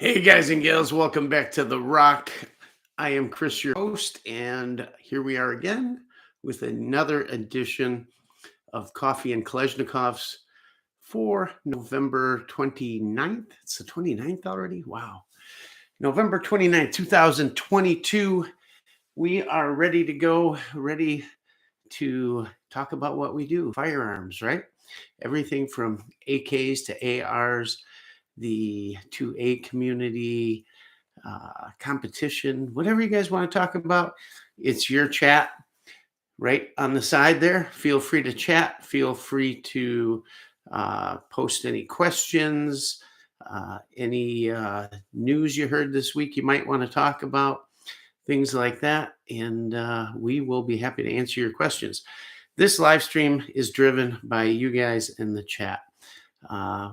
Hey guys and gals, welcome back to The Rock. I am Chris, your host, and here we are again with another edition of Coffee and Kalashnikovs for November 29th. It's the 29th already? Wow. November 29th, 2022. We are ready to go, ready to talk about what we do. Firearms, right? Everything from AKs to ARs, the 2A community, competition, whatever you guys want to talk about. It's your chat right on the side there. Feel free to chat. Feel free to post any questions, any news you heard this week you might want to talk about, things like that. And we will be happy to answer your questions. This live stream is driven by you guys in the chat.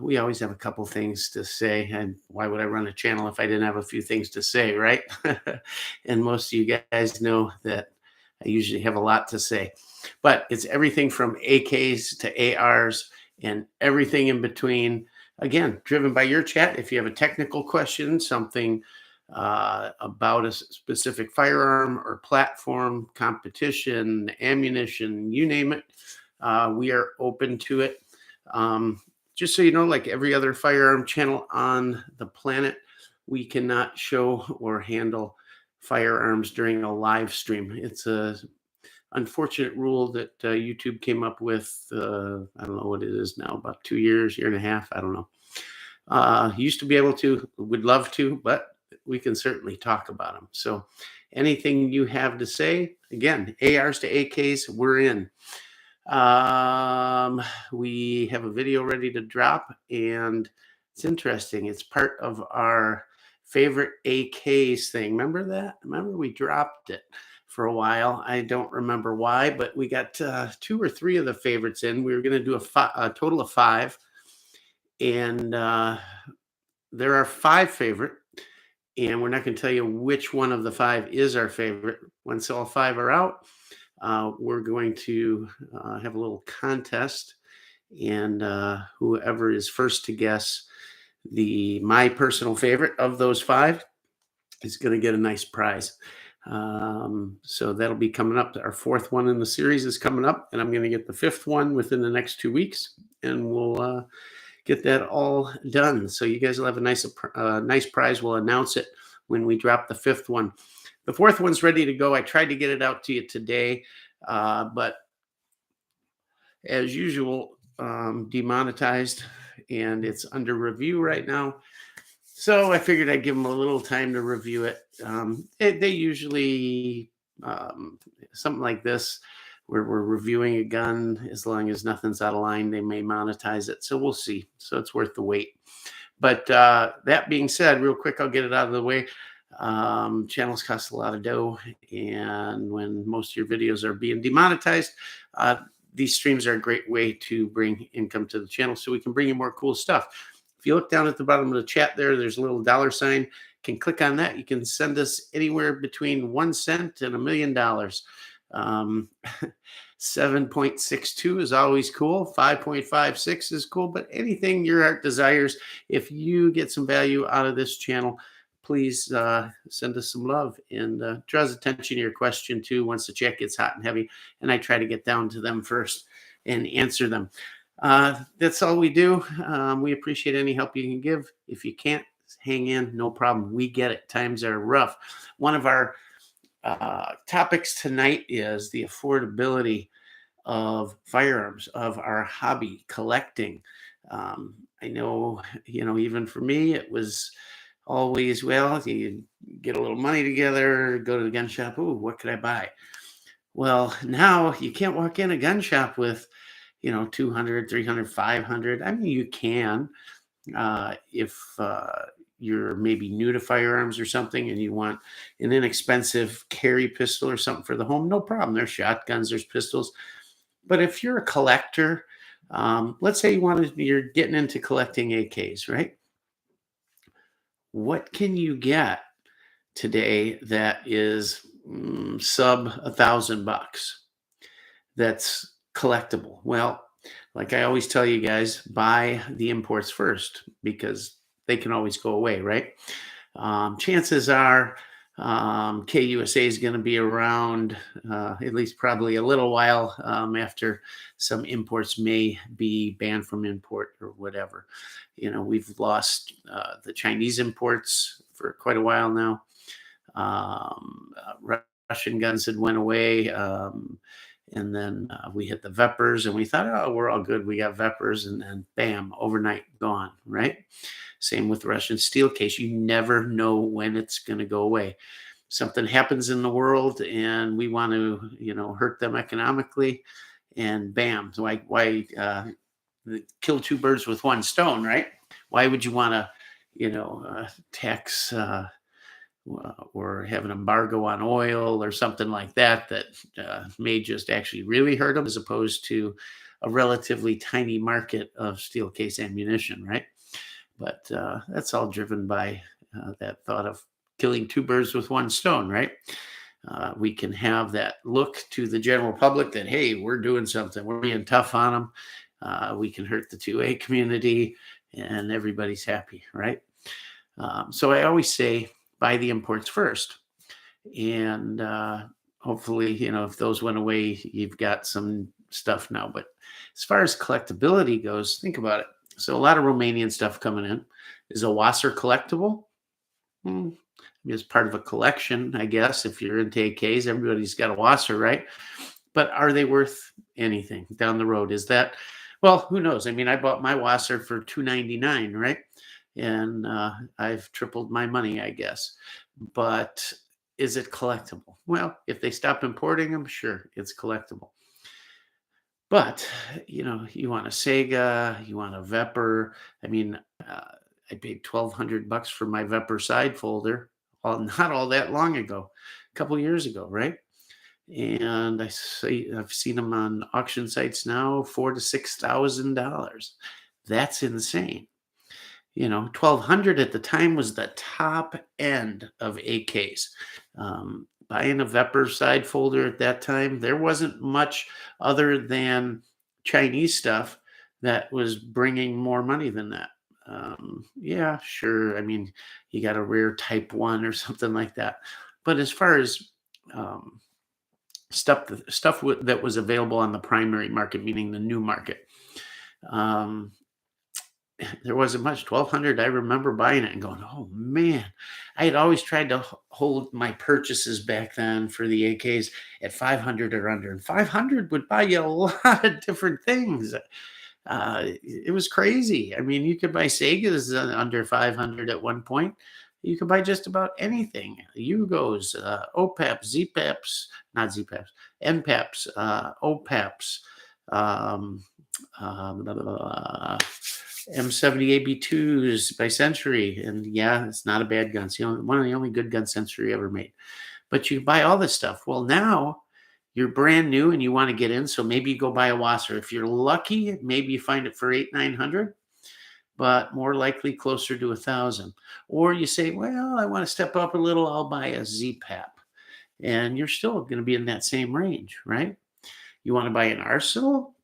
We always have a couple things to say, and why would I run a channel if I didn't have a few things to say, right? And most of you guys know that I usually have a lot to say, but it's everything from AKs to ARs and everything in between. Again, driven by your chat. If you have a technical question, something about a specific firearm or platform, competition, ammunition, you name it, we are open to it. Just so you know, like every other firearm channel on the planet, we cannot show or handle firearms during a live stream. It's a unfortunate rule that YouTube came up with. I don't know what it is now, about 2 years, year and a half. I don't know. Used to be able to, would love to, but we can certainly talk about them. So anything you have to say, again, ARs to AKs, we're in. We have a video ready to drop, and it's interesting. It's part of our favorite AKs thing. Remember that? Remember we dropped it for a while. I don't remember why, but we got 2 or 3 of the favorites in. We were going to do a total of 5, and there are 5 favorite, and we're not going to tell you which one of the 5 is our favorite. Once all 5 are out, we're going to have a little contest, and whoever is first to guess my personal favorite of those 5 is going to get a nice prize. So that'll be coming up. Our 4th one in the series is coming up, and I'm going to get the 5th one within the next 2 weeks, and we'll get that all done. So you guys will have a nice prize. We'll announce it when we drop the 5th one. The 4th one's ready to go. I tried to get it out to you today, but as usual, demonetized, and it's under review right now. So I figured I'd give them a little time to review it. They usually, something like this, where we're reviewing a gun, as long as nothing's out of line, they may monetize it. So we'll see. So it's worth the wait. But that being said, real quick, I'll get it out of the way. Channels cost a lot of dough, and when most of your videos are being demonetized, these streams are a great way to bring income to the channel, so we can bring you more cool stuff. If you look down at the bottom of the chat there's a little dollar sign. You can click on that. You can send us anywhere between 1 cent and $1 million. 7.62 is always cool. 5.56 is cool, but anything your heart desires. If you get some value out of this channel, please send us some love, and draws attention to your question too once the chat gets hot and heavy, and I try to get down to them first and answer them. That's all we do. We appreciate any help you can give. If you can't, hang in, no problem. We get it. Times are rough. One of our topics tonight is the affordability of firearms, of our hobby, collecting. I know, even for me, it was always, well, you get a little money together, go to the gun shop. Ooh, what could I buy? Well, now you can't walk in a gun shop with, 200, 300, 500. I mean, you can, if you're maybe new to firearms or something and you want an inexpensive carry pistol or something for the home, no problem. There's shotguns, there's pistols. But if you're a collector, let's say you're getting into collecting AKs, right? What can you get today that is sub $1,000 that's collectible? Well, like I always tell you guys, buy the imports first, because they can always go away, right? Chances are KUSA is going to be around at least probably a little while after some imports may be banned from import or whatever. We've lost the Chinese imports for quite a while now. Russian guns had went away. And then we hit the Vepers and we thought, oh, we're all good. We got Vepers, and then bam, overnight gone, right? Same with Russian steel case. You never know when it's going to go away. Something happens in the world and we want to, hurt them economically, and bam. So why kill two birds with one stone, right? Why would you want to, tax or have an embargo on oil or something like that may just actually really hurt them, as opposed to a relatively tiny market of steel case ammunition, right? But that's all driven by that thought of killing two birds with one stone, right? We can have that look to the general public that, hey, we're doing something. We're being tough on them. We can hurt the 2A community and everybody's happy, right? So I always say, buy the imports first. And hopefully, if those went away, you've got some stuff now. But as far as collectability goes, think about it. So a lot of Romanian stuff coming in. Is a Wasser collectible? It's part of a collection, I guess. If you're into AKs, everybody's got a Wasser, right? But are they worth anything down the road? Is that, well, who knows? I mean, I bought my Wasser for $2.99, right? And I've tripled my money, I guess. But is it collectible? Well, if they stop importing them, sure, it's collectible. But, you want a Sega, you want a Vepr. I mean, I paid $1,200 for my Vepr side folder, not all that long ago, a couple years ago, right? And I've seen them on auction sites now, $4,000 to $6,000. That's insane. $1,200 at the time was the top end of AKs. Buying a Vepr side folder at that time, there wasn't much other than Chinese stuff that was bringing more money than that. Yeah, sure. I mean, you got a rare Type 1 or something like that. But as far as stuff that was available on the primary market, meaning the new market, there wasn't much. $1,200. I remember buying it and going, oh man, I had always tried to hold my purchases back then for the AKs at 500 or under, and 500 would buy you a lot of different things. It was crazy. I mean, you could buy Segas under 500 at one point. You could buy just about anything. Yugos, OPEPs, ZPEPs, not ZPEPs, NPEPs, OPEPs, M70AB2s by Century. And yeah, it's not a bad gun. It's one of the only good guns Century ever made. But you buy all this stuff. Well, now you're brand new and you want to get in. So maybe you go buy a Wasser. If you're lucky, maybe you find it for $800-900, but more likely closer to 1,000. Or you say, well, I want to step up a little. I'll buy a ZPAP. And you're still going to be in that same range, right? You want to buy an Arsenal?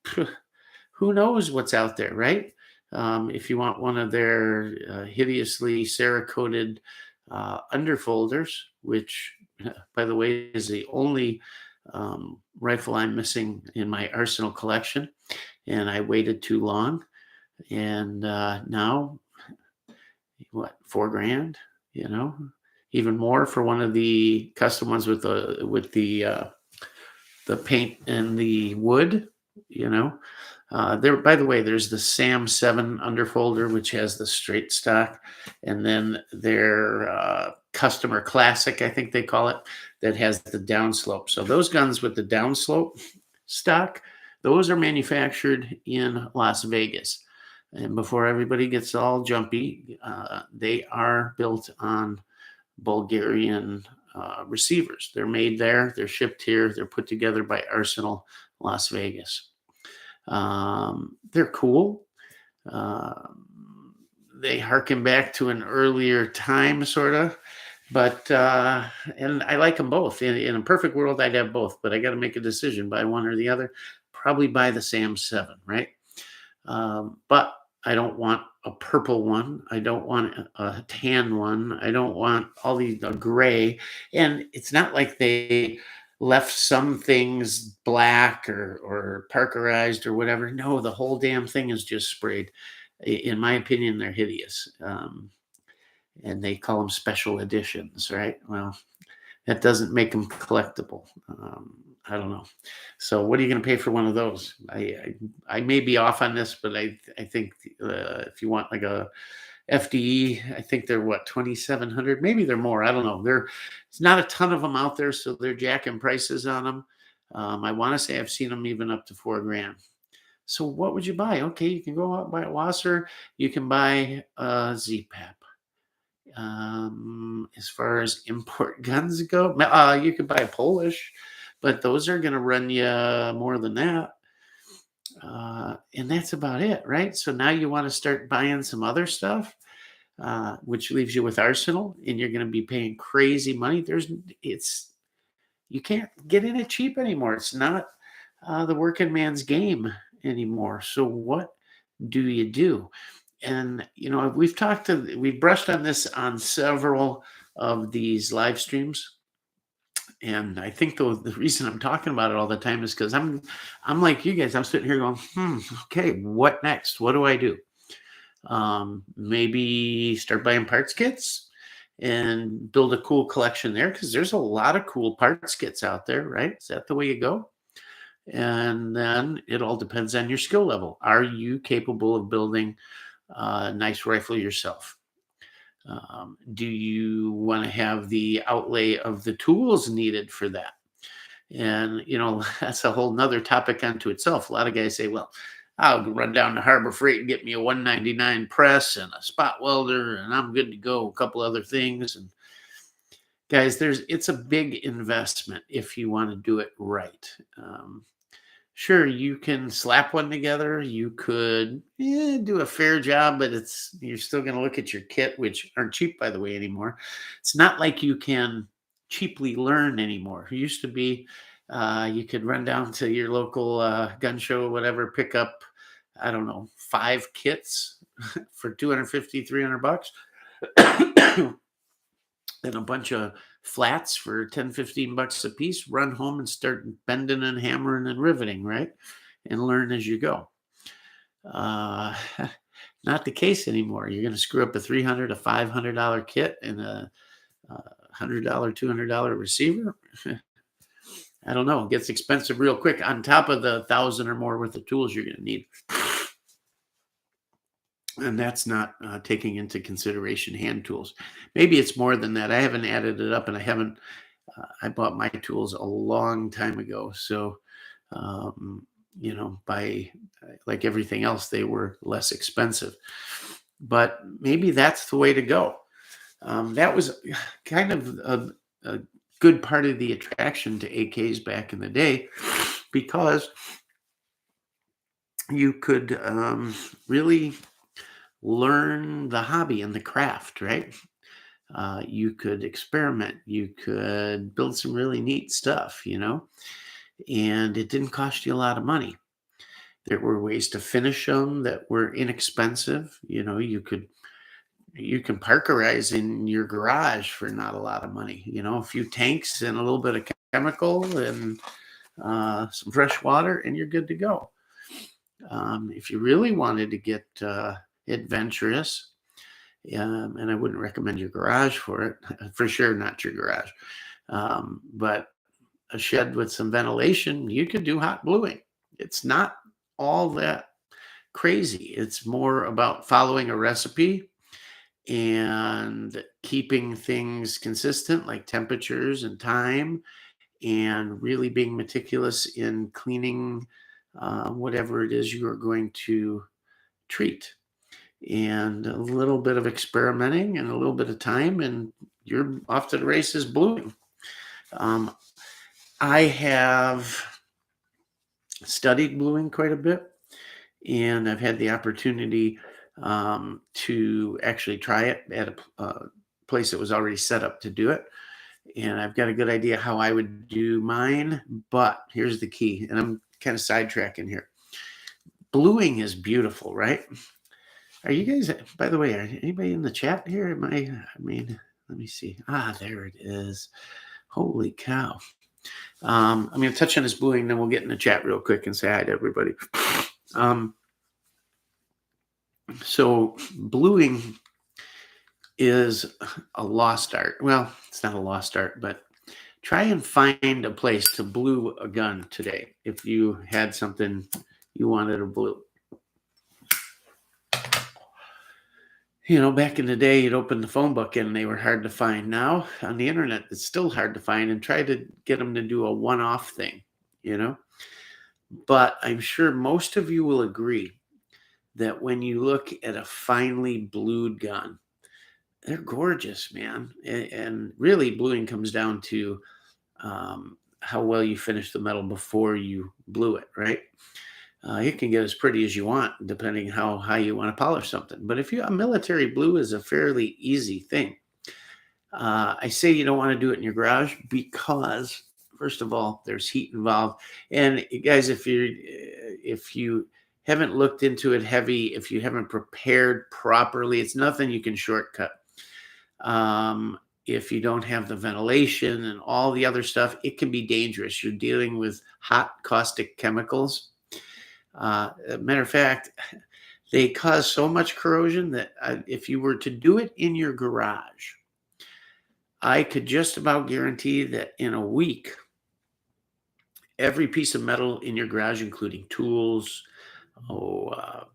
Who knows what's out there, right? If you want one of their hideously Cerakoted underfolders, which, by the way, is the only rifle I'm missing in my Arsenal collection, and I waited too long, and now, what, $4,000? Even more for one of the custom ones with the paint and the wood. There, by the way, there's the Sam 7 underfolder, which has the straight stock, and then their customer classic, I think they call it, that has the downslope. So those guns with the downslope stock, those are manufactured in Las Vegas. And before everybody gets all jumpy, they are built on Bulgarian receivers. They're made there, they're shipped here, they're put together by Arsenal Las Vegas. They're cool. They harken back to an earlier time, sort of, but and I like them both. In a perfect world, I'd have both, but I got to make a decision, buy one or the other. Probably buy the Sam 7, right? But I don't want a purple one. I don't want a tan one. I don't want all these gray. And it's not like they left some things black or parkerized or whatever. No, the whole damn thing is just sprayed. In my opinion, they're hideous. And they call them special editions, right? Well, that doesn't make them collectible. I don't know. So what are you going to pay for one of those? I may be off on this, but I think if you want like a FDE, I think they're what 2,700. Maybe they're more. I don't know. There's not a ton of them out there, so they're jacking prices on them. I want to say I've seen them even up to $4,000. So what would you buy? Okay, you can go out and buy a Wasser. You can buy a ZPAP. As far as import guns go, you could buy a Polish, but those are going to run you more than that. And that's about it, right? So now you want to start buying some other stuff, which leaves you with Arsenal, and you're going to be paying crazy money. You can't get in it cheap anymore. It's not the working man's game anymore. So what do you do? And we've brushed on this on several of these live streams. And I think the reason I'm talking about it all the time is because I'm like you guys. I'm sitting here going, okay, what next? What do I do? Maybe start buying parts kits and build a cool collection there, because there's a lot of cool parts kits out there, right? Is that the way you go? And then it all depends on your skill level. Are you capable of building a nice rifle yourself? Do you want to have the outlay of the tools needed for that? And, that's a whole nother topic unto itself. A lot of guys say, well, I'll run down to Harbor Freight and get me a 199 press and a spot welder, and I'm good to go. A couple other things. And guys, it's a big investment if you want to do it right. Sure, you can slap one together. You could do a fair job, but you're still going to look at your kit, which aren't cheap, by the way, anymore. It's not like you can cheaply learn anymore. It used to be you could run down to your local gun show, whatever, pick up, I don't know, 5 kits for 250, $300. And a bunch of flats for 10, $15 a piece, run home and start bending and hammering and riveting, right? And learn as you go. Not the case anymore. You're going to screw up a $300, a $500 kit and a $100, $200 receiver. I don't know. It gets expensive real quick on top of the 1,000 or more worth of tools you're going to need. And that's not taking into consideration hand tools. Maybe it's more than that. I haven't added it up, and I bought my tools a long time ago. So, by like everything else, they were less expensive. But maybe that's the way to go. That was kind of a good part of the attraction to AKs back in the day, because you could really learn the hobby and the craft, right? You could experiment. You could build some really neat stuff, and it didn't cost you a lot of money. There were ways to finish them that were inexpensive. You can parkerize in your garage for not a lot of money. A few tanks and a little bit of chemical and some fresh water, and you're good to go. If you really wanted to get adventurous, and I wouldn't recommend your garage for it, for sure not your garage, but a shed with some ventilation, you could do hot bluing. It's not all that crazy. It's more about following a recipe and keeping things consistent, like temperatures and time, and really being meticulous in cleaning whatever it is you are going to treat. And a little bit of experimenting and a little bit of time, and you're off to the races bluing. I have studied bluing quite a bit, and I've had the opportunity to actually try it at a place that was already set up to do it. And I've got a good idea how I would do mine. But here's the key, and I'm kind of sidetracking here. Bluing is beautiful, right? Are you guys, by the way, are anybody in the chat here? I mean, let me see. Ah, there it is. Holy cow. I'm going to touch on this bluing, then we'll get in the chat real quick and say hi to everybody. Um, so, bluing is a lost art. Well, it's not a lost art, but try and find a place to blue a gun today if you had something you wanted to blue. You know, back in the day, you'd open the phone book and they were hard to find. Now on the internet, it's still hard to find, and try to get them to do a one-off thing, you know. But I'm sure most of you will agree that when you look at a finely blued gun, they're gorgeous, man. And really, bluing comes down to how well you finish the metal before you blue it, right? It can get as pretty as you want, depending how high you want to polish something. But if you a military blue is a fairly easy thing. I say you don't want to do it in your garage because, first of all, there's heat involved. And guys, if you haven't looked into it heavy, if you haven't prepared properly, it's nothing you can shortcut. If you don't have the ventilation and all the other stuff, it can be dangerous. You're dealing with hot caustic chemicals. Matter of fact, they cause so much corrosion that if you were to do it in your garage, I could just about guarantee that in a week, every piece of metal in your garage, including tools,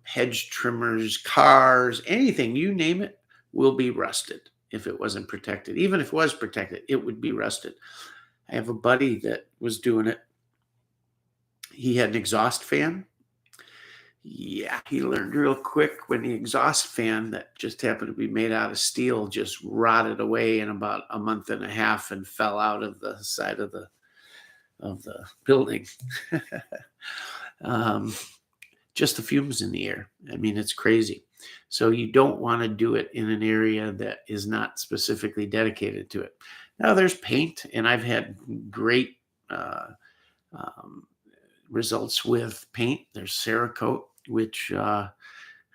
hedge trimmers, cars, anything, you name it, will be rusted if it wasn't protected. Even if it was protected, it would be rusted. I have a buddy that was doing it. He had an exhaust fan. Yeah, he learned real quick when the exhaust fan that just happened to be made out of steel just rotted away in about a month and a half and fell out of the side of the building. Just the fumes in the air. I mean, it's crazy. So you don't want to do it in an area that is not specifically dedicated to it. Now there's paint, and I've had great results with paint. There's Cerakote, which I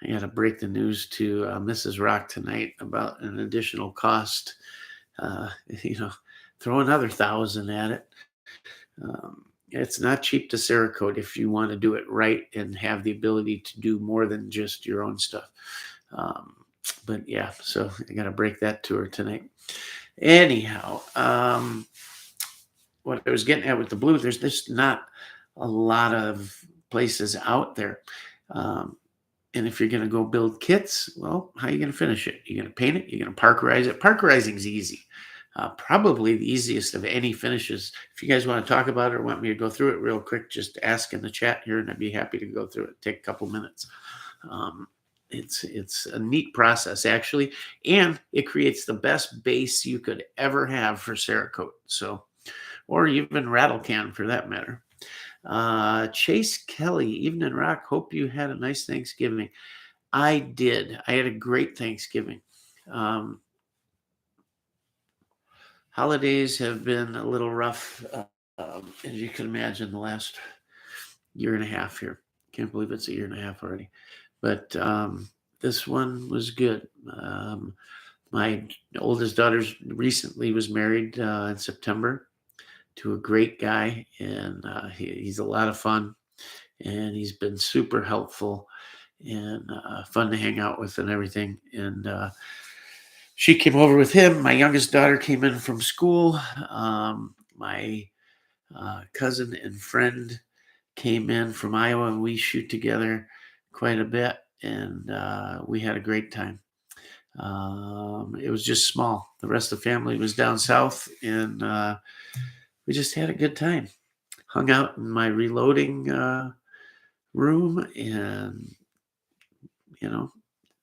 got to break the news to Mrs. Rock tonight about an additional cost. Throw another $1,000 at it. It's not cheap to Cerakote if you want to do it right and have the ability to do more than just your own stuff. But yeah, so I got to break that to her tonight. Anyhow, what I was getting at with the blue, there's just not a lot of places out there. And if you're going to go build kits, well, how are you going to finish it? You're going to paint it. You're going to parkerize it. Parkerizing is easy. Probably the easiest of any finishes. If you guys want to talk about it or want me to go through it real quick, just ask in the chat here, and I'd be happy to go through it. Take a couple minutes. It's a neat process, actually, and it creates the best base you could ever have for Cerakote. So, or even rattle can for that matter. Chase Kelly, Evening Rock. Hope you had a nice Thanksgiving. I did. I had a great Thanksgiving. Holidays have been a little rough, as you can imagine, the last year and a half here. Can't believe it's a year and a half already. But this one was good. My oldest daughter recently was married in September to a great guy, and he's a lot of fun, and he's been super helpful and fun to hang out with and everything. And she came over with him. My youngest daughter came in from school. My cousin and friend came in from Iowa, and we shoot together quite a bit, and we had a great time. It was just small. The rest of the family was down south, and we just had a good time. Hung out in my reloading room and,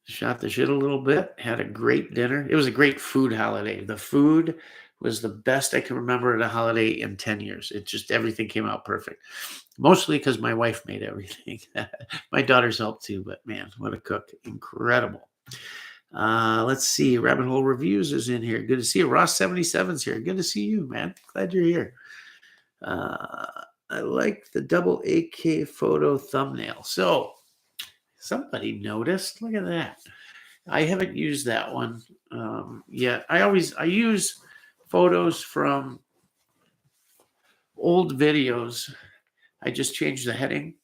shot the shit a little bit, had a great dinner. It was a great food holiday. The food was the best I can remember at a holiday in 10 years. It just, everything came out perfect. Mostly because my wife made everything. My daughters helped too, but man, what a cook. Incredible. Let's see. Rabbit Hole Reviews is in here. Good to see you. Ross 77's here. Good to see you, man. Glad you're here. I like the double AK photo thumbnail. So Somebody noticed. Look at that. I haven't used that one yet. I use photos from old videos. I just changed the heading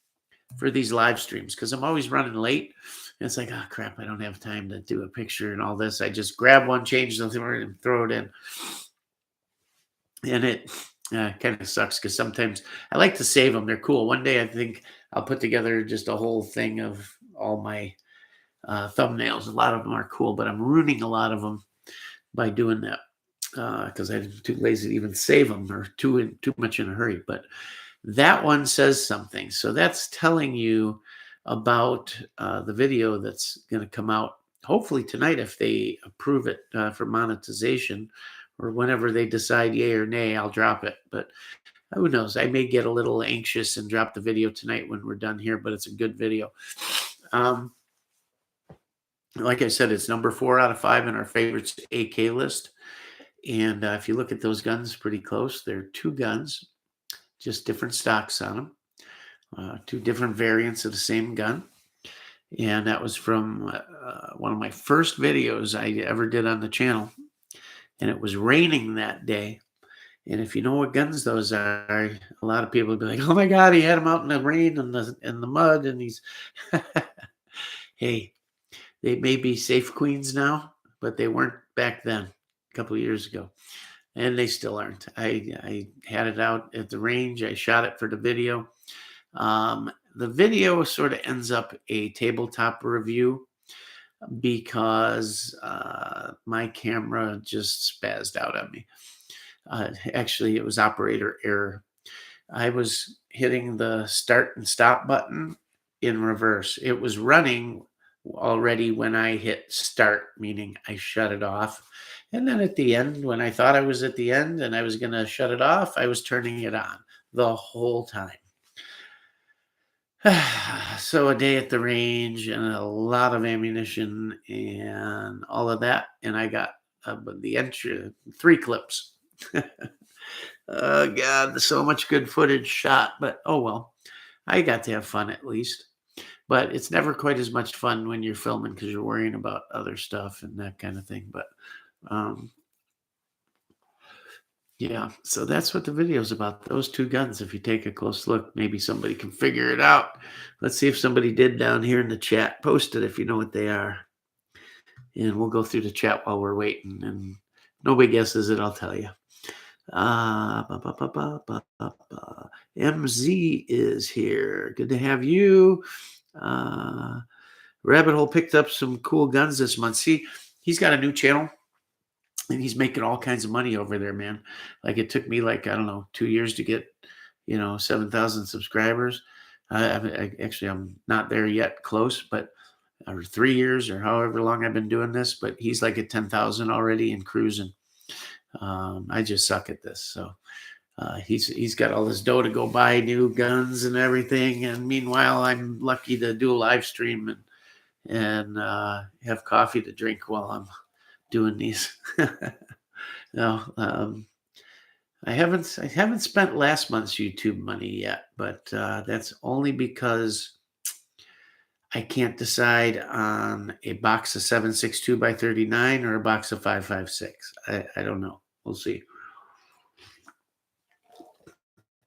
for these live streams because I'm always running late. And it's like, oh crap, I don't have time to do a picture and all this. I just grab one, change the word, and throw it in. And it kind of sucks because sometimes I like to save them. They're cool. One day I think I'll put together just a whole thing of all my thumbnails. A lot of them are cool, but I'm ruining a lot of them by doing that because I'm too lazy to even save them or too much in a hurry. But that one says something. So that's telling you about the video that's going to come out hopefully tonight if they approve it for monetization, or whenever they decide yay or nay, I'll drop it. But who knows? I may get a little anxious and drop the video tonight when we're done here, but it's a good video. Like I said, it's number 4 out of 5 in our favorites AK list. And if you look at those guns pretty close, they're 2 guns, just different stocks on them, 2 different variants of the same gun. And that was from one of my first videos I ever did on the channel. And it was raining that day. And if you know what guns those are, a lot of people would be like, oh my God, he had them out in the rain and the mud. And he's, hey, they may be safe queens now, but they weren't back then, a couple of years ago. And they still aren't. I had it out at the range. I shot it for the video. The video sort of ends up a tabletop review because my camera just spazzed out on me. Actually, it was operator error. I was hitting the start and stop button in reverse. It was running already when I hit start, meaning I shut it off. And then at the end, when I thought I was at the end and I was going to shut it off, I was turning it on the whole time. So a day at the range and a lot of ammunition and all of that. And I got the entry, 3 clips. Oh, God, so much good footage shot. But, oh, well, I got to have fun at least. But it's never quite as much fun when you're filming because you're worrying about other stuff and that kind of thing. But yeah, so that's what the video is about. Those 2 guns. If you take a close look, maybe somebody can figure it out. Let's see if somebody did down here in the chat. Post it if you know what they are. And we'll go through the chat while we're waiting. And nobody guesses it, I'll tell you. MZ is here. Good to have you. Rabbit Hole picked up some cool guns this month. See, he's got a new channel and he's making all kinds of money over there, man. Like it took me like, I don't know, 2 years to get, 7,000 subscribers. Actually, I'm not there yet, close, but or 3 years or however long I've been doing this, but he's like at 10,000 already and cruising. I just suck at this. So he's got all this dough to go buy new guns and everything. And meanwhile, I'm lucky to do a live stream and have coffee to drink while I'm doing these. No, I haven't spent last month's YouTube money yet, but that's only because I can't decide on a box of 7.62 by 39 or a box of 5.56. I don't know. We'll see.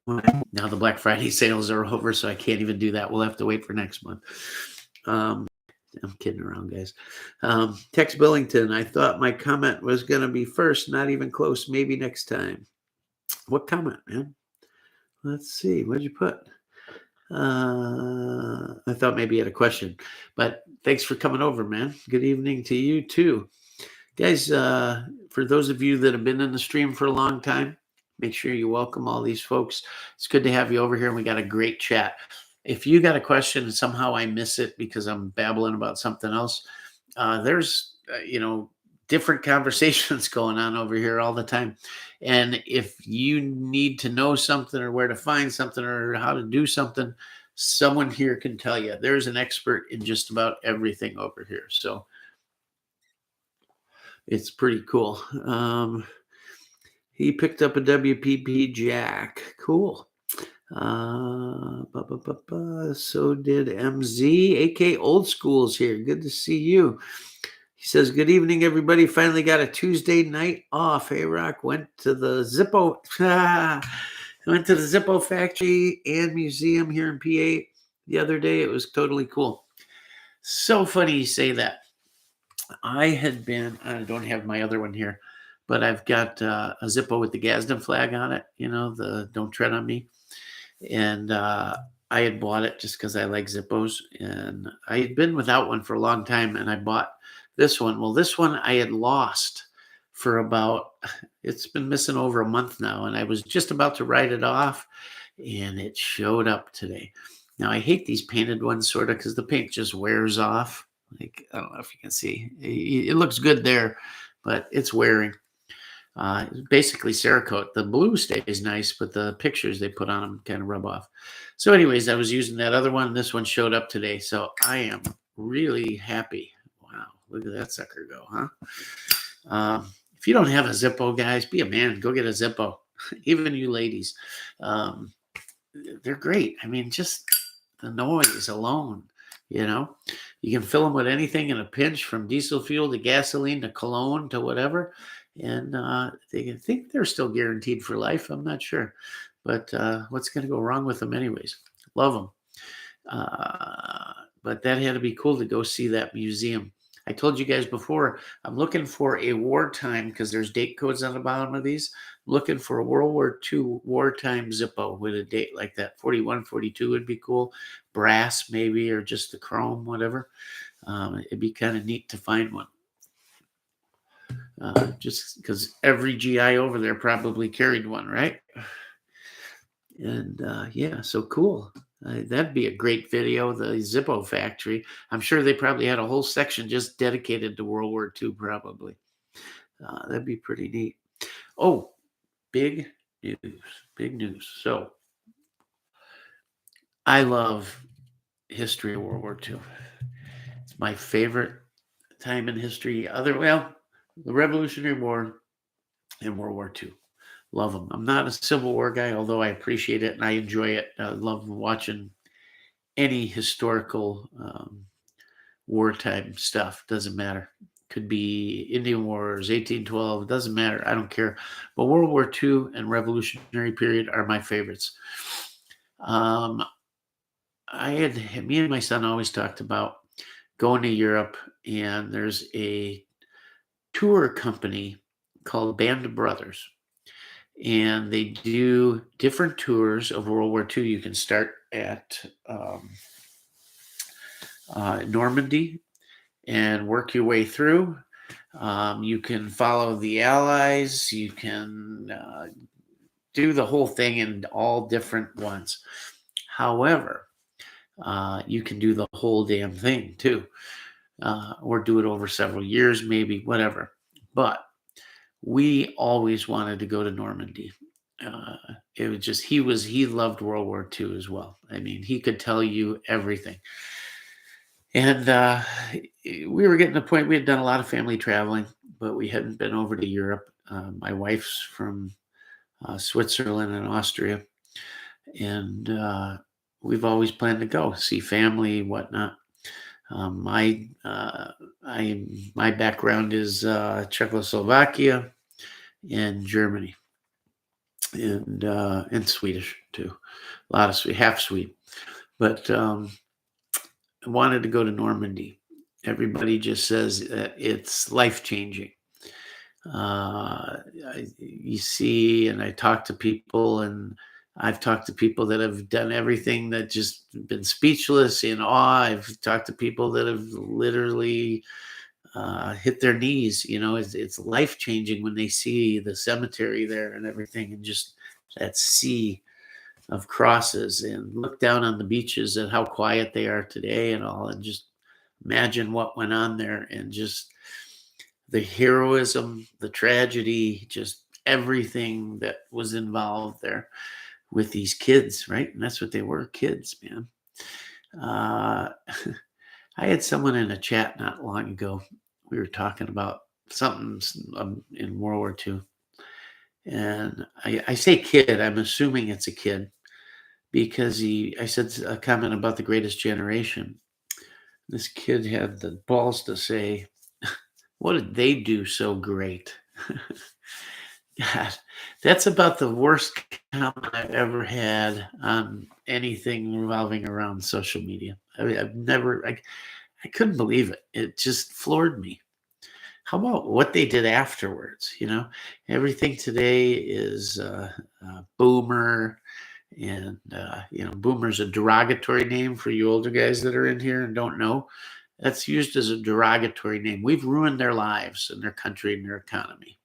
Now the Black Friday sales are over, so I can't even do that. We'll have to wait for next month. I'm kidding around, guys. Tex Billington, I thought my comment was going to be first, not even close. Maybe next time. What comment, man? Let's see. What did you put? I thought maybe you had a question, but thanks for coming over, man. Good evening to you too. Guys, for those of you that have been in the stream for a long time, make sure you welcome all these folks. It's good to have you over here, and we got a great chat. If you got a question and somehow I miss it because I'm babbling about something else, there's, different conversations going on over here all the time. And if you need to know something or where to find something or how to do something, someone here can tell you. There's an expert in just about everything over here. So it's pretty cool. He picked up a WPP Jack. Cool. So did MZ, AK Old School's here. Good to see you. He says, "Good evening, everybody. Finally got a Tuesday night off. Hey, Rock, went to the Zippo. Went to the Zippo factory and museum here in PA the other day. It was totally cool." So funny you say that. I don't have my other one here, but I've got a Zippo with the Gadsden flag on it, the Don't Tread on Me. And I had bought it just because I like Zippos. And I had been without one for a long time, and I bought this one. Well, this one I had lost for it's been missing over a month now, and I was just about to write it off, and it showed up today. Now, I hate these painted ones, sort of, because the paint just wears off. Like, I don't know if you can see. It looks good there, but it's wearing. Basically Cerakote. The blue stays nice, but the pictures they put on them kind of rub off. So anyways, I was using that other one. This one showed up today. So I am really happy. Wow. Look at that sucker go, huh? If you don't have a Zippo, guys, be a man. Go get a Zippo. Even you ladies. They're great. I mean, just the noise alone, you know. You can fill them with anything in a pinch, from diesel fuel to gasoline to cologne to whatever. And they think they're still guaranteed for life. I'm not sure. But what's going to go wrong with them anyways? Love them. But that had to be cool to go see that museum. I told you guys before, I'm looking for a wartime, because there's date codes on the bottom of these. I'm looking for a World War II wartime Zippo with a date like that. 41, 42 would be cool. Brass maybe, or just the chrome, whatever. It'd be kind of neat to find one. Just because every GI over there probably carried one, right? And yeah, so cool. That'd be a great video, the Zippo factory. I'm sure they probably had a whole section just dedicated to World War II, probably. That'd be pretty neat. Oh, big news. So I love history of World War II. It's my favorite time in history. The Revolutionary War and World War II. Love them. I'm not a Civil War guy, although I appreciate it and I enjoy it. I love watching any historical wartime stuff. Doesn't matter. Could be Indian Wars, 1812. Doesn't matter. I don't care. But World War II and Revolutionary period are my favorites. Me and my son always talked about going to Europe, and there's a tour company called Band of Brothers. And they do different tours of World War II. You can start at Normandy and work your way through. You can follow the Allies. You can do the whole thing in all different ones. However, you can do the whole damn thing too, or do it over several years, maybe, whatever. But we always wanted to go to Normandy. It was just, he loved World War II as well. I mean, he could tell you everything. And we were getting to the point, we had done a lot of family traveling, but we hadn't been over to Europe. My wife's from Switzerland and Austria. And we've always planned to go see family, whatnot. My background is Czechoslovakia and Germany, and Swedish too. A lot of Swede, half Swede. But I wanted to go to Normandy. Everybody just says it's life-changing. You see, and I talk to people, and I've talked to people that have done everything, that just been speechless, in awe. I've talked to people that have literally hit their knees. It's life-changing when they see the cemetery there and everything, and just that sea of crosses, and look down on the beaches and how quiet they are today and all, and just imagine what went on there, and just the heroism, the tragedy, just everything that was involved there with these kids, right? And that's what they were, kids, man. I had someone in a chat not long ago. We were talking about something in World War II. And I say kid, I'm assuming it's a kid. because I said a comment about the greatest generation. This kid had the balls to say, what did they do so great? God, that's about the worst comment I've ever had on anything revolving around social media. I mean, I couldn't believe it. It just floored me. How about what they did afterwards? Everything today is boomer, and boomer's a derogatory name for you older guys that are in here and don't know. That's used as a derogatory name. We've ruined their lives and their country and their economy.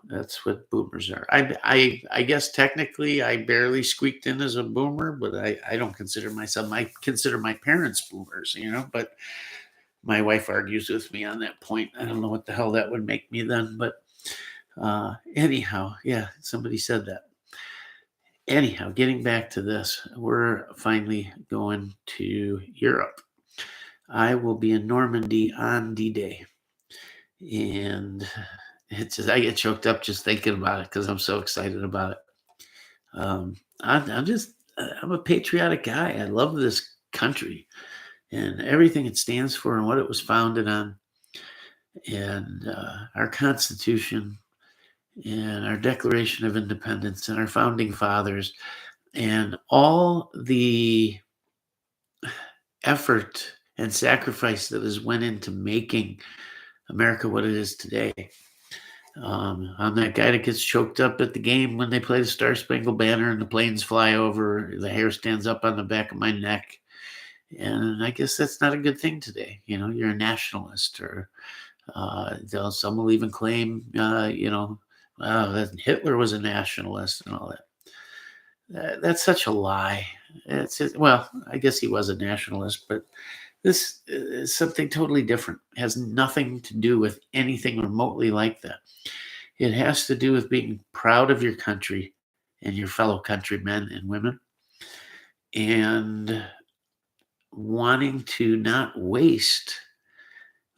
That's what boomers are. I guess technically I barely squeaked in as a boomer, but I don't consider myself. I consider my parents boomers. But my wife argues with me on that point. I don't know what the hell that would make me then, but anyhow, yeah, somebody said that. Anyhow, getting back to this, we're finally going to Europe. I will be in Normandy on D-Day, and it's just I get choked up just thinking about it because I'm so excited about it. I'm a patriotic guy. I love this country and everything it stands for and what it was founded on, and our Constitution and our Declaration of Independence and our founding fathers and all the effort and sacrifice that has went into making America what it is today. I'm that guy that gets choked up at the game when they play the Star Spangled Banner and the planes fly over. The hair stands up on the back of my neck. And I guess that's not a good thing today. You're a nationalist, or some will even claim, that Hitler was a nationalist and all that. That's such a lie. Well, I guess he was a nationalist, but this is something totally different. It has nothing to do with anything remotely like that. It has to do with being proud of your country and your fellow countrymen and women, and wanting to not waste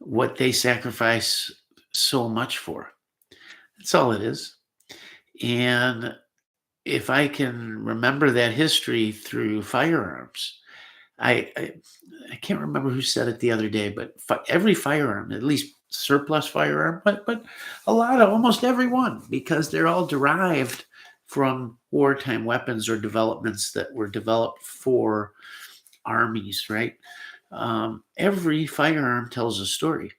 what they sacrifice so much for. That's all it is. And if I can remember that history through firearms, I can't remember who said it the other day, but every firearm, at least surplus firearm, but almost every one, because they're all derived from wartime weapons or developments that were developed for armies, right? Every firearm tells a story.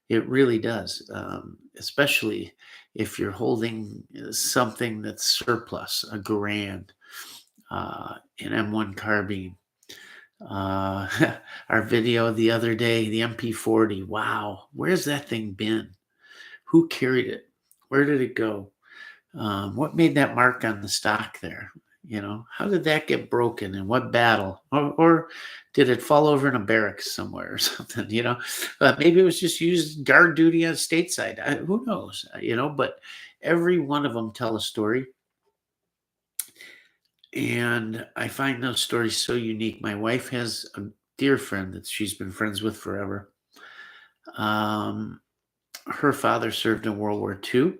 It really does, especially if you're holding something that's surplus, a Garand, an M1 carbine. Our video the other day, the MP40. Wow, where's that thing been? Who carried it? Where did it go? What made that mark on the stock there? How did that get broken? In what battle? Or did it fall over in a barracks somewhere or something? Maybe it was just used guard duty on stateside. Who knows? But every one of them tell a story. And I find those stories so unique. My wife has a dear friend that she's been friends with forever. Her father served in World War II.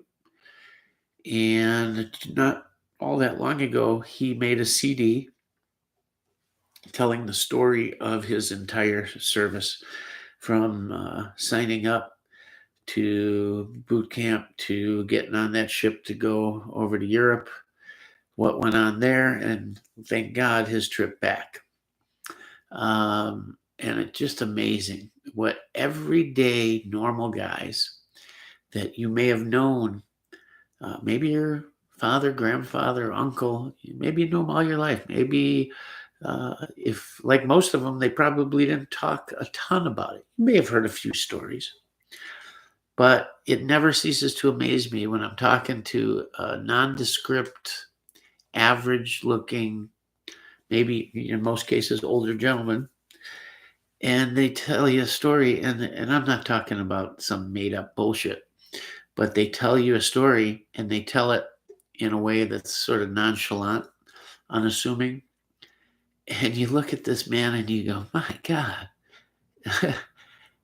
And not all that long ago, he made a CD telling the story of his entire service, from signing up to boot camp to getting on that ship to go over to Europe, what went on there, and thank God his trip back. And it's just amazing what everyday normal guys that you may have known, maybe your father, grandfather, uncle, maybe you know them all your life. Maybe if, like most of them, they probably didn't talk a ton about it. You may have heard a few stories, but it never ceases to amaze me when I'm talking to a nondescript, average-looking, maybe in most cases older gentleman, and they tell you a story, and I'm not talking about some made-up bullshit, but they tell you a story, and they tell it in a way that's sort of nonchalant, unassuming, and you look at this man and you go, my God,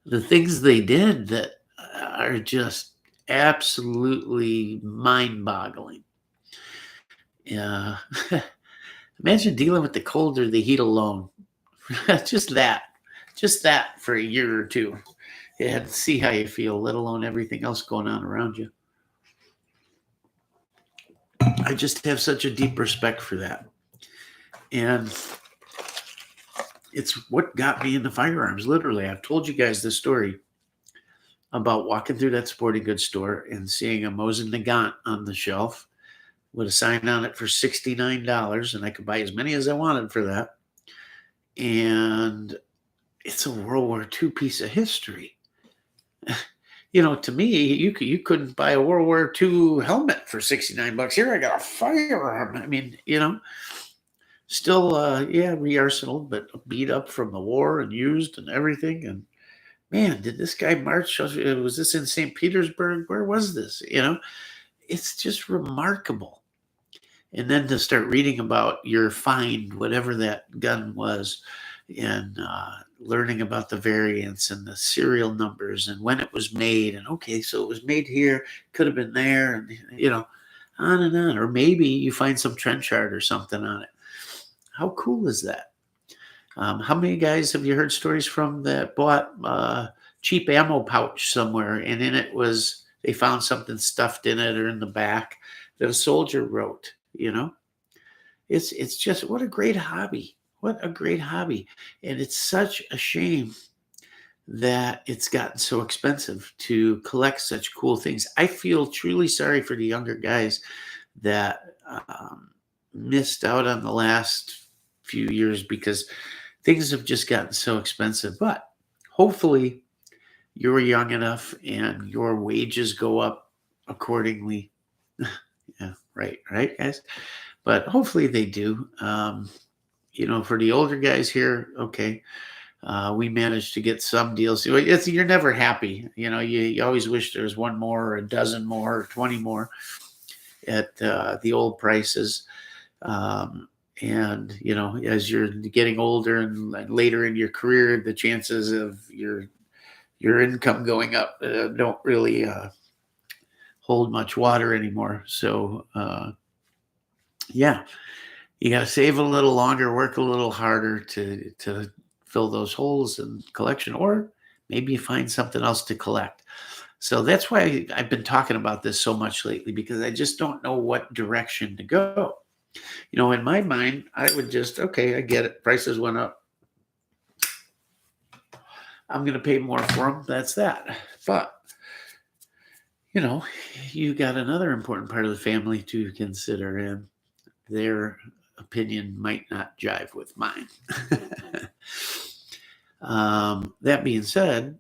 the things they did that are just absolutely mind-boggling. Imagine dealing with the cold or the heat alone. just that, just that for a year or two. Yeah, to see how you feel, let alone everything else going on around you. I just have such a deep respect for that. And it's what got me into firearms, literally. I've told you guys this story about walking through that sporting goods store and seeing a Mosin Nagant on the shelf with a sign on it for $69, and I could buy as many as I wanted for that. And it's a World War II piece of history. To me, you couldn't buy a World War II helmet for $69. Here I got a firearm. I mean, still, re-arsenaled, but beat up from the war and used and everything. And man, did this guy march? Was this in St. Petersburg? Where was this? It's just remarkable. And then to start reading about your find, whatever that gun was, and learning about the variants and the serial numbers and when it was made. And okay, so it was made here, could have been there, and on and on. Or maybe you find some trench art or something on it. How cool is that? How many guys have you heard stories from that bought cheap ammo pouch somewhere, and in it they found something stuffed in it or in the back that a soldier wrote? It's just, what a great hobby. What a great hobby. And it's such a shame that it's gotten so expensive to collect such cool things. I feel truly sorry for the younger guys that missed out on the last few years because things have just gotten so expensive. But hopefully you're young enough and your wages go up accordingly. Yeah, right, guys. But hopefully they do. For the older guys here, okay, we managed to get some deals. You're never happy. You always wish there was one more or a dozen more or 20 more at the old prices. And as you're getting older and later in your career, the chances of your income going up don't really hold much water anymore. So yeah, you got to save a little longer, work a little harder to fill those holes in collection, or maybe you find something else to collect. So that's why I've been talking about this so much lately, because I just don't know what direction to go. In my mind, I would just, okay, I get it. Prices went up. I'm going to pay more for them. That's that. But, you got another important part of the family to consider, and their opinion might not jive with mine. That being said,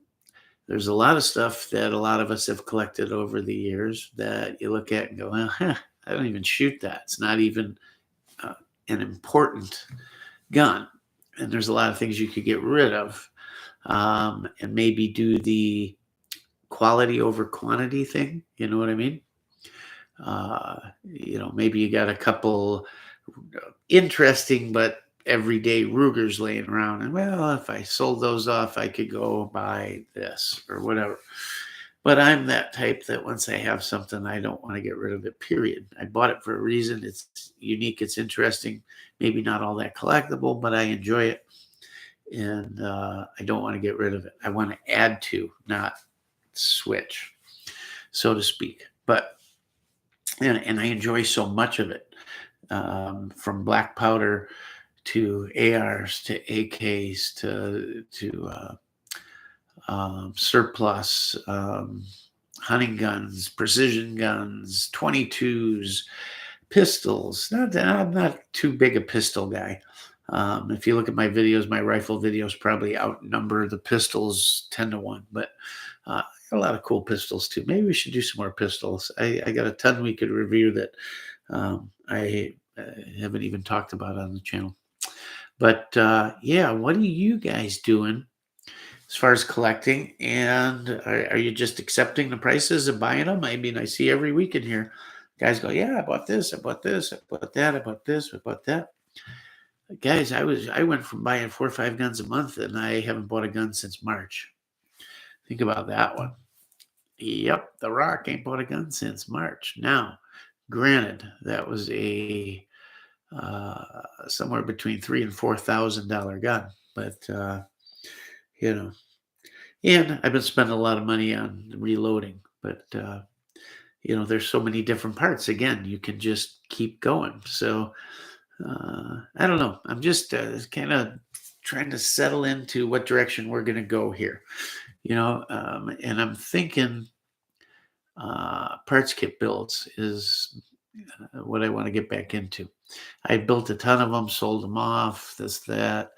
there's a lot of stuff that a lot of us have collected over the years that you look at and go, well, I don't even shoot that. It's not even an important gun. And there's a lot of things you could get rid of, and maybe do the quality over quantity thing. You know what I mean? Maybe you got a couple interesting but everyday Rugers laying around, and well, if I sold those off, I could go buy this or whatever. But I'm that type that once I have something, I don't want to get rid of it, period. I bought it for a reason. It's unique. It's interesting. Maybe not all that collectible, but I enjoy it. And I don't want to get rid of it. I want to add to, not switch, so to speak. But, and I enjoy so much of it, from black powder to ARs to AKs to surplus, hunting guns, precision guns, 22s, pistols. I'm not too big a pistol guy. If you look at my videos, my rifle videos probably outnumber the pistols 10-1. But I got a lot of cool pistols too. Maybe we should do some more pistols. I got a ton we could review that I haven't even talked about on the channel. But what are you guys doing as far as collecting? And are you just accepting the prices and buying them? I mean, I see every week in here, guys go, yeah, I bought this, I bought this, I bought that, I bought this, I bought that. Guys, I went from buying 4 or 5 guns a month, and I haven't bought a gun since March. Think about that one. Yep, The Rock ain't bought a gun since March. Now, granted, that was a somewhere between $3,000 and $4,000 gun. But you know, and I've been spending a lot of money on reloading. But there's so many different parts. Again, you can just keep going. So I don't know. I'm just kind of trying to settle into what direction we're going to go here. And I'm thinking parts kit builds is what I want to get back into. I built a ton of them, sold them off, this, that.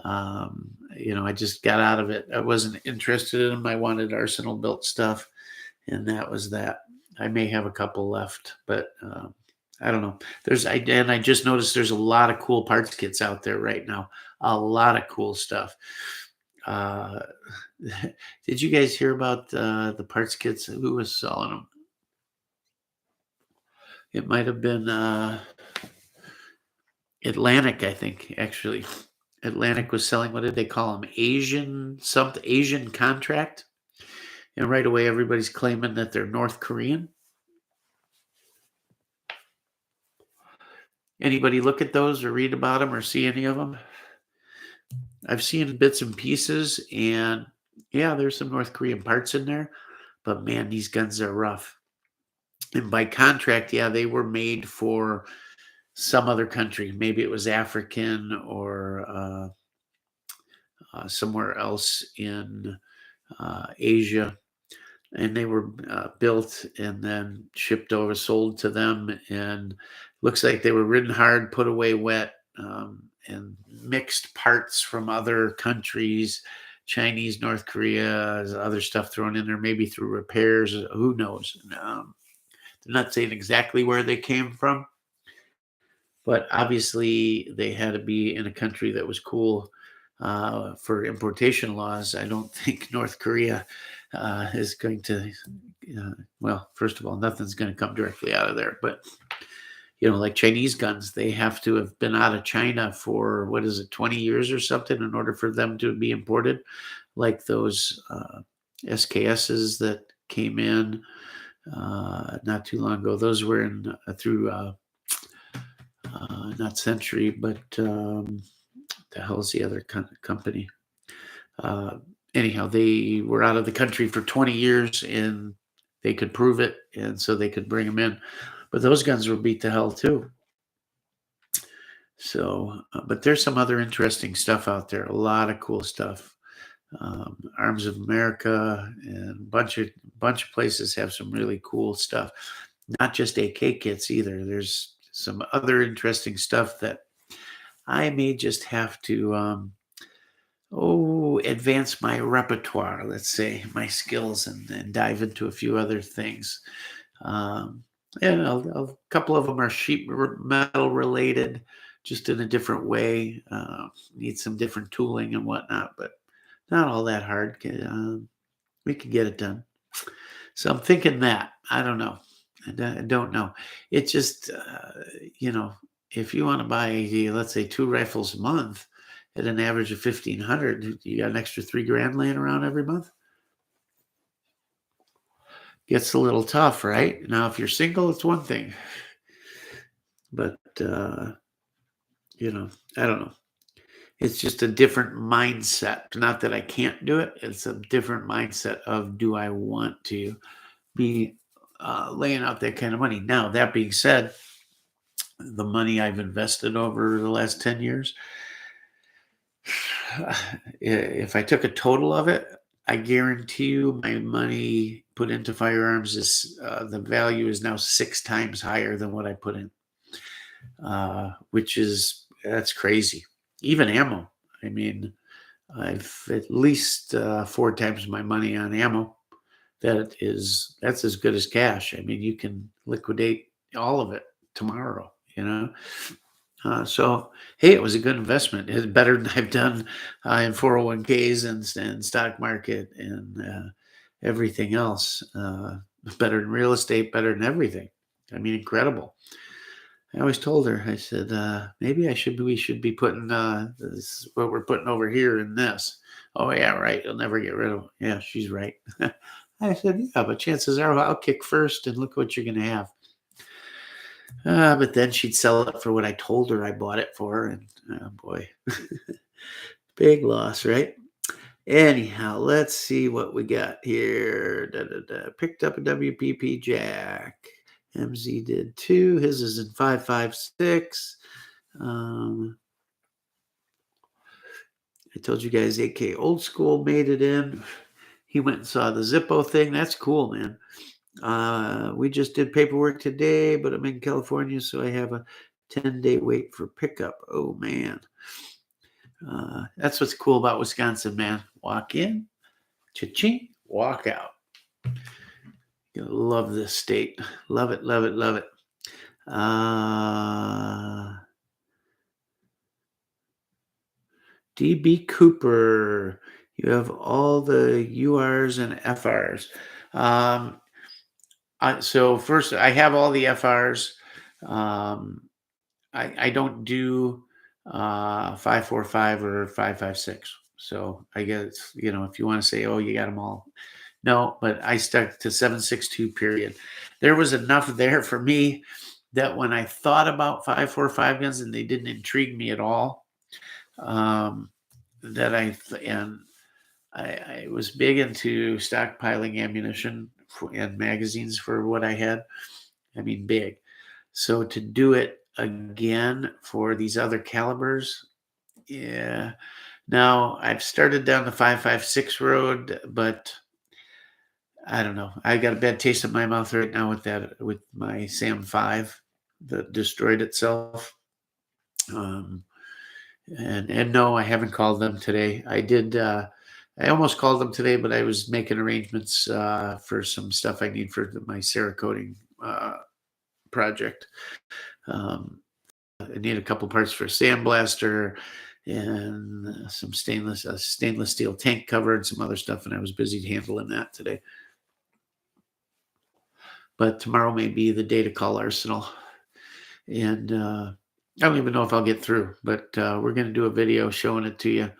I just got out of it. I wasn't interested in them. I wanted Arsenal built stuff, and that was that. I may have a couple left, but I don't know. I just noticed there's a lot of cool parts kits out there right now. A lot of cool stuff. Uh, did you guys hear about the parts kits? Who was selling them? It might have been Atlantic, I think, actually. Atlantic was selling, what did they call them? Asian contract. And right away, everybody's claiming that they're North Korean. Anybody look at those or read about them or see any of them? I've seen bits and pieces, and yeah, there's some North Korean parts in there, but man, these guns are rough. And by contract, yeah, they were made for some other country. Maybe it was African or somewhere else in Asia. And they were built and then shipped over, sold to them. And looks like they were ridden hard, put away wet, and mixed parts from other countries, Chinese, North Korea, other stuff thrown in there, maybe through repairs. Who knows? They're not saying exactly where they came from, but obviously they had to be in a country that was cool for importation laws. I don't think North Korea is going to, well, first of all, nothing's going to come directly out of there. But, like Chinese guns, they have to have been out of China for, 20 years or something in order for them to be imported. Like those SKSs that came in not too long ago. Those were in through not Century, but the hell's the other company? Anyhow, they were out of the country for 20 years and they could prove it, and so they could bring them in. But those guns were beat to hell too. So, but there's some other interesting stuff out there. A lot of cool stuff. Arms of America and a bunch of places have some really cool stuff. Not just AK kits either. There's some other interesting stuff that I may just have to advance my repertoire, let's say, my skills, and dive into a few other things. And a couple of them are sheet metal related, just in a different way. Need some different tooling and whatnot, but not all that hard. We can get it done. So I'm thinking that. I don't know. I don't know. It's just, if you want to buy, let's say, 2 rifles a month at an average of 1,500, you got an extra $3,000 laying around every month. Gets a little tough, right? Now, if you're single, it's one thing, but I don't know. It's just a different mindset. Not that I can't do it. It's a different mindset of, do I want to be laying out that kind of money? Now, that being said, the money I've invested over the last 10 years, if I took a total of it, I guarantee you my money put into firearms is the value is now 6 times higher than what I put in, that's crazy. Even ammo. I mean, I've at least 4 times my money on ammo. That's as good as cash. I mean, you can liquidate all of it tomorrow, So, hey, it was a good investment. It's better than I've done in 401ks and stock market and everything else. Better than real estate, better than everything. I mean, incredible. I always told her, I said, maybe we should be putting this, what we're putting over here in this. Oh, yeah, right. You'll never get rid of it. Yeah, she's right. I said, yeah, but chances are I'll kick first and look what you're going to have. But then she'd sell it for what I told her I bought it for, and oh boy, big loss, right? Anyhow, let's see what we got here. Da, da, da. Picked up a WPP Jack. MZ did too. His is in 556. Um, I told you guys AK Old School made it in. He went and saw the Zippo thing. That's cool, man. We just did paperwork today, but I'm in California, so I have a 10-day wait for pickup. Oh, man. That's what's cool about Wisconsin, man. Walk in, cha-ching, walk out. You love this state. Love it, love it, love it. DB Cooper, you have all the URs and FRs. So first, I have all the FRs. I don't do 545 or 556. So I guess, if you want to say, oh, you got them all. No, but I stuck to 762 period. There was enough there for me that when I thought about 545 guns and they didn't intrigue me at all, that I was big into stockpiling ammunition and magazines for what I had. I mean, big. So to do it again for these other calibers, yeah. Now I've started down the 556 road, but I don't know. I got a bad taste in my mouth right now with my Sam 5 that destroyed itself. And no, I haven't called them today. I did. I almost called them today, but I was making arrangements for some stuff I need for my Cerakoting project. I need a couple parts for a sandblaster and some stainless steel tank cover and some other stuff, and I was busy handling that today. But tomorrow may be the day to call Arsenal, and I don't even know if I'll get through, but we're going to do a video showing it to you.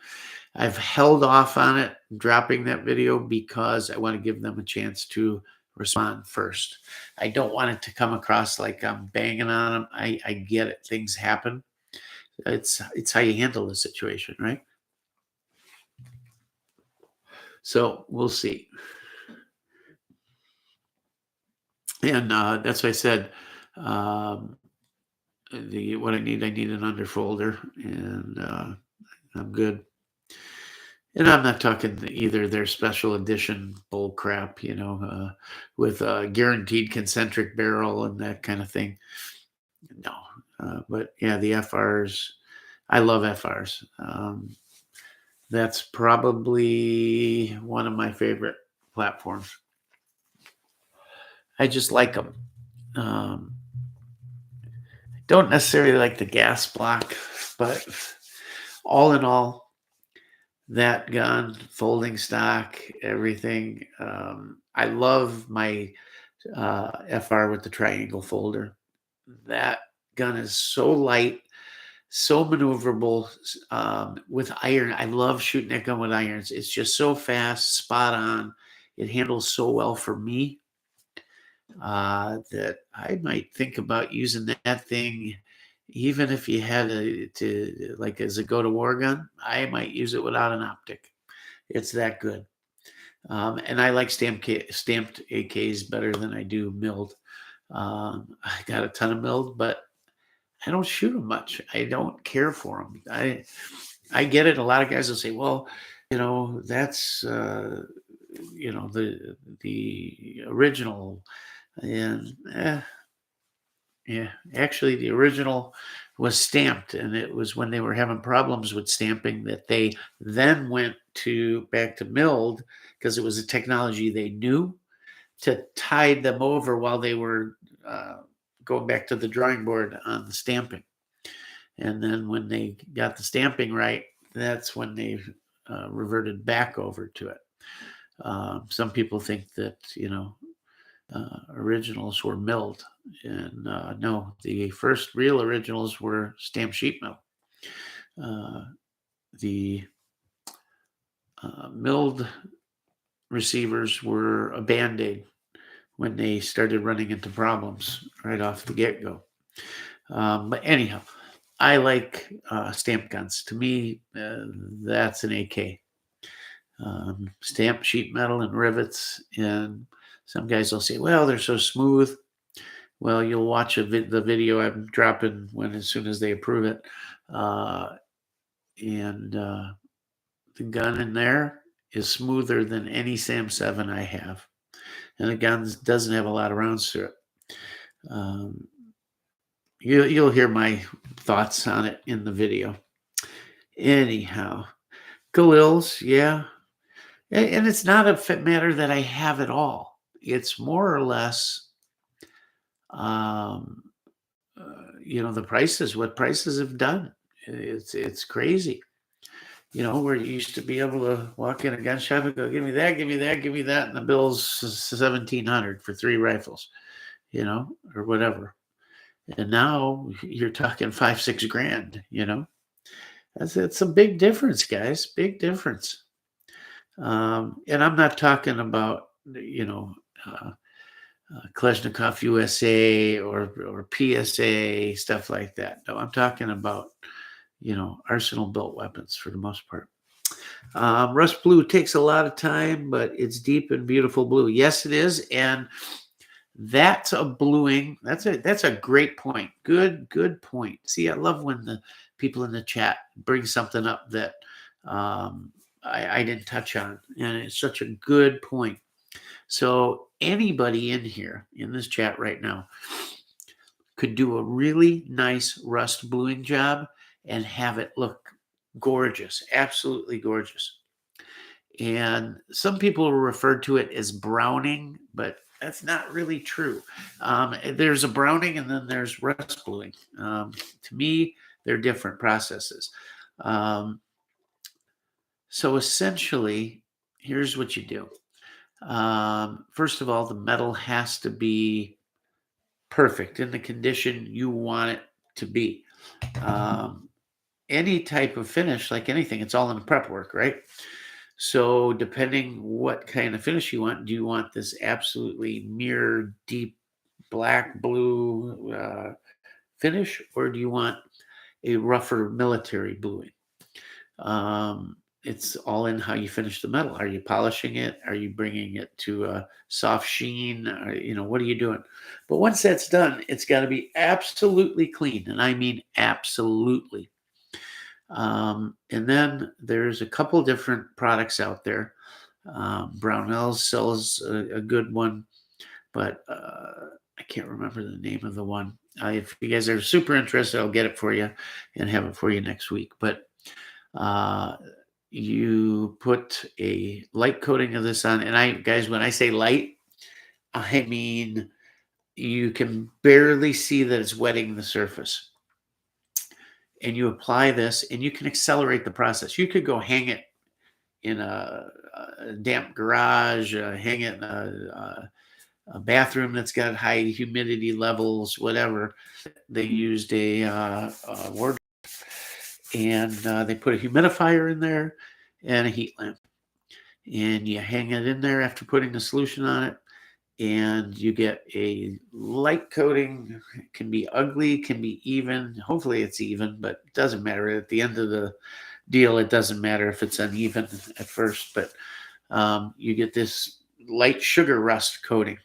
I've held off on it, dropping that video, because I want to give them a chance to respond first. I don't want it to come across like I'm banging on them. I get it. Things happen. It's how you handle the situation, right? So we'll see. And that's why I said what I need an underfolder, and I'm good. And I'm not talking either their special edition bull crap, with a guaranteed concentric barrel and that kind of thing. No, but yeah, the FRs, I love FRs. That's probably one of my favorite platforms. I just like them. Don't necessarily like the gas block, but all in all, that gun, folding stock, everything. I love my FR with the triangle folder. That gun is so light, so maneuverable. With iron, I love shooting that gun with irons. It's just so fast, spot on. It handles so well for me that I might think about using that thing. Even if you had to like as a go to war gun, I might use it without an optic. It's that good. And I like stamped AKs better than I do milled. I got a ton of milled, but I don't shoot them much. I don't care for them. I get it. A lot of guys will say, "Well, that's the original," and yeah, actually, the original was stamped, and it was when they were having problems with stamping that they then went back to milled, because it was a technology they knew, to tide them over while they were going back to the drawing board on the stamping. And then when they got the stamping right, that's when they reverted back over to it. Some people think that originals were milled, and no, the first real originals were stamped sheet mill. The milled receivers were a band-aid when they started running into problems right off the get-go. But anyhow, I like stamp guns. To me, that's an AK. Stamped sheet metal and rivets. And some guys will say, well, they're so smooth. Well, you'll watch the video I'm dropping as soon as they approve it. Uh, and the gun in there is smoother than any Sam 7 I have. And the gun doesn't have a lot of rounds to it. Um, you'll hear my thoughts on it in the video. Anyhow, Galils, yeah. And it's not a matter that I have it all. It's more or less, um, the prices, what prices have done. It's crazy. Where you used to be able to walk in a gun shop and go, give me that, give me that, give me that. And the bill's 1,700 for 3 rifles, or whatever. And now you're talking 5-6 grand. It's a big difference, guys. Big difference. And I'm not talking about, Kalashnikov USA or PSA, stuff like that. No, I'm talking about, arsenal built weapons for the most part. Rust blue takes a lot of time, but it's deep and beautiful blue. Yes, it is. And that's a bluing. That's a great point. Good point. See, I love when the people in the chat bring something up that I didn't touch on. And it's such a good point. So anybody in here in this chat right now could do a really nice rust bluing job and have it look gorgeous, absolutely gorgeous. And some people refer to it as browning, but that's not really true. There's a browning and then there's rust bluing. To me, they're different processes. So essentially, here's what you do. First of all, the metal has to be perfect in the condition you want it to be. Any type of finish, like anything, it's all in the prep work, right? So depending what kind of finish you want, do you want this absolutely mirror deep black blue finish, or do you want a rougher military bluing? It's all in how you finish the metal. Are you polishing it? Are you bringing it to a soft sheen? What are you doing? But once that's done, it's got to be absolutely clean. And I mean absolutely. And then there's a couple different products out there. Brownells sells a good one, but I can't remember the name of the one. If you guys are super interested, I'll get it for you and have it for you next week. But you put a light coating of this on, and guys, when I say light, I mean you can barely see that it's wetting the surface. And you apply this, and you can accelerate the process. You could go hang it in a damp garage, hang it in a bathroom that's got high humidity levels, whatever. They used a wardrobe, and they put a humidifier in there and a heat lamp. And you hang it in there after putting the solution on it, and you get a light coating. It can be ugly, can be even. Hopefully it's even, but it doesn't matter. At the end of the deal, it doesn't matter if it's uneven at first, but you get this light sugar rust coating.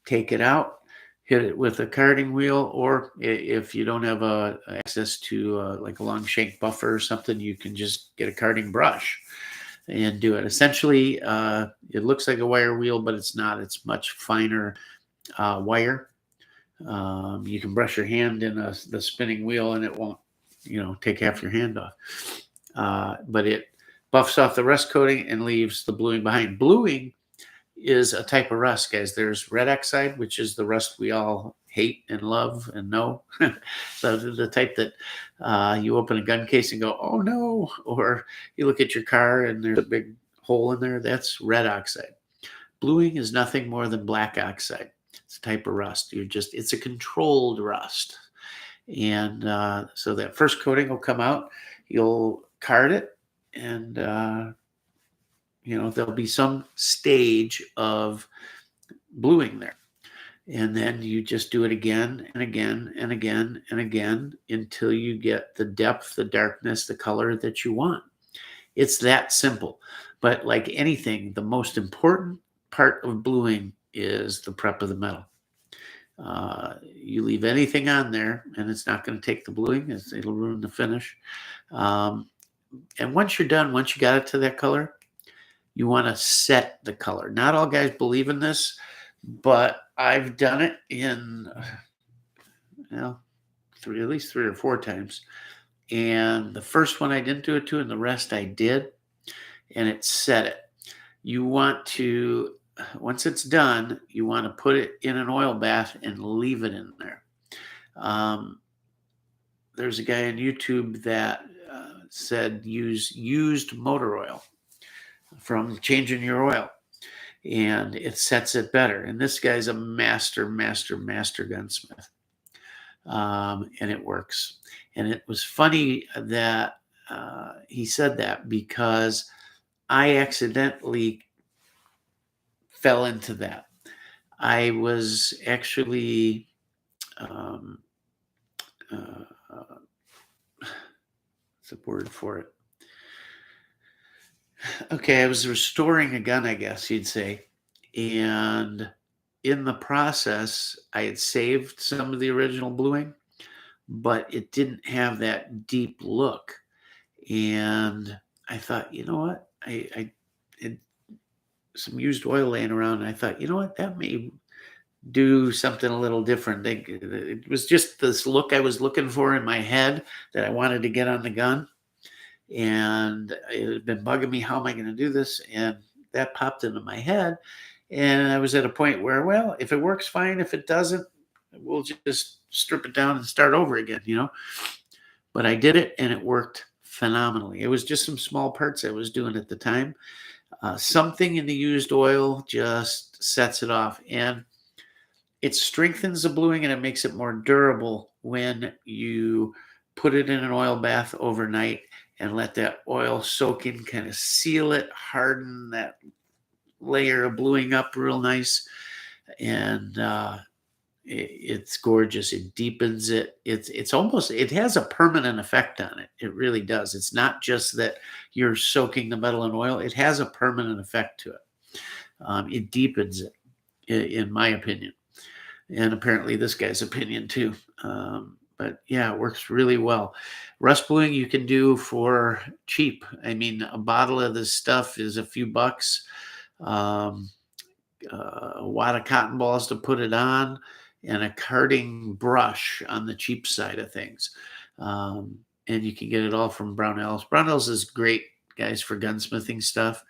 Take it out, hit it with a carding wheel, or if you don't have access to like a long shank buffer or something, you can just get a carding brush and do it. Essentially, it looks like a wire wheel, but it's not. It's much finer wire. You can brush your hand in the spinning wheel and it won't, take half your hand off. But it buffs off the rust coating and leaves the bluing behind. Bluing is a type of rust, guys. There's red oxide, which is the rust we all hate and love and know. So the type that you open a gun case and go, oh no, or you look at your car and there's a big hole in there. That's red oxide. Bluing is nothing more than black oxide. It's a type of rust. It's a controlled rust. And so that first coating will come out. You'll card it, and there'll be some stage of bluing there. And then you just do it again and again and again and again until you get the depth, the darkness, the color that you want. It's that simple. But like anything, the most important part of bluing is the prep of the metal. You leave anything on there, and it's not going to take the bluing. It'll ruin the finish. Um, and once you're done, once you got it to that color, you want to set the color. Not all guys believe in this, but I've done it in at least 3 or 4 times. And the first one I didn't do it to, and the rest I did, and it set it. You want to, once it's done, you want to put it in an oil bath and leave it in there. There's a guy on YouTube that said use used motor oil from changing your oil, and it sets it better. And this guy's a master gunsmith, and it works. And it was funny that he said that because I accidentally fell into that. I was actually what's the word for it? Okay, I was restoring a gun, I guess you'd say. And in the process, I had saved some of the original bluing, but it didn't have that deep look. And I thought, you know what? I had some used oil laying around, and I thought, you know what? That may do something a little different. It was just this look I was looking for in my head that I wanted to get on the gun. And it had been bugging me, how am I going to do this? And that popped into my head. And I was at a point where, well, if it works, fine. If it doesn't, we'll just strip it down and start over again. But I did it, and it worked phenomenally. It was just some small parts I was doing at the time. Something in the used oil just sets it off. And it strengthens the bluing, and it makes it more durable when you put it in an oil bath overnight and let that oil soak in, kind of seal it, harden that layer of bluing up real nice. And it's gorgeous. It deepens it. It's almost, it has a permanent effect on it. It really does. It's not just that you're soaking the metal in oil. It has a permanent effect to it. It deepens it, in my opinion. And apparently this guy's opinion too. But yeah, it works really well. Rust bluing you can do for cheap. I mean, a bottle of this stuff is a few bucks. A wad of cotton balls to put it on, and a carding brush on the cheap side of things. And you can get it all from Brownells. Brownells is great, guys, for gunsmithing stuff.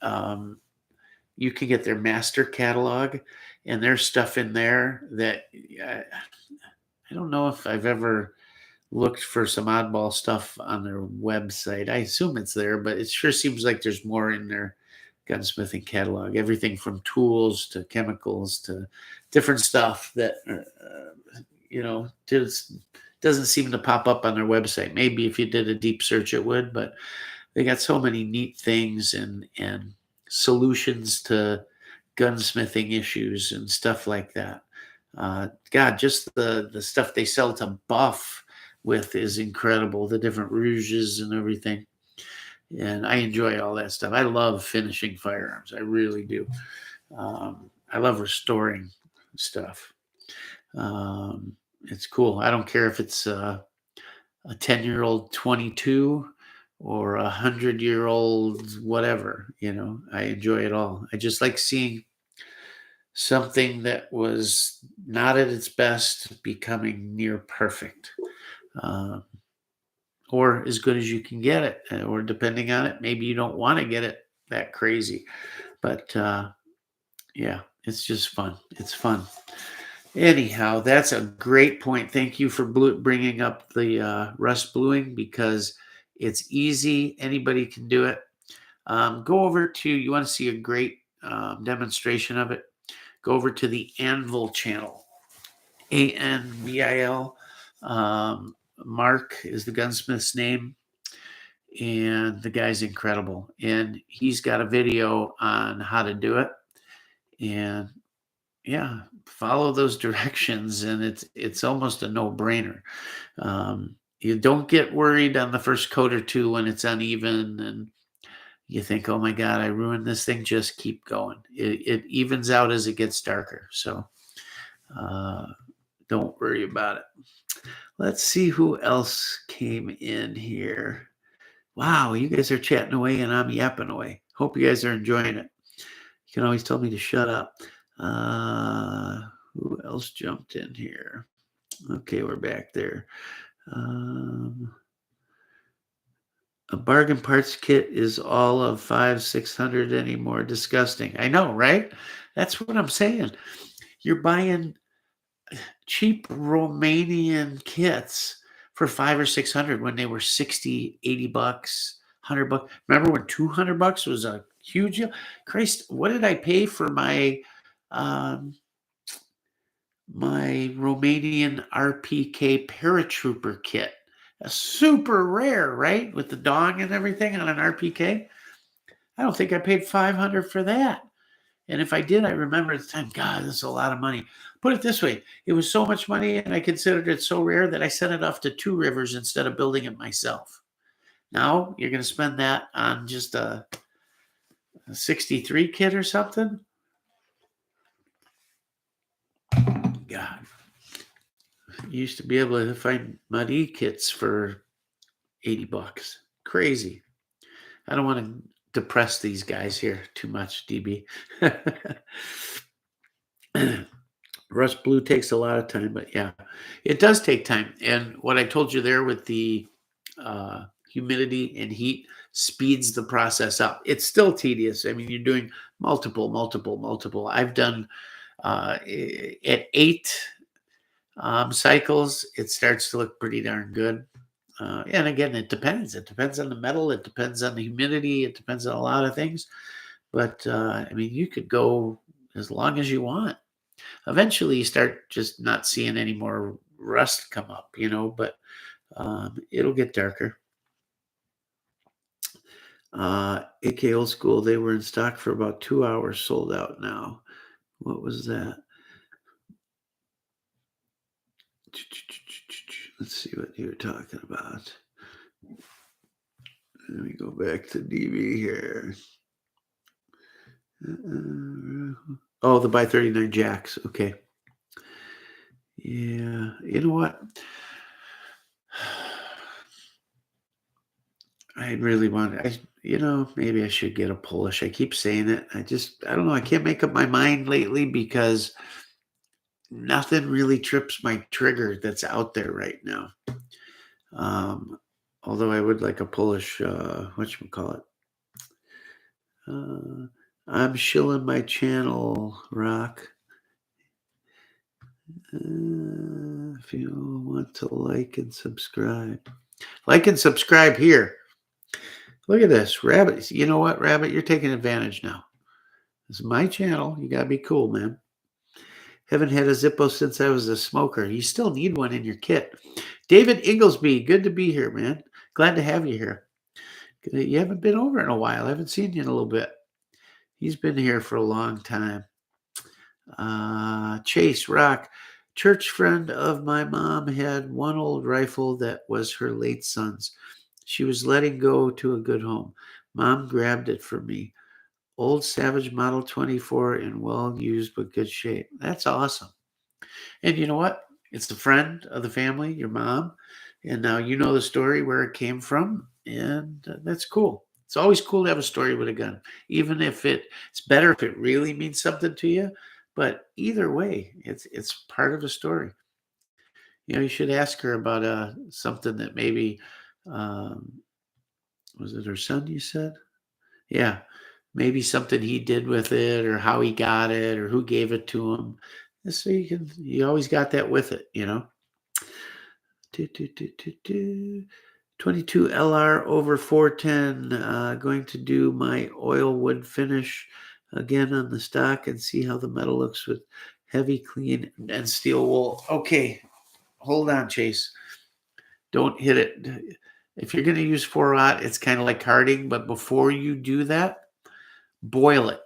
You can get their master catalog, and there's stuff in there that I don't know if I've ever looked for some oddball stuff on their website. I assume it's there, but it sure seems like there's more in their gunsmithing catalog. Everything from tools to chemicals to different stuff that just doesn't seem to pop up on their website. Maybe if you did a deep search, it would, but they got so many neat things and solutions to gunsmithing issues and stuff like that. God, just the stuff they sell to buff with is incredible. The different rouges and everything. And I enjoy all that stuff. I love finishing firearms. I really do. I love restoring stuff. It's cool. I don't care if it's a 10-year-old 22 or 100-year-old whatever. I enjoy it all. I just like seeing something that was not at its best becoming near perfect, or as good as you can get it, or depending on it, maybe you don't want to get it that crazy. But yeah, it's just fun. It's fun. Anyhow, that's a great point. Thank you for bringing up the rust bluing, because it's easy. Anybody can do it. Go over to, you want to see a great demonstration of it, go over to the Anvil channel, ANVIL. Mark is the gunsmith's name, and the guy's incredible. And he's got a video on how to do it. And yeah, follow those directions, and it's almost a no-brainer. You don't get worried on the first coat or two when it's uneven, and you think, "Oh my god, I ruined this thing." Just keep going. It evens out as it gets darker, so uh, don't worry about it. Let's see who else came in here. Wow, you guys are chatting away and I'm yapping away. Hope you guys are enjoying it. You can always tell me to shut up. Uh, who else jumped in here? Okay, we're back there. Um, a bargain parts kit is all of 500, 600 anymore. Disgusting. I know, right? That's what I'm saying. You're buying cheap Romanian kits for 5 or 600 when they were 60, 80 bucks, 100 bucks. Remember when 200 bucks was a huge deal? Christ, what did I pay for um, my Romanian RPK paratrooper kit? A super rare, right? With the dong and everything on an RPK. I don't think I paid 500 for that. And if I did, I remember at the time, God, this is a lot of money. Put it this way, it was so much money, and I considered it so rare that I sent it off to Two Rivers instead of building it myself. Now you're going to spend that on just a 63 kit or something? God. You used to be able to find muddy kits for 80 bucks. Crazy. I don't want to depress these guys here too much, DB. Rust blue takes a lot of time, but yeah, it does take time. And what I told you there with the humidity and heat speeds the process up. It's still tedious. I mean, you're doing multiple, multiple, multiple. I've done at 8 cycles, it starts to look pretty darn good. And again, it depends. It depends on the metal. It depends on the humidity. It depends on a lot of things. But I mean, you could go as long as you want. Eventually you start just not seeing any more rust come up, but it'll get darker. AK Old School, they were in stock for about 2 hours, sold out now. What was that? Let's see what you were talking about. Let me go back to DB here. Oh, the buy 39 jacks. Okay. Yeah. You know what? I really want maybe I should get a Polish. I keep saying it. I don't know. I can't make up my mind lately because nothing really trips my trigger that's out there right now. Although I would like a Polish, whatchamacallit. I'm shilling my channel, Rock. If you want to like and subscribe. Like and subscribe here. Look at this, Rabbit. You know what, Rabbit? You're taking advantage now. This is my channel. You gotta be cool, man. Haven't had a Zippo since I was a smoker. You still need one in your kit. David Inglesby, good to be here, man. Glad to have you here. You haven't been over in a while. I haven't seen you in a little bit. He's been here for a long time. Chase Rock, church friend of my mom, had one old rifle that was her late son's. She was letting go to a good home. Mom grabbed it for me. Old Savage Model 24 in well used but good shape. That's awesome. And you know what? It's a friend of the family, your mom. And now you know the story where it came from. And that's cool. It's always cool to have a story with a gun, even if it's better if it really means something to you. But either way, it's part of the story. You should ask her about something that maybe um, was it her son? You said, yeah, maybe something he did with it, or how he got it, or who gave it to him. So you always got that with it. 22 LR over 410. Going to do my oil wood finish again on the stock and see how the metal looks with heavy, clean, and steel wool. Okay, hold on, Chase. Don't hit it. If you're going to use 4-aught, it's kind of like carding, but before you do that, boil it.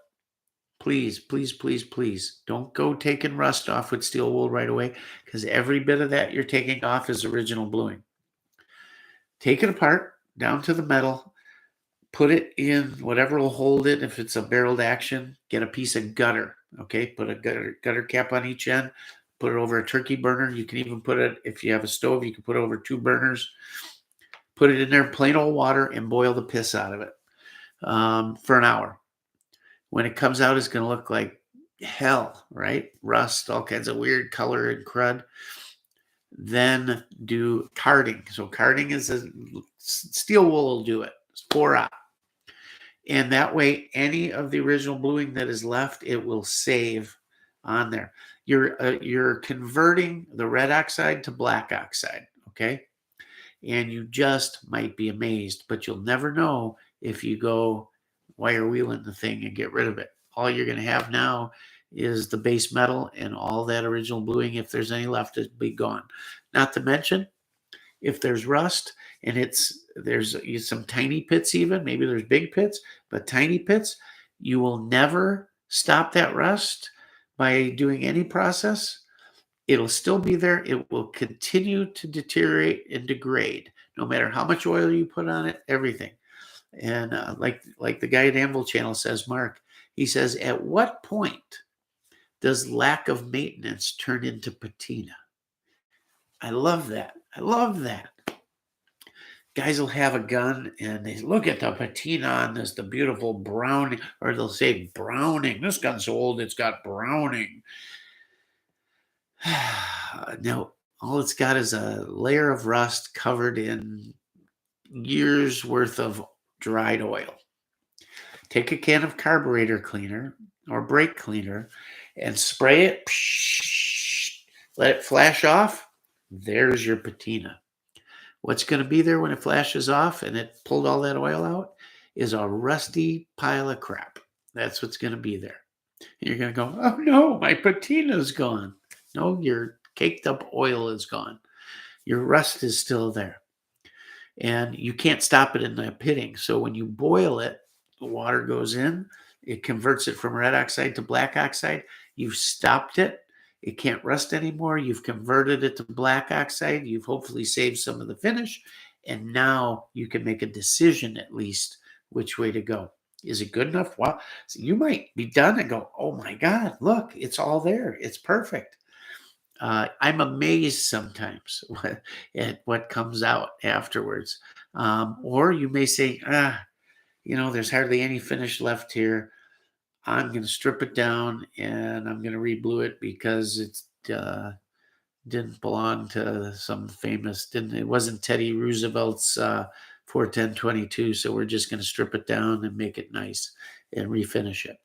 please, please, please, please don't go taking rust off with steel wool right away, because every bit of that you're taking off is original bluing. Take it apart down to the metal, put it in whatever will hold it. If it's a barreled action, get a piece of gutter. Okay, put a gutter cap on each end, put it over a turkey burner. You can even put it, if you have a stove, you can put it over 2 burners. Put it in there, plain old water, and boil the piss out of it for an hour. When it comes out, it's going to look like hell, right? Rust, all kinds of weird color and crud. Then do carding. So carding is steel wool will do it. It's 4-aught. And that way, any of the original bluing that is left, it will save on there. You're converting the red oxide to black oxide, okay? And you just might be amazed, but you'll never know if you go wire wheeling the thing and get rid of it. All you're going to have now is the base metal, and all that original bluing, if there's any left, is be gone. Not to mention, if there's rust and there's some tiny pits, even maybe there's big pits, but tiny pits, you will never stop that rust by doing any process. It'll still be there. It will continue to deteriorate and degrade, no matter how much oil you put on it, everything. And like the guy at Anvil Channel says, Mark, he says, at what point does lack of maintenance turn into patina? I love that. I love that. Guys will have a gun and they look at the patina on this, the beautiful browning, or they'll say browning. This gun's so old, it's got browning. Now, all it's got is a layer of rust covered in years worth of dried oil. Take a can of carburetor cleaner or brake cleaner and spray it. Let it flash off. There's your patina. What's going to be there when it flashes off and it pulled all that oil out is a rusty pile of crap. That's what's going to be there. And you're going to go, oh no, my patina's gone. No, your caked up oil is gone. Your rust is still there. And you can't stop it in the pitting. So when you boil it, the water goes in, it converts it from red oxide to black oxide. You've stopped it. It can't rust anymore. You've converted it to black oxide. You've hopefully saved some of the finish. And now you can make a decision, at least, which way to go. Is it good enough? Well, so you might be done and go, oh my God, look, it's all there. It's perfect. I'm amazed sometimes at what comes out afterwards. Or you may say, there's hardly any finish left here. I'm going to strip it down and I'm going to reblue it because it didn't belong to some famous, it wasn't Teddy Roosevelt's 41022. So we're just going to strip it down and make it nice and refinish it.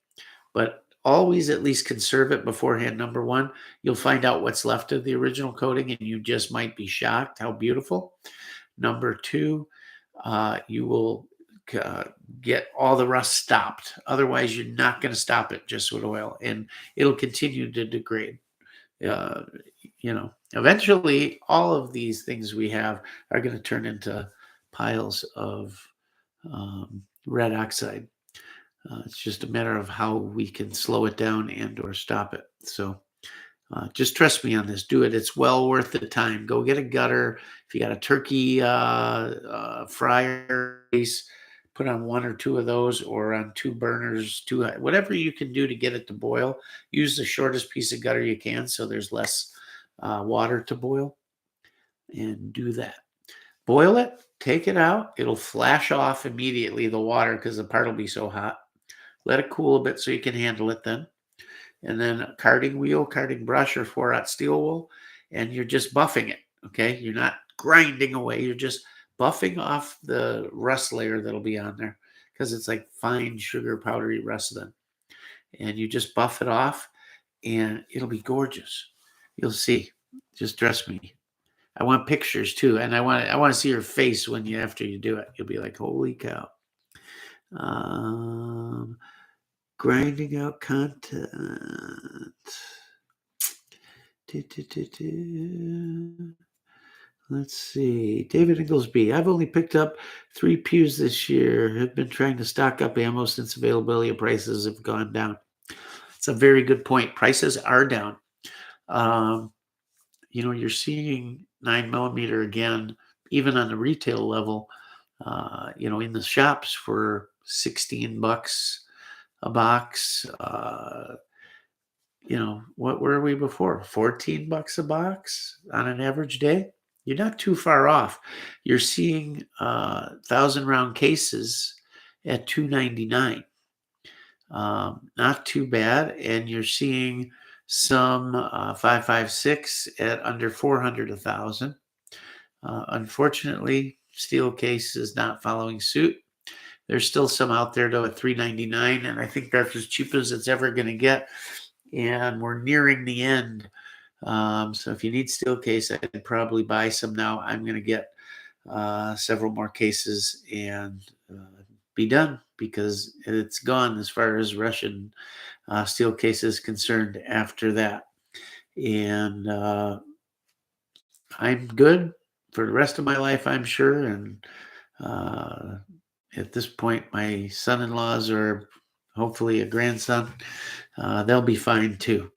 But always at least conserve it beforehand. Number one, you'll find out what's left of the original coating and you just might be shocked how beautiful. Number two, you will get all the rust stopped. Otherwise, you're not going to stop it just with oil, and it'll continue to degrade. Eventually, all of these things we have are going to turn into piles of red oxide. It's just a matter of how we can slow it down and or stop it. So just trust me on this. Do it. It's well worth the time. Go get a gutter. If you got a turkey fryer, put on 1 or 2 of those, or on 2 burners, whatever you can do to get it to boil. Use the shortest piece of gutter you can so there's less water to boil, and do that. Boil it, take it out. It'll flash off immediately, the water, because the part will be so hot. Let it cool a bit so you can handle it then. And then a carding wheel, carding brush, or 4-aught steel wool, and you're just buffing it, okay? You're not grinding away. You're just buffing off the rust layer that'll be on there, because it's like fine sugar powdery rust then. And you just buff it off, and it'll be gorgeous. You'll see. Just trust me. I want pictures too, and I want to see your face after you do it. You'll be like, holy cow. Grinding out content. Let's see. David Inglesby. I've only picked up 3 pews this year. Have been trying to stock up ammo since availability of prices have gone down. It's a very good point. Prices are down. Um, you're seeing 9mm again, even on the retail level, in the shops for $16 a box. What were we before? $14 a box on an average day. You're not too far off. You're seeing 1,000 round cases at $2.99. Not too bad. And you're seeing some 5.56 at under 400 a thousand. Unfortunately, steel case is not following suit. There's still some out there though at $3.99, and I think that's as cheap as it's ever going to get. And we're nearing the end. So if you need steel case, I'd probably buy some now. I'm going to get several more cases and be done, because it's gone as far as Russian steel case is concerned after that. And I'm good for the rest of my life, I'm sure. And at this point, my son-in-laws, or hopefully a grandson, they'll be fine too.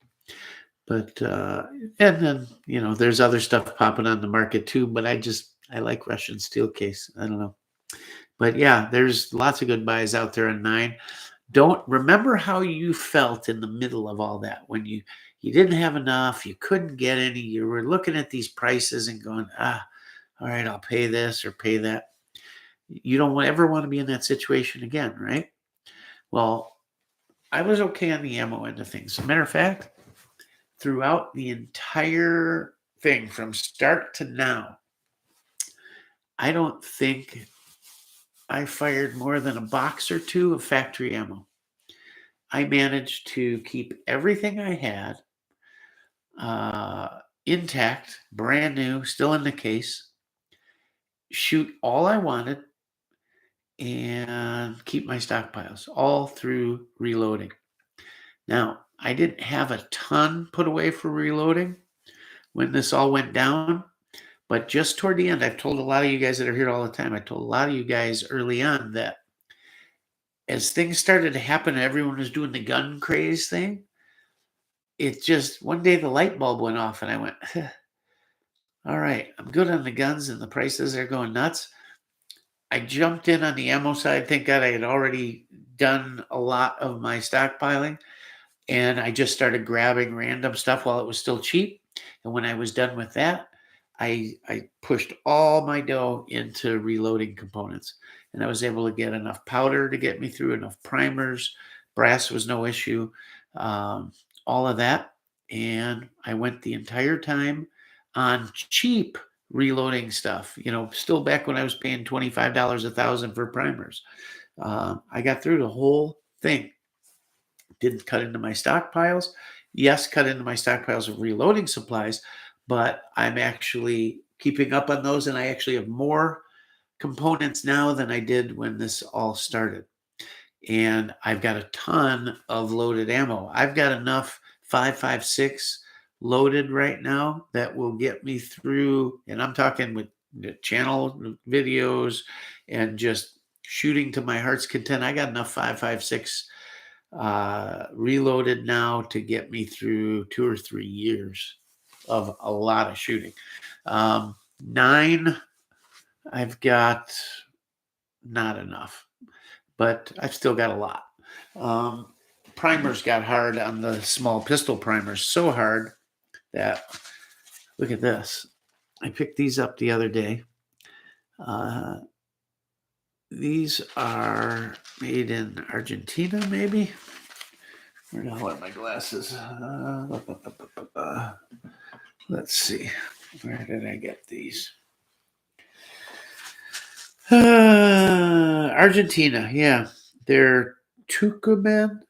But and then there's other stuff popping on the market too. But I like Russian steel case. I don't know. But yeah, there's lots of good buys out there on 9. Don't remember how you felt in the middle of all that when you didn't have enough, you couldn't get any, you were looking at these prices and going, all right, I'll pay this or pay that. You don't ever want to be in that situation again, right? Well, I was okay on the ammo end of things. As a matter of fact, throughout the entire thing from start to now, I don't think I fired more than a box or two of factory ammo. I managed to keep everything I had intact, brand new, still in the case, shoot all I wanted, and keep my stockpiles all through reloading. Now, I didn't have a ton put away for reloading when this all went down, but just toward the end, I've told a lot of you guys that are here all the time, I told a lot of you guys early on that as things started to happen, everyone was doing the gun craze thing. It just, one day the light bulb went off and I went, all right, I'm good on the guns and the prices are going nuts. I jumped in on the ammo side. Thank God I had already done a lot of my stockpiling, and I just started grabbing random stuff while it was still cheap. And when I was done with that, I pushed all my dough into reloading components, and I was able to get enough powder to get me through, enough primers. Brass was no issue, all of that. And I went the entire time on cheap reloading stuff, still back when I was paying $25 a thousand for primers. I got through the whole thing. Didn't cut into my stockpiles. Yes, cut into my stockpiles of reloading supplies, but I'm actually keeping up on those, and I actually have more components now than I did when this all started. And I've got a ton of loaded ammo. I've got enough 5.56 loaded right now that will get me through, and I'm talking with the channel videos and just shooting to my heart's content. I got enough 5.56 reloaded now to get me through 2 or 3 years of a lot of shooting. 9, I've got not enough, but I've still got a lot. Primers got hard on the small pistol primers, so hard that, look at this. I picked these up the other day. These are made in Argentina, maybe. Where the hell are my glasses? Let's see. Where did I get these? Argentina, yeah. They're Tucumán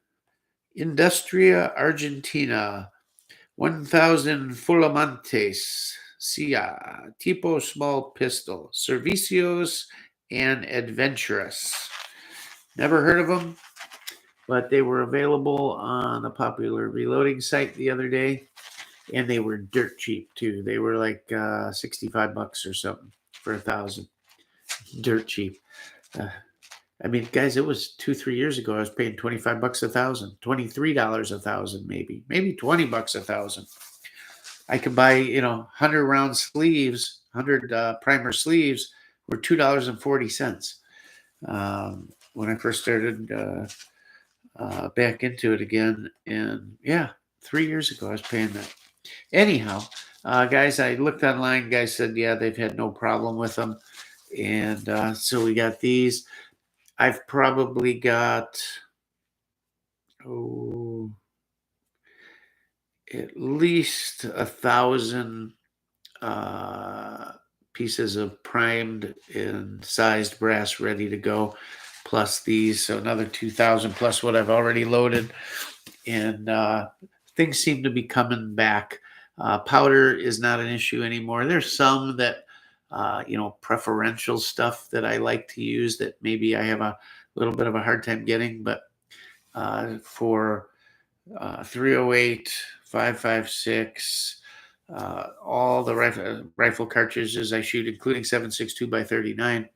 Industria Argentina 1000 Fulamantes Cia Tipo Small Pistol Servicios and Adventurous. Never heard of them, but they were available on a popular reloading site the other day, and they were dirt cheap too. They were like $65 or something for 1,000. Dirt cheap. I mean, guys, it was 2, 3 years ago. I was paying 25 bucks a thousand, $23 a thousand, maybe 20 bucks a thousand. I could buy, 100 round sleeves, 100 primer sleeves were $2.40. When I first started back into it again. And yeah, 3 years ago, I was paying that. Anyhow, guys, I looked online. Guys said, yeah, they've had no problem with them. And so we got these. I've probably got, oh, at least 1,000 uh, pieces of primed and sized brass ready to go, plus these. So another 2,000 plus what I've already loaded. And things seem to be coming back. Powder is not an issue anymore. There's some that, preferential stuff that I like to use that maybe I have a little bit of a hard time getting, but for 308, 5.56, all the rifle cartridges I shoot, including 7.62 by 39.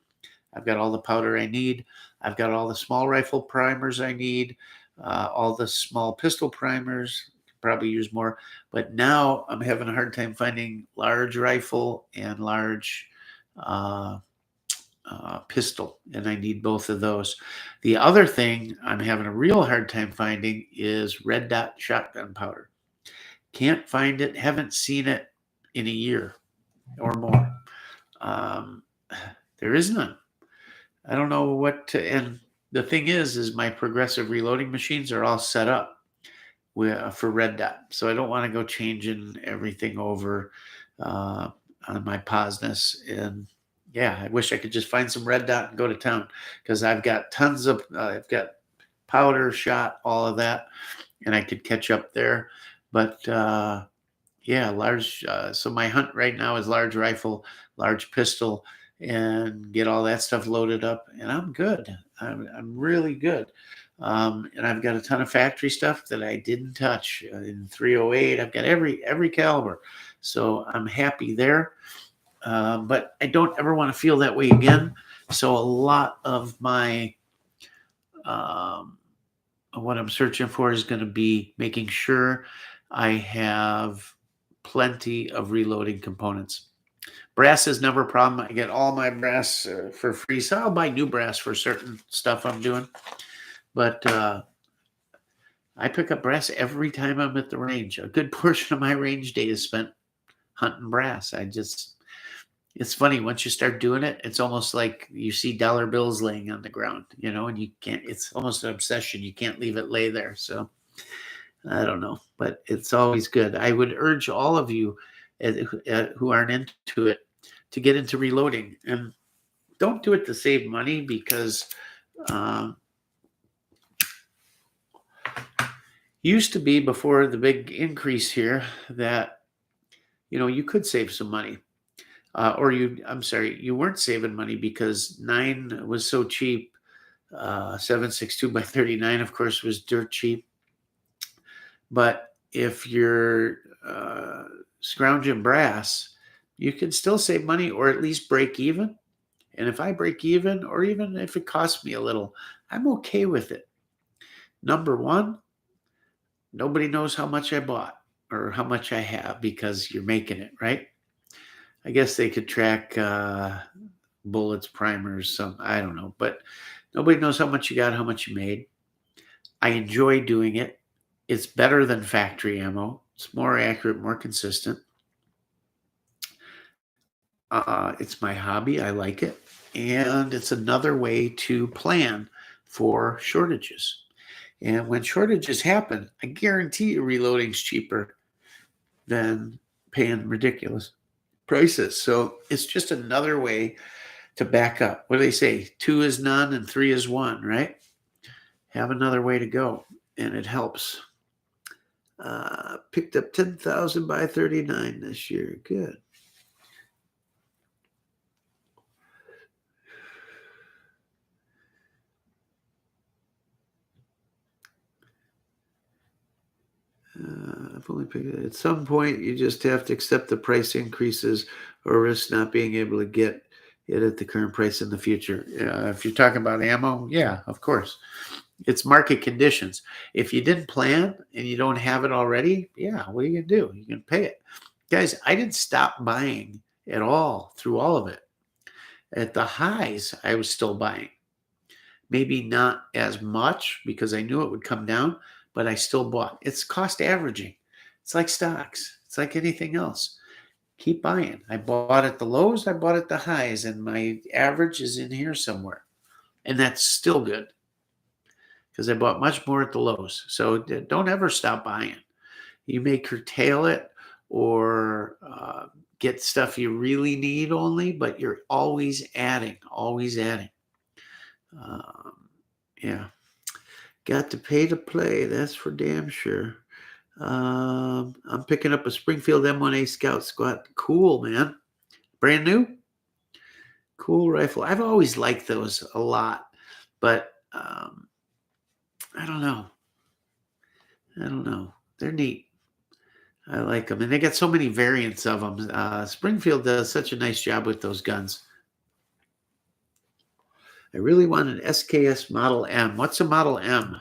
I've got all the powder I need. I've got all the small rifle primers I need, all the small pistol primers. Probably use more, but now I'm having a hard time finding large rifle and large pistol, and I need both of those. The other thing I'm having a real hard time finding is red dot shotgun powder. Can't find it, haven't seen it in a year or more. Um, there is none. I don't know what to, and the thing is my progressive reloading machines are all set up for red dot. So I don't want to go changing everything over on my Posness. And yeah, I wish I could just find some red dot and go to town, because I've got tons of, I've got powder, shot, all of that, and I could catch up there. But yeah, large. So my hunt right now is large rifle, large pistol, and get all that stuff loaded up, and I'm good. I'm really good. And I've got a ton of factory stuff that I didn't touch in 308. I've got every caliber, so I'm happy there. But I don't ever want to feel that way again. So a lot of my what I'm searching for is going to be making sure I have plenty of reloading components. Brass is never a problem. I get all my brass for free, so I'll buy new brass for certain stuff I'm doing. But I pick up brass every time I'm at the range. A good portion of my range day is spent hunting brass. It's funny, once you start doing it, it's almost like you see dollar bills laying on the ground, and you can't, it's almost an obsession. You can't leave it lay there. So I don't know, but it's always good. I would urge all of you who aren't into it to get into reloading, and don't do it to save money, because used to be, before the big increase here, that you could save some money, you weren't saving money because 9 was so cheap. 7.62 by 39, of course, was dirt cheap. But if you're scrounging brass, you can still save money, or at least break even. And if I break even, or even if it costs me a little, I'm okay with it. Number one, nobody knows how much I bought or how much I have, because you're making it, right? I guess they could track bullets, primers, some, I don't know, but nobody knows how much you got, how much you made. I enjoy doing it. It's better than factory ammo. It's more accurate, more consistent. It's my hobby. I like it. And it's another way to plan for shortages. And when shortages happen, I guarantee you reloading's cheaper than paying ridiculous prices. So it's just another way to back up. What do they say? 2 is none and 3 is 1, right? Have another way to go, and it helps. Picked up 10,000 by 39 this year. Good. I've only picked it. At some point, you just have to accept the price increases or risk not being able to get it at the current price in the future. If you're talking about ammo, yeah, of course. It's market conditions. If you didn't plan and you don't have it already, yeah, what are you going to do? You can pay it. Guys, I didn't stop buying at all through all of it. At the highs, I was still buying. Maybe not as much because I knew it would come down, but I still bought. It's cost averaging. It's like stocks. It's like anything else. Keep buying. I bought at the lows, I bought at the highs, and my average is in here somewhere. And that's still good because I bought much more at the lows. So don't ever stop buying. You may curtail it or get stuff you really need only, but you're always adding, always adding. Yeah. Got to pay to play. That's for damn sure. I'm picking up a Springfield M1A Scout Squad. Cool, man. Brand new. Cool rifle. I've always liked those a lot, but I don't know. They're neat. I like them, and they got so many variants of them. Springfield does such a nice job with those guns. I really want an SKS Model M. What's a Model M?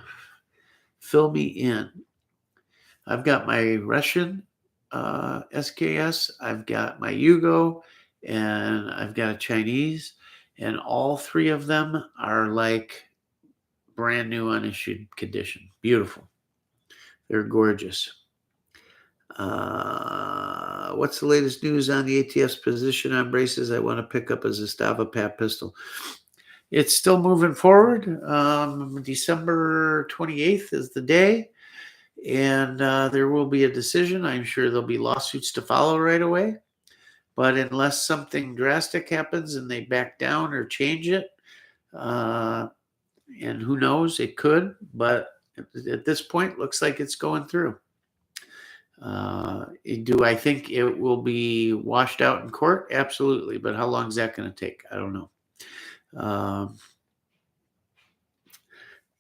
Fill me in. I've got my Russian SKS, I've got my Yugo, and I've got a Chinese, and all three of them are like brand new unissued condition. Beautiful. They're gorgeous. What's the latest news on the ATF's position on braces I want to pick up as a Stava Pap pistol? It's still moving forward. December 28th is the day, and there will be a decision. I'm sure there'll be lawsuits to follow right away. But unless something drastic happens and they back down or change it, and who knows, it could. But at this point, looks like it's going through. Do I think it will be washed out in court? Absolutely. But how long is that going to take? I don't know.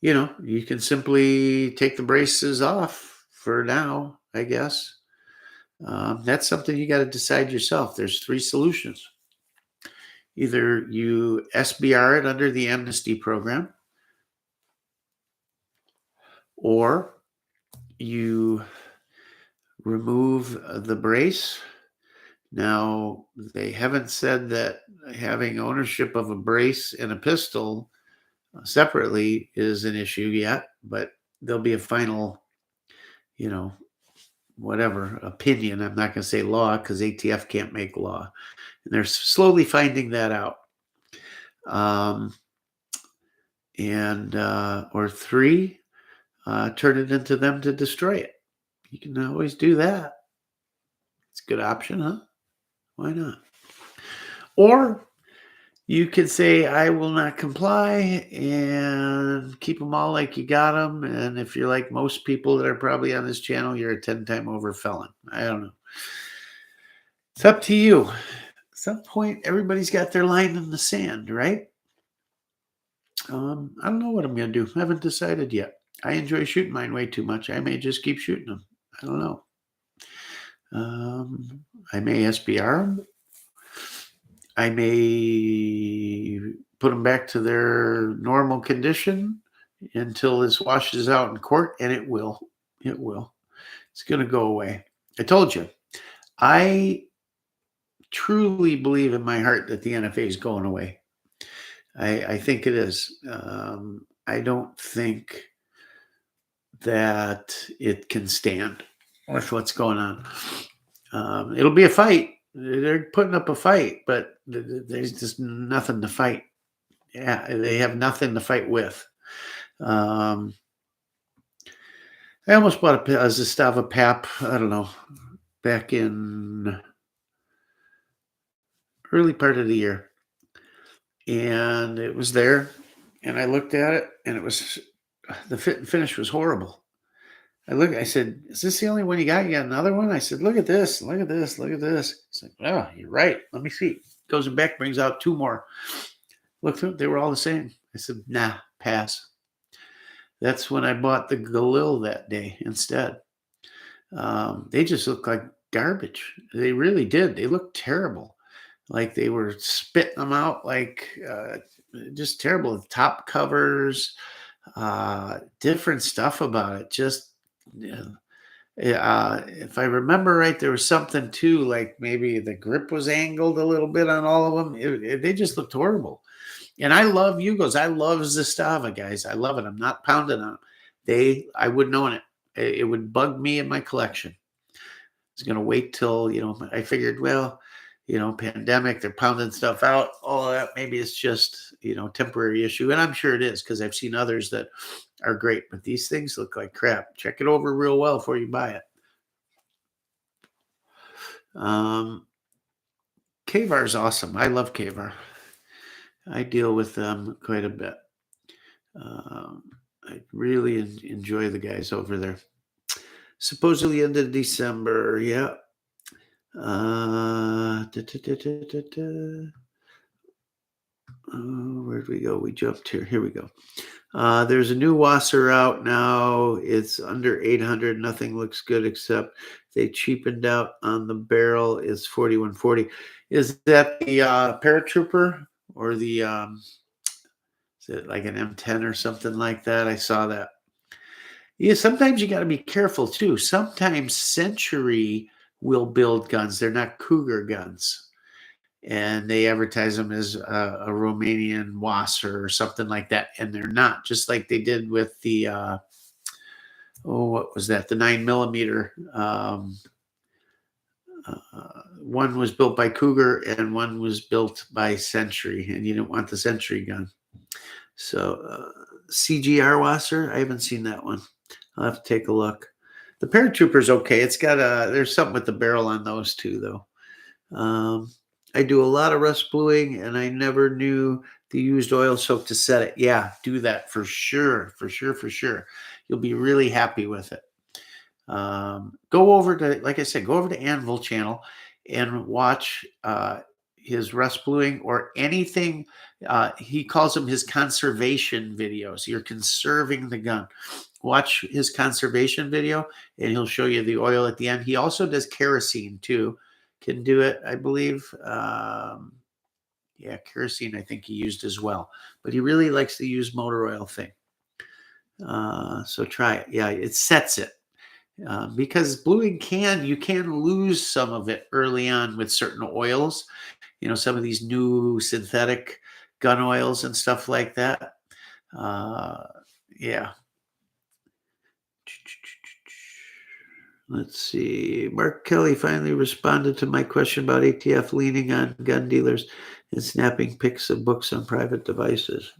You can simply take the braces off for now, I guess. That's something you got to decide yourself. There's three solutions. Either you SBR it under the amnesty program, or you remove the brace. Now, they haven't said that having ownership of a brace and a pistol separately is an issue yet, but there'll be a final, whatever opinion. I'm not going to say law because ATF can't make law. And they're slowly finding that out. Or three, turn it into them to destroy it. You can always do that. It's a good option, huh? Why not? Or you could say, I will not comply and keep them all like you got them. And if you're like most people that are probably on this channel, you're a 10-time over felon. I don't know. It's up to you. At some point, everybody's got their line in the sand, right? I don't know what I'm going to do. I haven't decided yet. I enjoy shooting mine way too much. I may just keep shooting them. I don't know. I may SBR them. I may put them back to their normal condition until this washes out in court, and it will. It will. It's going to go away. I told you. I truly believe in my heart that the NFA is going away. I think it is. I don't think that it can stand with what's going on. It'll be a fight. They're putting up a fight, but there's just nothing to fight. Yeah, they have nothing to fight with. I almost bought a Zastava Pap, I don't know, back in early part of the year. And it was there, and I looked at it, and it was, the fit and finish was horrible. I said, is this the only one you got? You got another one? I said, look at this, look at this, look at this. It's like, oh, you're right. Let me see. Goes back, brings out two more. Look through, they were all the same. I said, nah, pass. That's when I bought the Galil that day instead. They just look like garbage. They really did. They looked terrible. like they were spitting them out, like just terrible. Top covers, different stuff about it. Just yeah, if I remember right, there was something too, like maybe the grip was angled a little bit on all of them. They just looked horrible. And I love Yugos. I love Zastava, guys. I love it. I'm not pounding on them. I wouldn't own it. It would bug me in my collection. I was going to wait till, I figured, well, pandemic, they're pounding stuff out, all of that. Maybe it's just, temporary issue. And I'm sure it is because I've seen others that are great, but these things look like crap. Check it over real well before you buy it. Kavar is awesome. I love Kavar. I deal with them quite a bit. I really enjoy the guys over there. Supposedly end of December. Yeah. Where'd we go? We jumped here. Here we go. There's a new wasser out now. It's under 800. Nothing looks good except they cheapened out on the barrel. It's 4140. Is that the paratrooper or the is it like an M10 or something like that? I saw that. Yeah, sometimes you got to be careful too. Sometimes Century will build guns. They're not Cougar guns, and they advertise them as a Romanian Wasser or something like that, and they're not. Just like they did with the what was that? The 9mm. One was built by Cougar and one was built by Century, and you don't want the Century gun. So CGR Wasser, I haven't seen that one. I'll have to take a look. The paratrooper's okay. It's got there's something with the barrel on those two though. I do a lot of rust bluing, and I never knew the used oil soak to set it. Yeah, do that for sure, for sure, for sure. You'll be really happy with it. Go over to, like I said, go over to Anvil channel and watch his rust bluing or anything. He calls them his conservation videos. You're conserving the gun. Watch his conservation video, and he'll show you the oil at the end. He also does kerosene too. Can do it, I believe. Yeah, kerosene I think he used as well. But he really likes the used motor oil thing. So try it. Yeah, it sets it. Because bluing you can lose some of it early on with certain oils. Some of these new synthetic gun oils and stuff like that. Yeah. Let's see. Mark Kelly finally responded to my question about ATF leaning on gun dealers and snapping pics of books on private devices.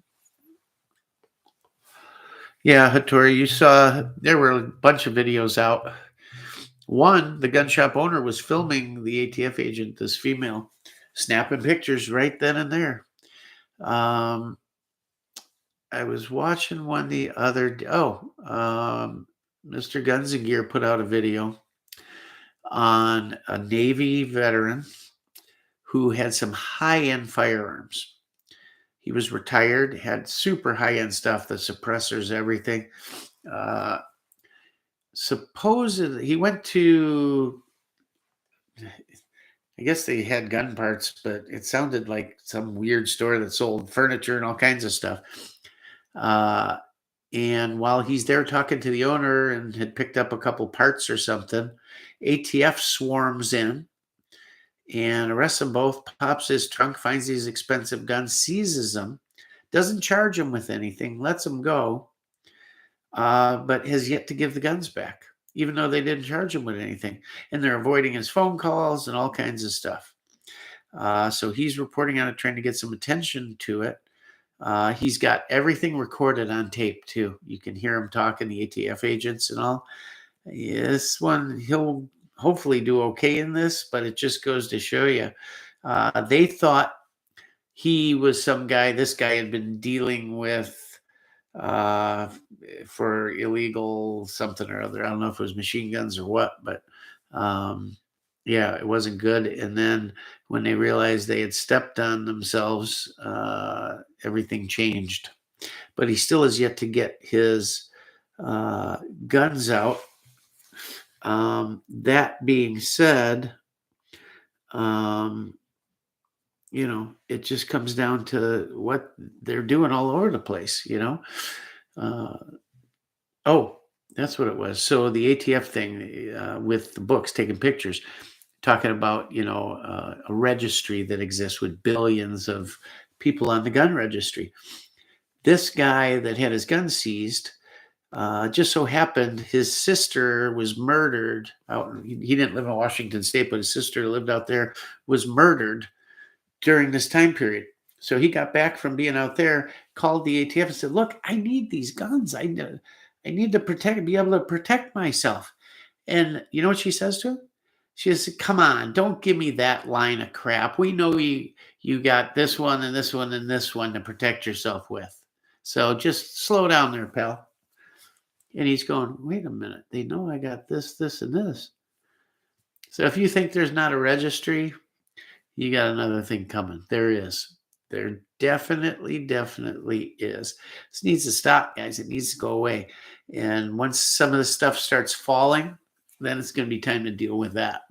Yeah, Hattori, you saw there were a bunch of videos out. One, the gun shop owner was filming the ATF agent, this female, snapping pictures right then and there. I was watching one the other day. Mr. Guns and Gear put out a video on a Navy veteran who had some high-end firearms. He was retired, had super high-end stuff, the suppressors, everything. Supposedly, he went to, I guess they had gun parts, but it sounded like some weird store that sold furniture and all kinds of stuff. And while he's there talking to the owner and had picked up a couple parts or something, ATF swarms in and arrests them both, pops his trunk, finds these expensive guns, seizes them, doesn't charge him with anything, lets him go, but has yet to give the guns back, even though they didn't charge him with anything. And they're avoiding his phone calls and all kinds of stuff. So he's reporting on it, trying to get some attention to it. He's got everything recorded on tape too. You can hear him talking, the ATF agents and all. This one, he'll hopefully do okay in this, but it just goes to show you. They thought he was some guy. This guy had been dealing with for illegal something or other. I don't know if it was machine guns or what, but yeah, it wasn't good. And then when they realized they had stepped on themselves, everything changed. But he still has yet to get his guns out. That being said, it just comes down to what they're doing all over the place. Uh, oh, that's what it was. So the ATF thing with the books, taking pictures, talking about a registry that exists with billions of people on the gun registry. This guy that had his gun seized, just so happened his sister was murdered out. He didn't live in Washington State, but his sister lived out there, was murdered during this time period. So he got back from being out there, called the ATF and said, "Look, I need these guns. I need to be able to protect myself." And you know what she says to him? She says, "Come on, don't give me that line of crap. We know you got this one and this one and this one to protect yourself with. So just slow down there, pal." And he's going, "Wait a minute. They know I got this, this, and this." So if you think there's not a registry, you got another thing coming. There is. There definitely is. This needs to stop, guys. It needs to go away. And once some of the stuff starts falling, then it's going to be time to deal with that.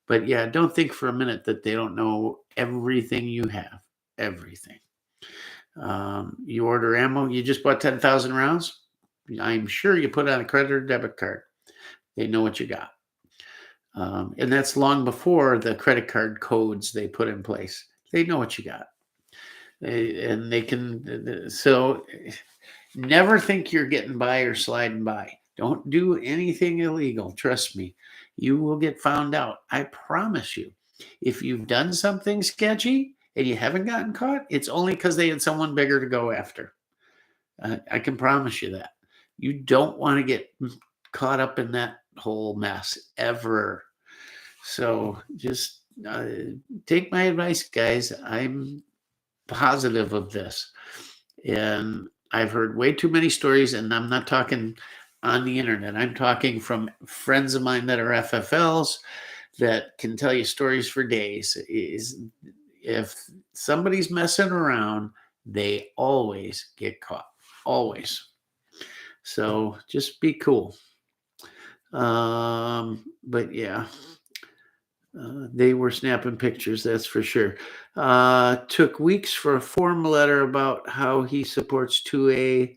But yeah, don't think for a minute that they don't know everything you have. Everything. You order ammo, you just bought 10,000 rounds. I'm sure you put on a credit or debit card. They know what you got. And that's long before the credit card codes they put in place. They know what you got. And they can, so never think you're getting by or sliding by. Don't do anything illegal. Trust me, you will get found out. I promise you. If you've done something sketchy and you haven't gotten caught, it's only because they had someone bigger to go after. I can promise you that. You don't want to get caught up in that whole mess ever. So just take my advice, guys. I'm positive of this. And I've heard way too many stories, and I'm not talking on the internet. I'm talking from friends of mine that are FFLs that can tell you stories for days. If somebody's messing around, they always get caught. Always. So just be cool. But yeah. They were snapping pictures, that's for sure. Took weeks for a form letter about how he supports 2A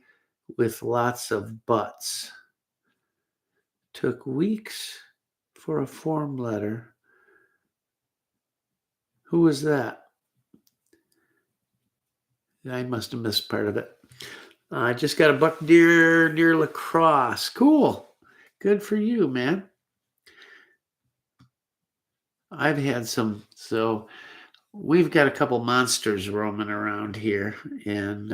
with lots of butts. Took weeks for a form letter. Who was that? I must have missed part of it. I just got a buck deer near La Crosse. Cool. Good for you, man. I've had some, so we've got a couple monsters roaming around here, and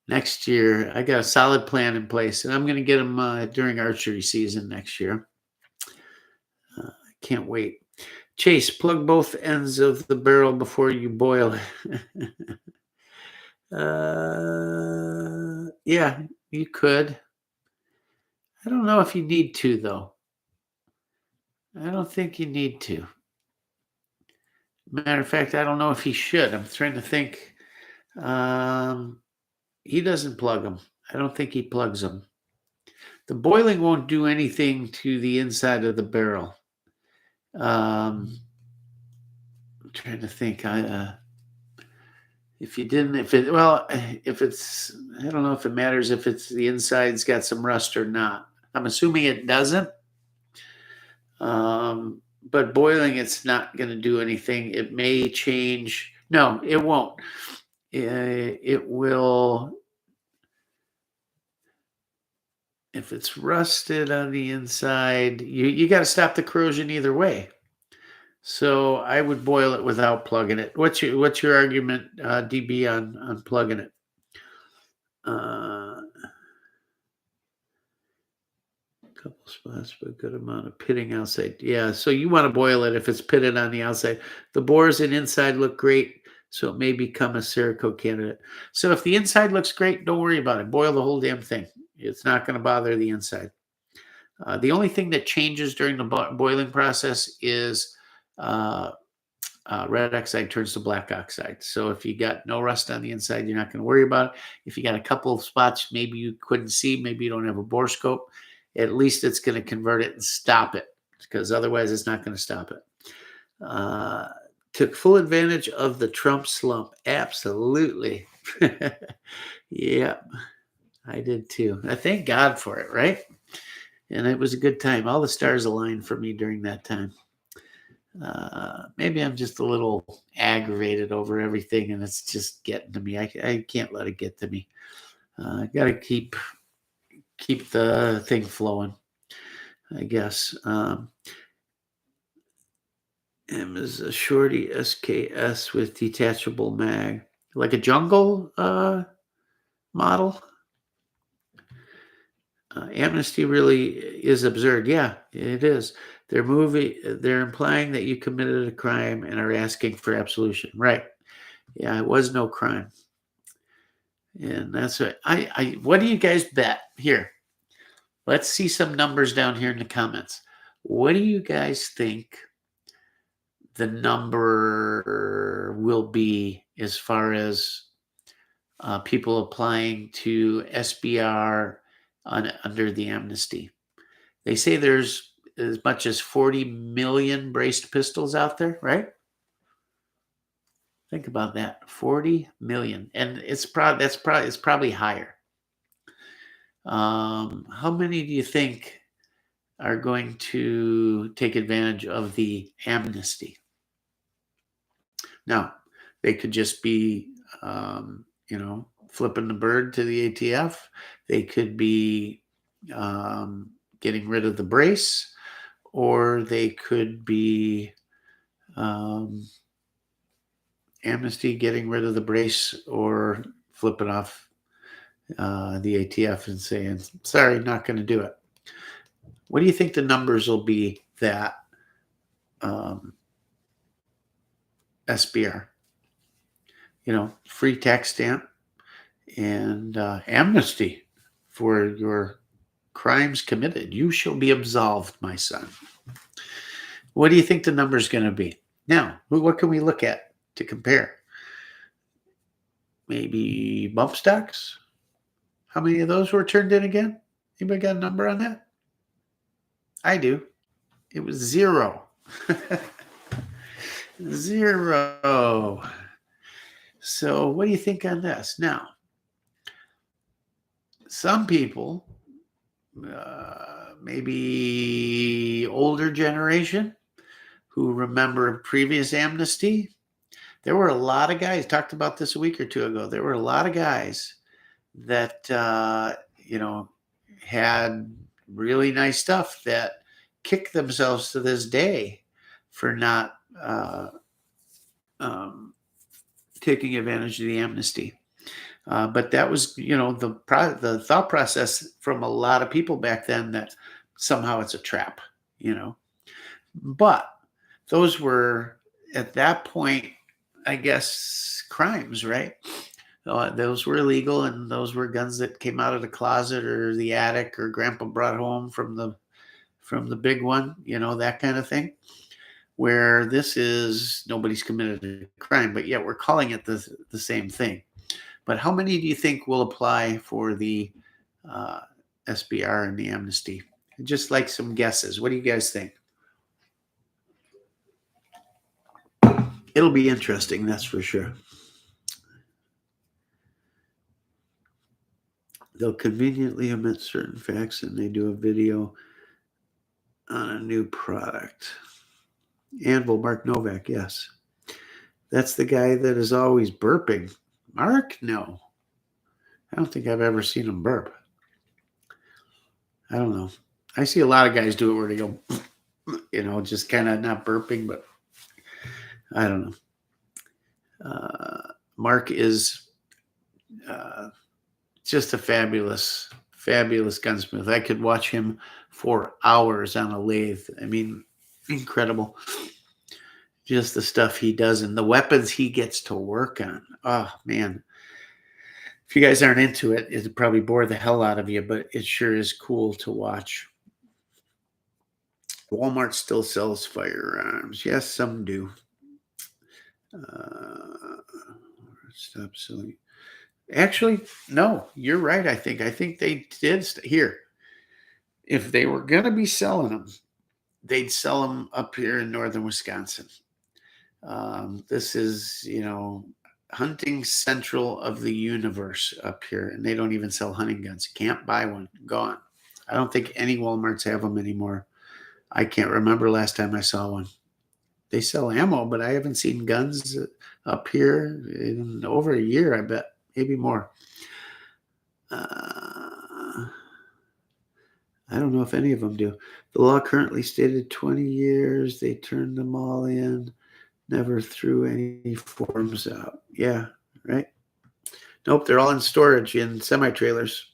next year I got a solid plan in place, and I'm going to get them during archery season next year. I can't wait. Chase, plug both ends of the barrel before you boil it. Yeah, you could. I don't know if you need to, though. I don't think you need to. Matter of fact, I don't know if he should. I'm trying to think. He doesn't plug them. I don't think he plugs them. The boiling won't do anything to the inside of the barrel. I'm trying to think. If you didn't, if it's, I don't know if it matters if it's the inside's got some rust or not. I'm assuming it doesn't. But boiling, it's not going to do anything. It may change. No, it won't. It will. If it's rusted on the inside, you got to stop the corrosion either way. So I would boil it without plugging it. What's your argument, DB, on plugging it? Couple spots, but a good amount of pitting outside. Yeah, so you want to boil it if it's pitted on the outside. The bores and inside look great, so it may become a Cerakote candidate. So if the inside looks great, don't worry about it. Boil the whole damn thing. It's not going to bother the inside. The only thing that changes during the boiling process is red oxide turns to black oxide. So if you got no rust on the inside, you're not going to worry about it. If you got a couple of spots maybe you couldn't see, maybe you don't have a bore scope, at least it's going to convert it and stop it, because otherwise it's not going to stop it. Took full advantage of the Trump slump. Absolutely. Yeah, I did too. I thank God for it, right? And it was a good time. All the stars aligned for me during that time. Maybe I'm just a little aggravated over everything, and it's just getting to me. I can't let it get to me. I got to keep the thing flowing, I guess. M is a shorty SKS with detachable mag, like a jungle model. Amnesty really is absurd. Yeah, it is. They're implying that you committed a crime and are asking for absolution. Right. Yeah, it was no crime. And that's what what do you guys bet? Here, let's see some numbers down here in the comments. What do you guys think the number will be as far as people applying to SBR under the amnesty? They say there's as much as 40 million braced pistols out there, right? Think about that, 40 million, and it's probably higher. How many do you think are going to take advantage of the amnesty? Now, they could just be, flipping the bird to the ATF. They could be getting rid of the brace, or they could be amnesty, getting rid of the brace, or flipping off the ATF and saying, sorry, not going to do it. What do you think the numbers will be that SBR? Free tax stamp and amnesty for your crimes committed. You shall be absolved, my son. What do you think the number is going to be? Now, what can we look at to compare? Maybe bump stocks? How many of those were turned in again? Anybody got a number on that? I do. It was 0. 0. So what do you think on this? Now, some people, maybe older generation, who remember previous amnesty, there were a lot of guys, talked about this a week or two ago, there were a lot of guys that, had really nice stuff that kick themselves to this day for not taking advantage of the amnesty. But that was, the thought process from a lot of people back then that somehow it's a trap, But those were, at that point, I guess, crimes, right? Those were illegal, and those were guns that came out of the closet or the attic or grandpa brought home from the big one, that kind of thing. Where this is, nobody's committed a crime, but yet we're calling it the same thing. But how many do you think will apply for the SBR and the amnesty? Just like some guesses. What do you guys think? It'll be interesting, that's for sure. They'll conveniently omit certain facts, and they do a video on a new product. Anvil, Mark Novak, yes. That's the guy that is always burping. Mark? No. I don't think I've ever seen him burp. I don't know. I see a lot of guys do it where they go, just kind of not burping, but I don't know. Mark is just a fabulous gunsmith. I could watch him for hours on a lathe. I mean, incredible. Just the stuff he does and the weapons he gets to work on. Oh, man. If you guys aren't into it, it'd probably bore the hell out of you, but it sure is cool to watch. Walmart still sells firearms. Yes, some do. Stop selling. Actually, no, you're right. I think they did here. If they were going to be selling them, they'd sell them up here in northern Wisconsin. This is, hunting central of the universe up here, and they don't even sell hunting guns. Can't buy one. Gone. I don't think any Walmarts have them anymore. I can't remember last time I saw one. They sell ammo, but I haven't seen guns up here in over a year, I bet. Maybe more. I don't know if any of them do. The law currently stated 20 years. They turned them all in. Never threw any forms out. Yeah, right? Nope, they're all in storage in semi-trailers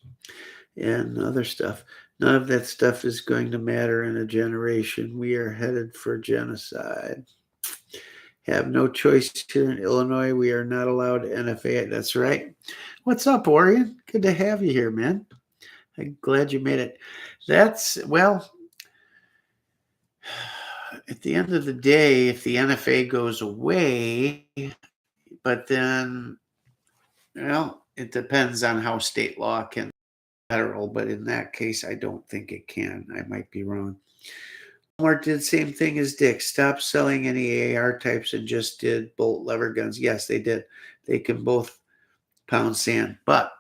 and other stuff. None of that stuff is going to matter in a generation. We are headed for genocide. Have no choice here in Illinois. We are not allowed NFA. That's right. What's up, Orion? Good to have you here, man. I'm glad you made it. Well, at the end of the day, if the NFA goes away, but then, it depends on how state law can federal, but in that case, I don't think it can. I might be wrong. Walmart did the same thing as Dick. Stopped selling any AR types and just did bolt lever guns. Yes, they did. They can both pound sand, but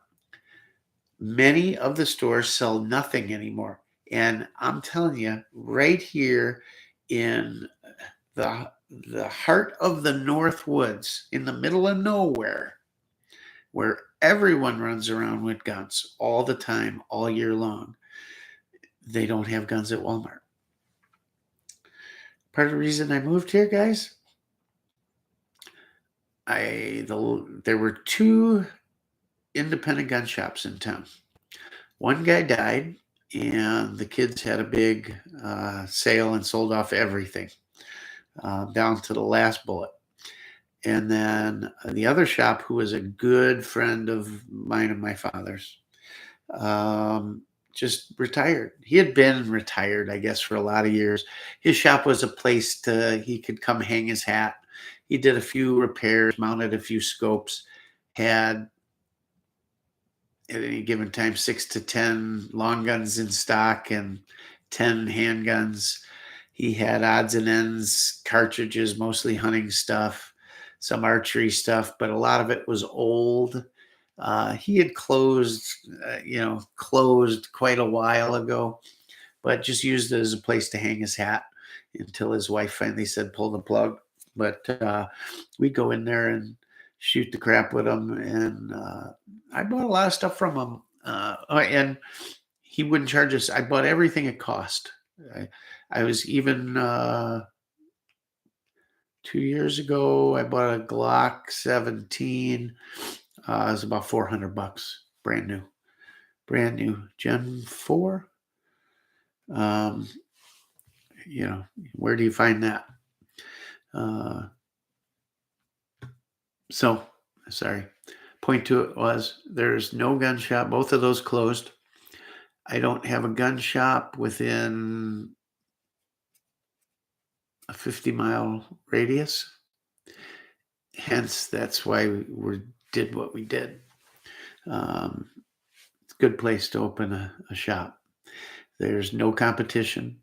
many of the stores sell nothing anymore. And I'm telling you, right here in the heart of the North Woods, in the middle of nowhere, where everyone runs around with guns all the time, all year long, they don't have guns at Walmart. Part of the reason I moved here, guys, there were 2 independent gun shops in town. One guy died, and the kids had a big sale and sold off everything down to the last bullet. And then the other shop, who was a good friend of mine and my father's, just retired. He had been retired, I guess, for a lot of years. His shop was a place he could come hang his hat. He did a few repairs, mounted a few scopes, had at any given time 6 to 10 long guns in stock and 10 handguns. He had odds and ends, cartridges, mostly hunting stuff, some archery stuff, but a lot of it was old. He had closed quite a while ago, but just used it as a place to hang his hat until his wife finally said, pull the plug. But we'd go in there and shoot the crap with him. And I bought a lot of stuff from him. And he wouldn't charge us. I bought everything it cost. I was even 2 years ago, I bought a Glock 17. It was about $400, brand new, Gen 4. Where do you find that? Point to it was there's no gun shop. Both of those closed. I don't have a gun shop within a 50-mile radius. Hence, that's why we did what we did. It's a good place to open a shop. There's no competition.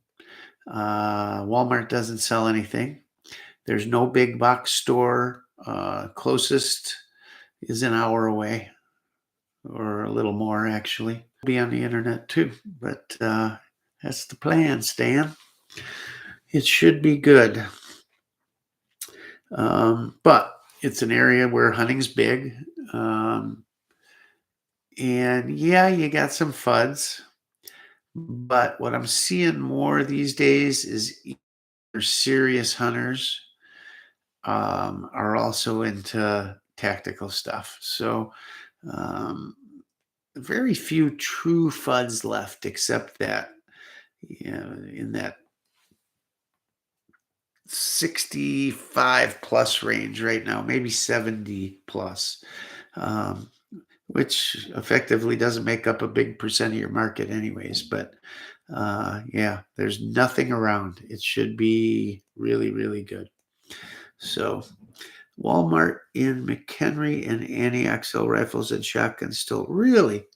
Walmart doesn't sell anything. There's no big box store. Closest is an hour away, or a little more, actually. Be on the internet too, but that's the plan, Stan. It should be good. But it's an area where hunting's big. And yeah, you got some FUDs. But what I'm seeing more these days is either serious hunters are also into tactical stuff. So very few true FUDs left, except that, in that 65 plus range right now, maybe 70 plus, which effectively doesn't make up a big percent of your market anyways. But yeah, there's nothing around. It should be really, really good. So Walmart in McHenry and anti-XL rifles and shotguns still. Really?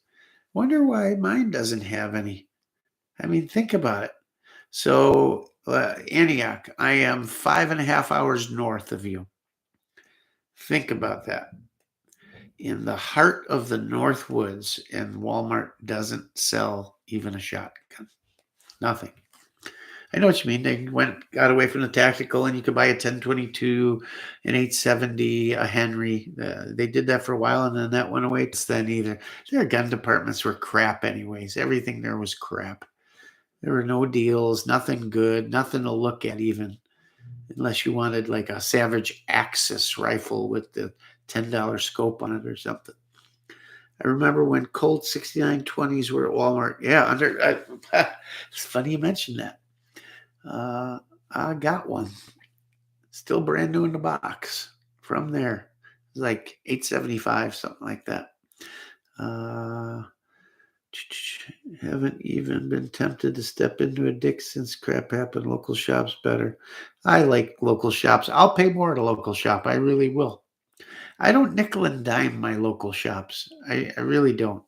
Wonder why mine doesn't have any. I mean, think about it. So Antioch. I am 5.5 hours north of you. Think about that. In the heart of the North Woods, and Walmart doesn't sell even a shotgun. Nothing. I know what you mean. They got away from the tactical, and you could buy a 1022, an 870, a Henry. They did that for a while, and then that went away. Then either their gun departments were crap, anyways. Everything there was crap. There were no deals, nothing good, nothing to look at, even unless you wanted like a Savage Axis rifle with the $10 scope on it or something. I remember when Colt 6920s were at Walmart. Yeah, it's funny you mentioned that. I got one, still brand new in the box from there. It was like 875, something like that. Haven't even been tempted to step into a Dick since crap happened. Local shops better. I like local shops. I'll pay more at a local shop. I really will. I don't nickel and dime my local shops. I really don't.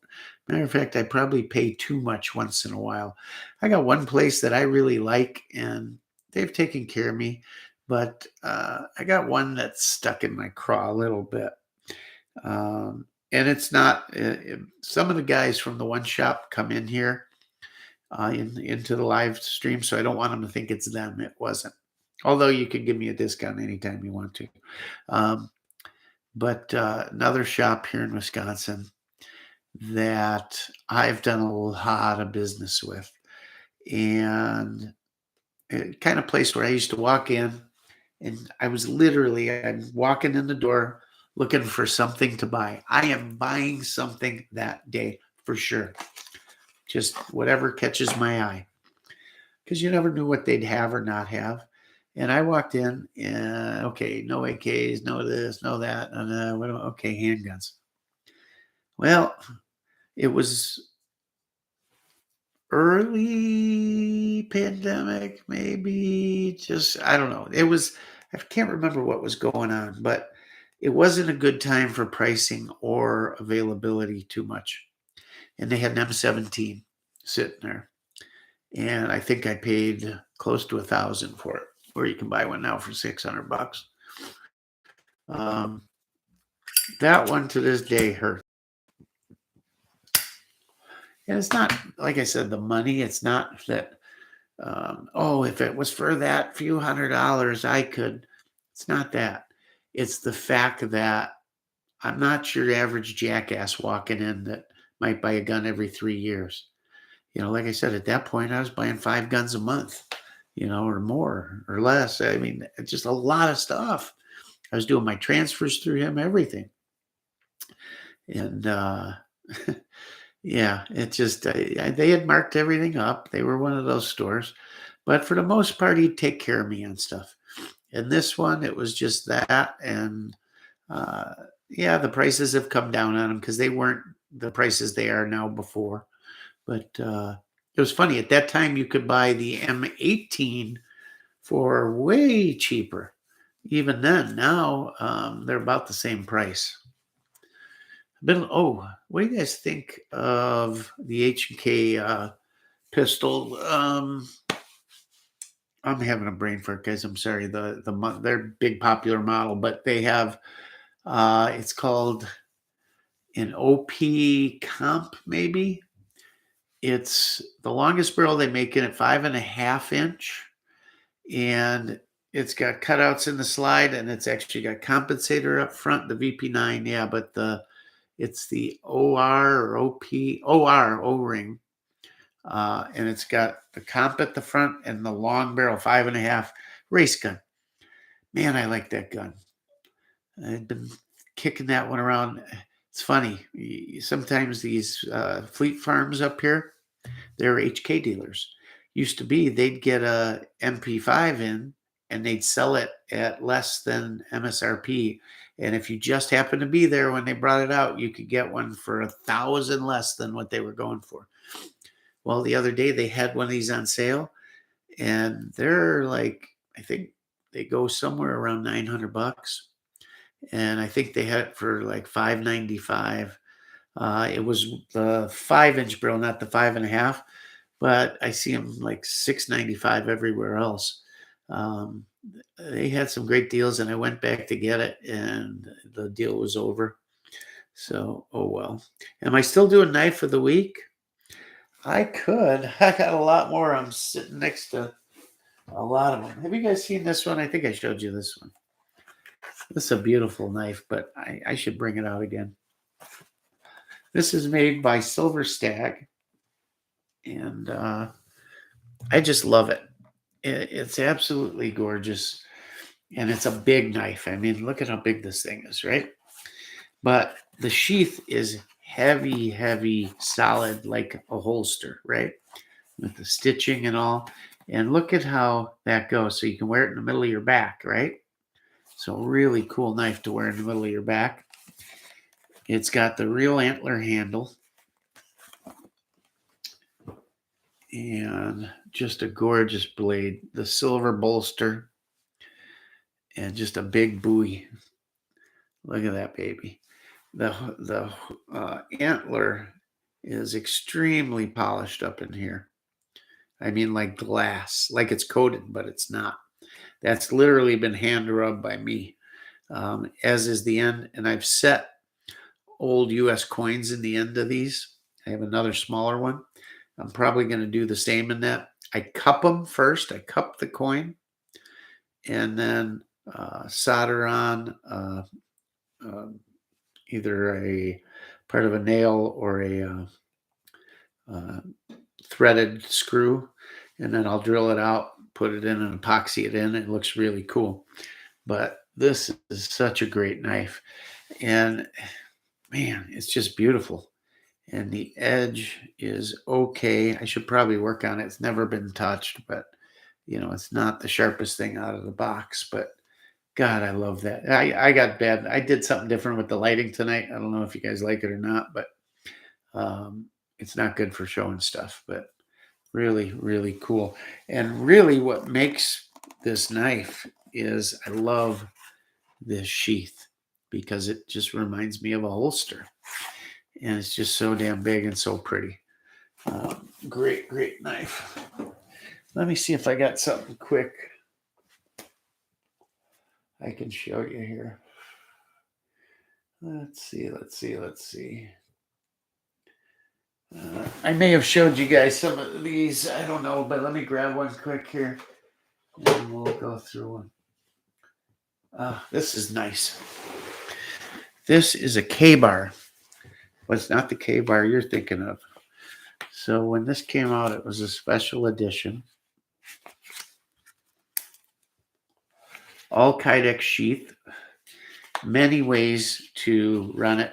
Matter of fact, I probably pay too much once in a while. I got one place that I really like, and they've taken care of me. But I got one that's stuck in my craw a little bit. And it's not, some of the guys from the one shop come in here into the live stream, so I don't want them to think it's them. It wasn't. Although you can give me a discount anytime you want to. But another shop here in Wisconsin that I've done a lot of business with, and kind of place where I used to walk in, and I'm walking in the door looking for something to buy. I am buying something that day for sure. Just whatever catches my eye, because you never knew what they'd have or not have. And I walked in, and okay, no AKs, no this, no that, and okay, handguns. Well, it was early pandemic, maybe. Just I don't know. I can't remember what was going on, but it wasn't a good time for pricing or availability too much. And they had an M17 sitting there, and I think I paid close to 1,000 for it, where you can buy one now for $600. That one to this day hurts. And it's not, like I said, the money. It's not that, if it was for that few $100, I could. It's not that. It's the fact that I'm not your average jackass walking in that might buy a gun every 3 years. Like I said, at that point, I was buying 5 guns a month, or more or less. I mean, it's just a lot of stuff. I was doing my transfers through him, everything. And, yeah, it just, they had marked everything up. They were one of those stores. But for the most part, he'd take care of me on stuff. And this one, it was just that. And, yeah, the prices have come down on them because they weren't the prices they are now before. But it was funny. At that time, you could buy the M18 for way cheaper. Even then, now they're about the same price. What do you guys think of the H&K pistol? I'm having a brain fart, guys. I'm sorry. Their big popular model, but they have it's called an OP Comp, maybe. It's the longest barrel they make in at 5.5 inch, and it's got cutouts in the slide, and it's actually got compensator up front. The VP9, yeah, but it's the OR or OR O-ring, and it's got the comp at the front and the long barrel 5.5 race gun. Man, I like that gun. I've been kicking that one around. It's funny. Sometimes these fleet farms up here, they're HK dealers. Used to be they'd get a MP5 in and they'd sell it at less than MSRP. And if you just happened to be there when they brought it out, you could get one for 1,000 less than what they were going for. Well, the other day they had one of these on sale, and they're like, I think they go somewhere around $900. And I think they had it for like $595. It was the 5-inch barrel, not the 5.5. but I see them like $6.95 everywhere else. Um, they had some great deals, and I went back to get it, and the deal was over. So, oh well. Am I still doing knife of the week? I could. I got a lot more. I'm sitting next to a lot of them. Have you guys seen this one? I think I showed you this one. This is a beautiful knife, but I should bring it out again. This is made by Silver Stag, and I just love it. It's absolutely gorgeous, and it's a big knife. I mean, look at how big this thing is, right? But the sheath is heavy, heavy, solid, like a holster, right? With the stitching and all. And look at how that goes. So you can wear it in the middle of your back, right? So really cool knife to wear in the middle of your back. It's got the real antler handle. And just a gorgeous blade. The silver bolster. And just a big buoy. Look at that baby. The antler is extremely polished up in here. I mean, like glass, like it's coated, but it's not. That's literally been hand rubbed by me, as is the end. And I've set old US coins in the end of these. I have another smaller one. I'm probably going to do the same in that. I cup them first. I cup the coin and then solder on either a part of a nail or a threaded screw, and then I'll drill it out, put it in and epoxy it in. It looks really cool. But this is such a great knife. And man, it's just beautiful. And the edge is okay. I should probably work on it. It's never been touched, but you know, it's not the sharpest thing out of the box. But God, I love that. I got bad. I did something different with the lighting tonight. I don't know if you guys like it or not, but it's not good for showing stuff. But really, really cool. And really, what makes this knife is I love this sheath because it just reminds me of a holster. And it's just so damn big and so pretty. Great, great knife. Let me see if I got something quick I can show you here. Let's see. I may have showed you guys some of these. I don't know, but let me grab one quick here and we'll go through one. This is nice. This is a K-bar. But it's not the K-bar you're thinking of. So when this came out, it was a special edition. All Kydex sheath. Many ways to run it.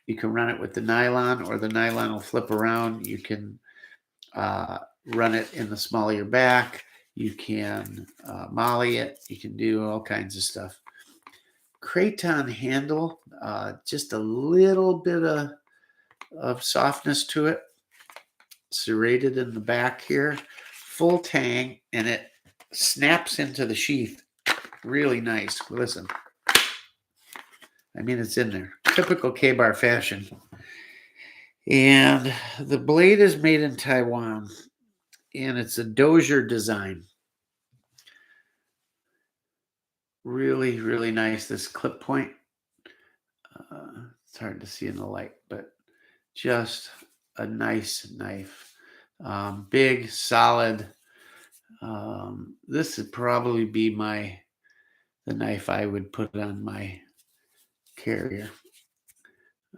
You can run it with the nylon, or the nylon will flip around. You can run it in the small of your back. You can molly it. You can do all kinds of stuff. Craton handle, just a little bit of softness to it. Serrated in the back here. Full tang, and it snaps into the sheath. Really nice. Listen. I mean, it's in there. Typical K-bar fashion. And the blade is made in Taiwan, and it's a Dozier design. Really, really nice. This clip point. It's hard to see in the light, but just a nice knife. Big, solid. This would probably be the knife I would put on my carrier.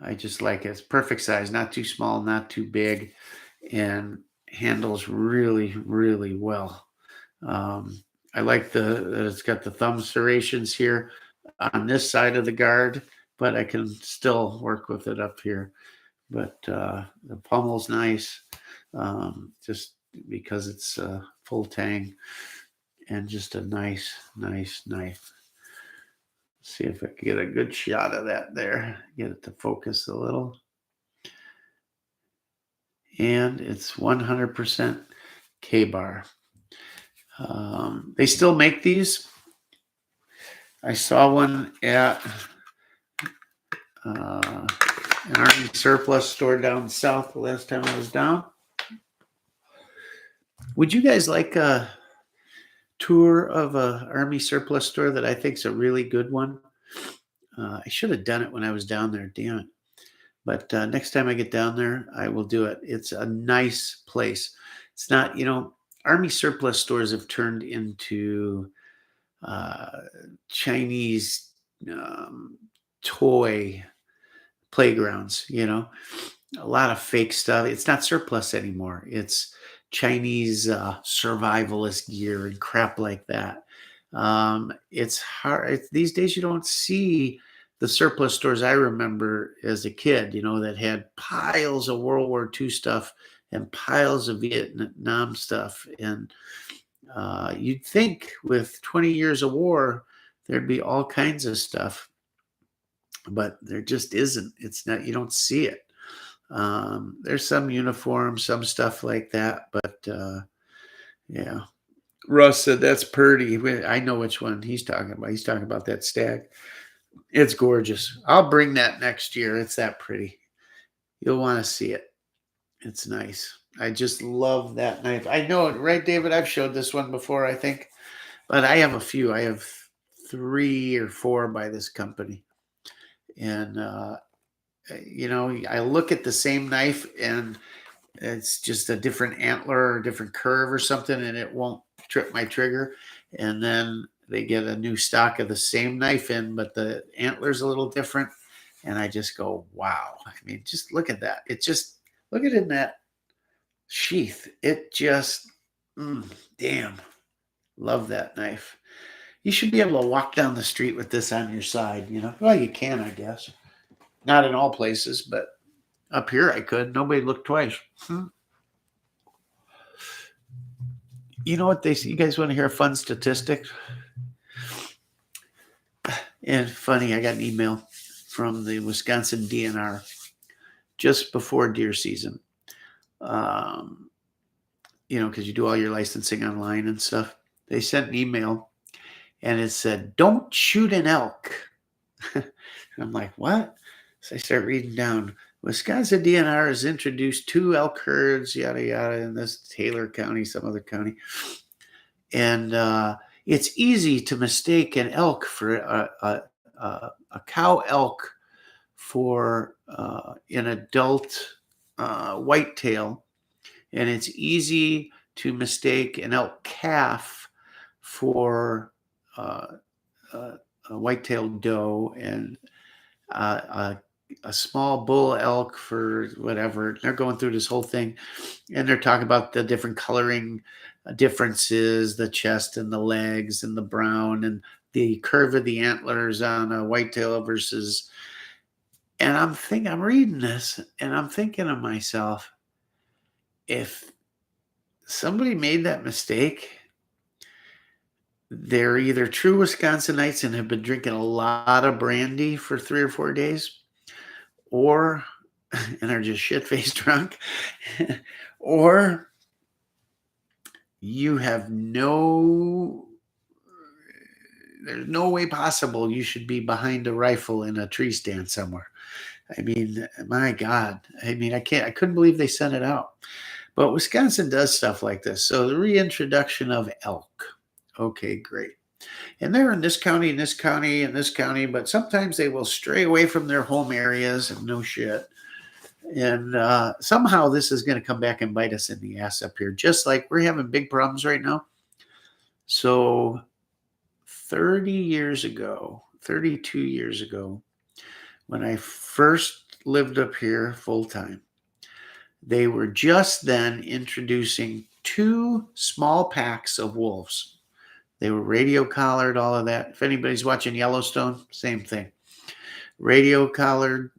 I just like it. It's perfect size, not too small, not too big, and handles really, really well. I like that it's got the thumb serrations here on this side of the guard, but I can still work with it up here. But the pommel's nice, just because it's full tang, and just a nice, nice knife. See if I can get a good shot of that there. Get it to focus a little. And it's 100% K-bar. They still make these. I saw one at an Army surplus store down south the last time I was down. Would you guys like a tour of a Army surplus store that I think's a really good one? I should have done it when I was down there, damn it. But next time I get down there, I will do it. It's a nice place. It's not, Army surplus stores have turned into uh, Chinese um, toy playgrounds, a lot of fake stuff. It's not surplus anymore. It's Chinese survivalist gear and crap like that. It's hard. These days, you don't see the surplus stores I remember as a kid, that had piles of World War II stuff and piles of Vietnam stuff. And you'd think with 20 years of war, there'd be all kinds of stuff, but there just isn't. It's not, you don't see it. There's some uniforms, some stuff like that, but yeah. Russ said that's Purdy. I know which one he's talking about. He's talking about that stag. It's gorgeous. I'll bring that next year. It's that pretty. You'll want to see it. It's nice. I just love that knife. I know it, right, David? I've showed this one before, I think, but I have a few. I have 3 or 4 by this company, and I look at the same knife and it's just a different antler or a different curve or something, and it won't trip my trigger. And then they get a new stock of the same knife in, but the antler's a little different. And I just go, wow. I mean, just look at that. Look at it in that sheath. It just, damn, love that knife. You should be able to walk down the street with this on your side, Well, you can, I guess. Not in all places, but up here I could. Nobody looked twice. You know what they say? You guys want to hear a fun statistic? And funny, I got an email from the Wisconsin DNR just before deer season. Because you do all your licensing online and stuff. They sent an email and it said, "Don't shoot an elk." I'm like, what? So I start reading down. Wisconsin DNR has introduced 2 elk herds, yada, yada, in this Taylor County, some other county. And it's easy to mistake an elk for a cow elk for an adult whitetail. And it's easy to mistake an elk calf for a whitetail doe, and a small bull elk for whatever. They're going through this whole thing, and they're talking about the different coloring differences, the chest and the legs and the brown and the curve of the antlers on a whitetail versus. And I'm reading this and I'm thinking to myself, if somebody made that mistake, they're either true Wisconsinites and have been drinking a lot of brandy for 3 or 4 days, or and are just shit-faced drunk, or you have there's no way possible you should be behind a rifle in a tree stand somewhere. I mean, my God. I mean, I couldn't believe they sent it out. But Wisconsin does stuff like this. So the reintroduction of elk. Okay, great. And they're in this county, and this county, and this county, but sometimes they will stray away from their home areas and no shit. And somehow this is going to come back and bite us in the ass up here, just like we're having big problems right now. So 32 years ago, when I first lived up here full time, they were just then introducing 2 small packs of wolves. They were radio collared, all of that. If anybody's watching Yellowstone, same thing. Radio collared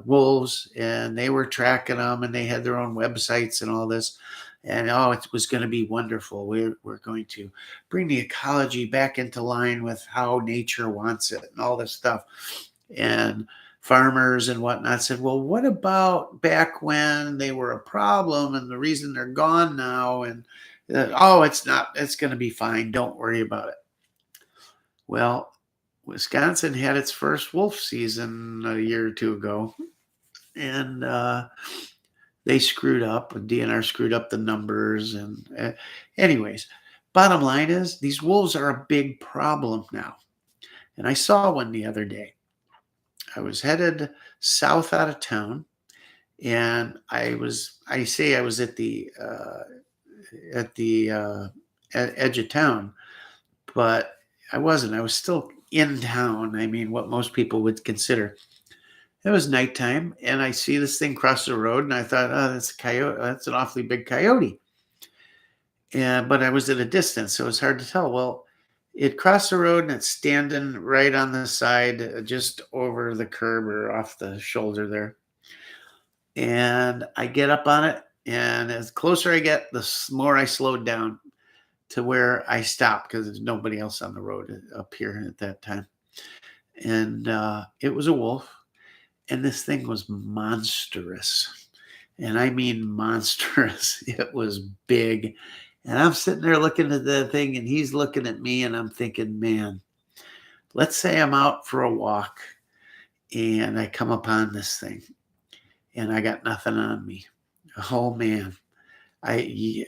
wolves, and they were tracking them, and they had their own websites and all this. And it was going to be wonderful. We're going to bring the ecology back into line with how nature wants it and all this stuff. And farmers and whatnot said, well, what about back when they were a problem and the reason they're gone now? And it's not, it's going to be fine. Don't worry about it. Well, Wisconsin had its first wolf season a year or 2 ago. And They screwed up. DNR screwed up the numbers. And anyways, bottom line is these wolves are a big problem now. And I saw one the other day. I was headed south out of town, and I say I was at the edge of town, but I wasn't. I was still in town. I mean, what most people would consider. It was nighttime, and I see this thing cross the road, and I thought, oh, that's a coyote. That's an awfully big coyote. And but I was at a distance, so it's hard to tell. Well, it crossed the road, and it's standing right on the side, just over the curb or off the shoulder there. And I get up on it, and as closer I get, more I slowed down to where I stopped because there's nobody else on the road up here at that time. And it was a wolf, and this thing was monstrous. And I mean monstrous. It was big. And I'm sitting there looking at the thing, and he's looking at me, and I'm thinking, man, let's say I'm out for a walk and I come upon this thing and I got nothing on me. Oh man, I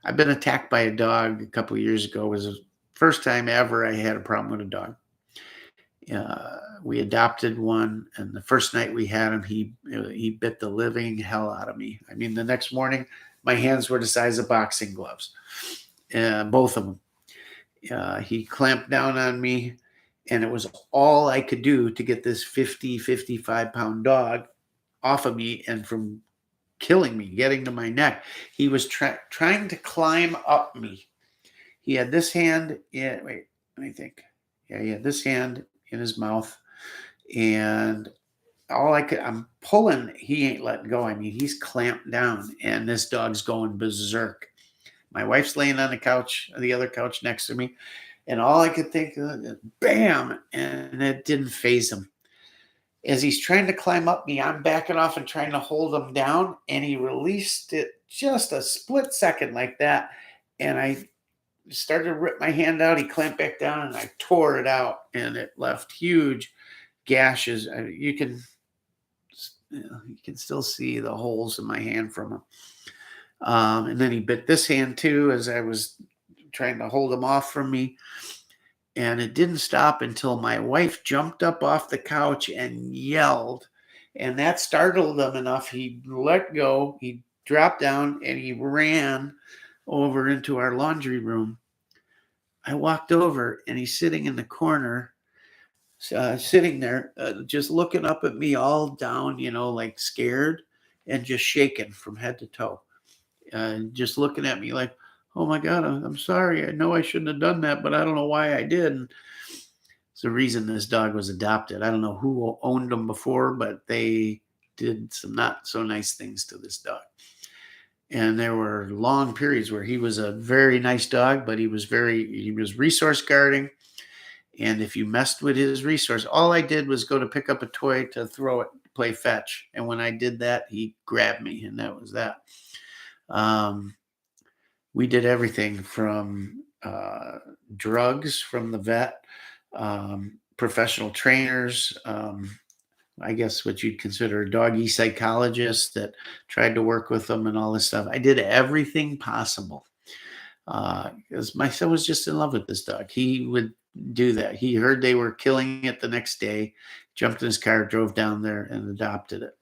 I've been attacked by a dog a couple of years ago. It was the first time ever I had a problem with a dog. We adopted one, and the first night we had him, he bit the living hell out of me. I mean, the next morning, my hands were the size of boxing gloves, both of them. He clamped down on me, and it was all I could do to get this 50, 55-pound dog off of me and from killing me, getting to my neck. He was trying to climb up me. He had this hand in, wait, let me think. Yeah, he had this hand in his mouth, and I'm pulling, he ain't letting go. I mean, he's clamped down, and this dog's going berserk. My wife's laying on the couch, the other couch next to me, and all I could think of, bam, and it didn't phase him. As he's trying to climb up me, I'm backing off and trying to hold him down, and he released it just a split second like that, and I started to rip my hand out. He clamped back down, and I tore it out, and it left huge gashes. You can still see the holes in my hand from him. And then he bit this hand too as I was trying to hold him off from me. And it didn't stop until my wife jumped up off the couch and yelled. And that startled him enough. He let go, he dropped down, and he ran over into our laundry room. I walked over, and he's sitting in the corner, sitting there, just looking up at me, all down, like scared and just shaking from head to toe. Just looking at me like, oh my God, I'm sorry. I know I shouldn't have done that, but I don't know why I did. And it's the reason this dog was adopted. I don't know who owned him before, but they did some not so nice things to this dog. And there were long periods where he was a very nice dog, but he was resource guarding. And if you messed with his resource, all I did was go to pick up a toy to throw it, play fetch. And when I did that, he grabbed me, and that was that. We did everything from drugs from the vet, professional trainers, I guess what you'd consider a doggy psychologist that tried to work with them and all this stuff. I did everything possible because my son was just in love with this dog. He would do that. He heard they were killing it the next day, jumped in his car, drove down there, and adopted it.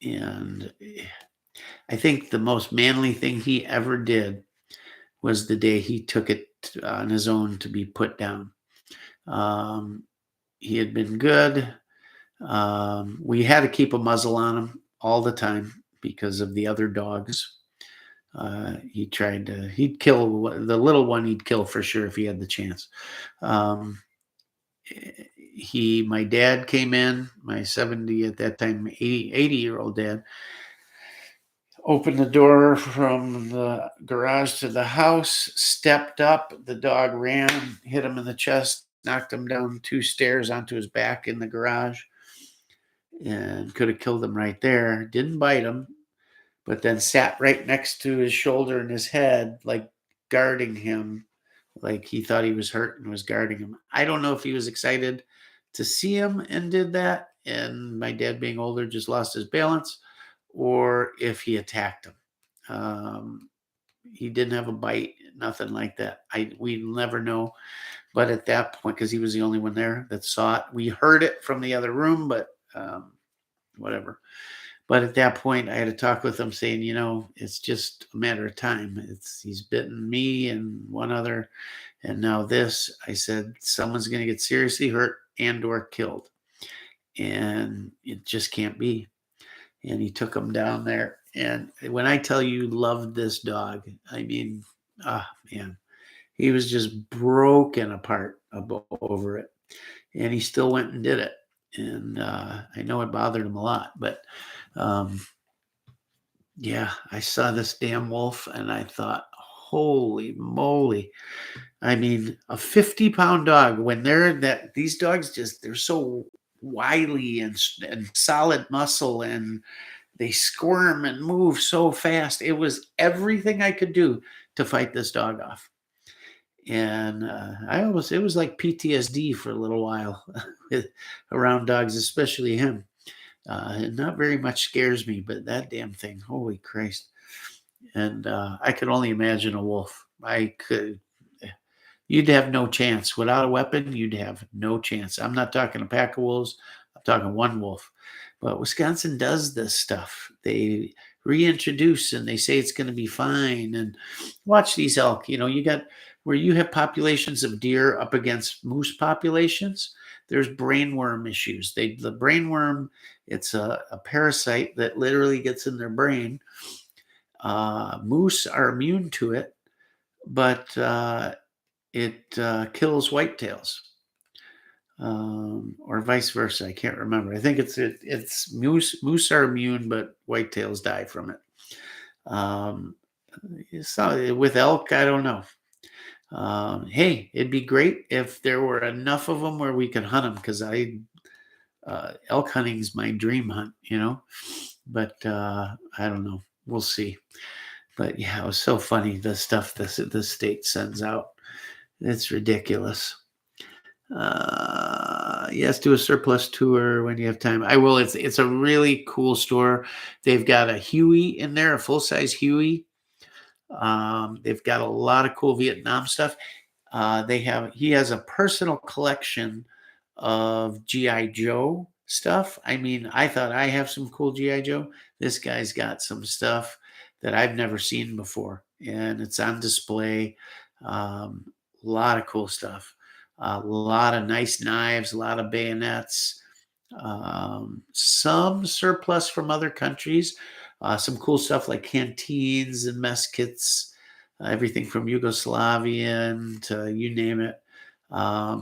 And I think the most manly thing he ever did was the day he took it on his own to be put down. He had been good. We had to keep a muzzle on him all the time because of the other dogs. He'd kill the little one, he'd kill for sure if he had the chance. My dad came in, my 70 at that time, 80-year-old dad, opened the door from the garage to the house, stepped up, the dog ran, hit him in the chest, knocked him down 2 stairs onto his back in the garage, and could have killed him right there. Didn't bite him, but then sat right next to his shoulder and his head, like guarding him, like he thought he was hurt and was guarding him. I don't know if he was excited to see him and did that. and my dad being older just lost his balance, or if he attacked him. He didn't have a bite, nothing like that. We never know. But at that point, because he was the only one there that saw it, we heard it from the other room, but whatever. But at that point, I had to talk with him, saying, it's just a matter of time. He's bitten me and one other, and now this. I said, someone's going to get seriously hurt and or killed, and it just can't be. And he took him down there. And when I tell you loved this dog, I mean, man, he was just broken apart over it. And he still went and did it. And I know it bothered him a lot, but yeah, I saw this damn wolf and I thought, holy moly. I mean, a 50-pound dog, when these dogs they're so wily and solid muscle, and they squirm and move so fast. It was everything I could do to fight this dog off. And it was like PTSD for a little while around dogs, especially him. Not very much scares me, but that damn thing, holy Christ. And I could only imagine a wolf. You'd have no chance. Without a weapon, you'd have no chance. I'm not talking a pack of wolves. I'm talking one wolf. But Wisconsin does this stuff. They reintroduce and they say it's going to be fine. And watch these elk. You got where you have populations of deer up against moose populations. There's brainworm issues. The brainworm, it's a parasite that literally gets in their brain. Moose are immune to it, but it kills whitetails. Or vice versa. I can't remember. I think it's moose are immune, but whitetails die from it. So with elk, I don't know. Hey, it'd be great if there were enough of them where we could hunt them, because elk hunting is my dream hunt, but I don't know. We'll see. But yeah, it was so funny, the stuff the state sends out. It's ridiculous. Yes, do a surplus tour when you have time. I will. It's a really cool store. They've got a Huey in there, a full-size Huey. They've got a lot of cool Vietnam stuff. He has a personal collection of G.I. Joe stuff. I mean, I thought I have some cool G.I. Joe. This guy's got some stuff that I've never seen before, and it's on display. A lot of cool stuff. A lot of nice knives, a lot of bayonets, some surplus from other countries, some cool stuff like canteens and mess kits, everything from Yugoslavian to you name it. A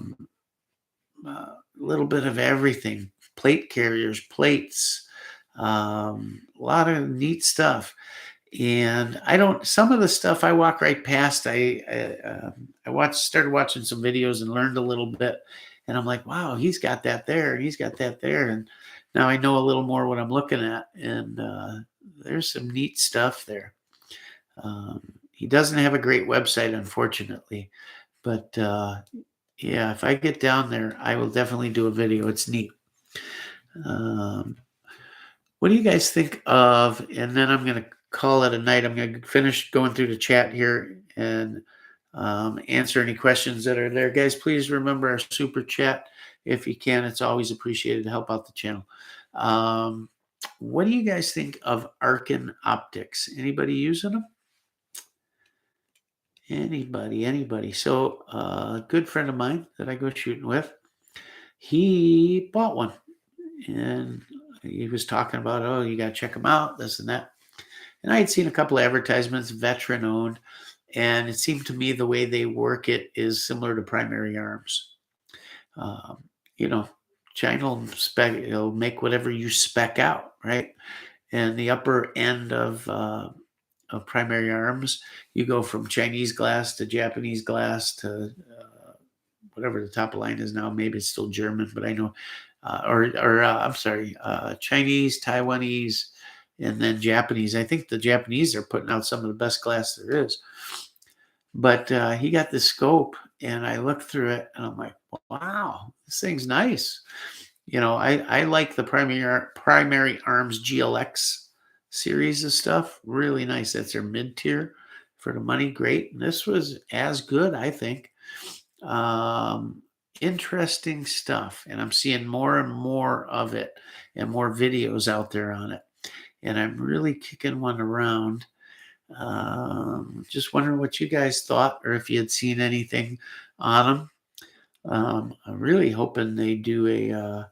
little bit of everything, plate carriers, plates, a lot of neat stuff. And some of the stuff I walk right past. I started watching some videos and learned a little bit, and I'm like, wow, he's got that there, and he's got that there, and now I know a little more what I'm looking at, and there's some neat stuff there. He doesn't have a great website, unfortunately, but yeah, if I get down there, I will definitely do a video. It's neat. What do you guys think of? And then I'm going to call it a night. I'm going to finish going through the chat here and answer any questions that are there. Guys, please remember our super chat. If you can, it's always appreciated to help out the channel. What do you guys think of Arkin optics? Anybody using them? Anybody? So a good friend of mine that I go shooting with, he bought one. And he was talking about, oh, you got to check them out, this and that. And I had seen a couple of advertisements, veteran owned, and it seemed to me the way they work it is similar to primary arms. China will make whatever you spec out, right? And the upper end of primary arms, you go from Chinese glass to Japanese glass to whatever the top line is now. Maybe it's still German, but I know. I'm sorry, Chinese, Taiwanese, and then Japanese. I think the Japanese are putting out some of the best glass there is. But he got the scope, and I looked through it, and I'm like, wow, this thing's nice. I like the primary arms GLX series of stuff. Really nice. That's their mid tier for the money. Great. And this was as good, I think. Um, Interesting stuff. And I'm seeing more and more of it and more videos out there on it. And I'm really kicking one around. Just wondering what you guys thought or if you had seen anything on them. I'm really hoping they do uh,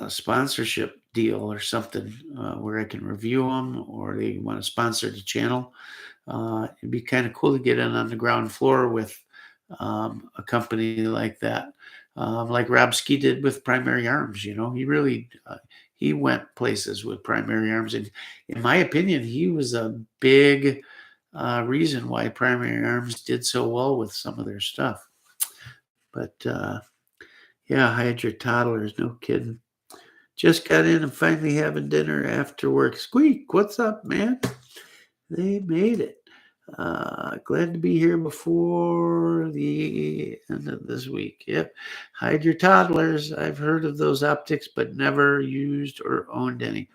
a sponsorship deal or something where I can review them, or they want to sponsor the channel. It'd be kind of cool to get in on the ground floor with a company like that, like Rob Ski did with Primary Arms. He really he went places with Primary Arms, and in my opinion, he was a big reason why Primary Arms did so well with some of their stuff. But yeah, hide your toddlers, no kidding. Just got in and finally having dinner after work. Squeak, what's up, man? They made it. Glad to be here before the end of this week. Yep. Hide your toddlers. I've heard of those optics, but never used or owned any.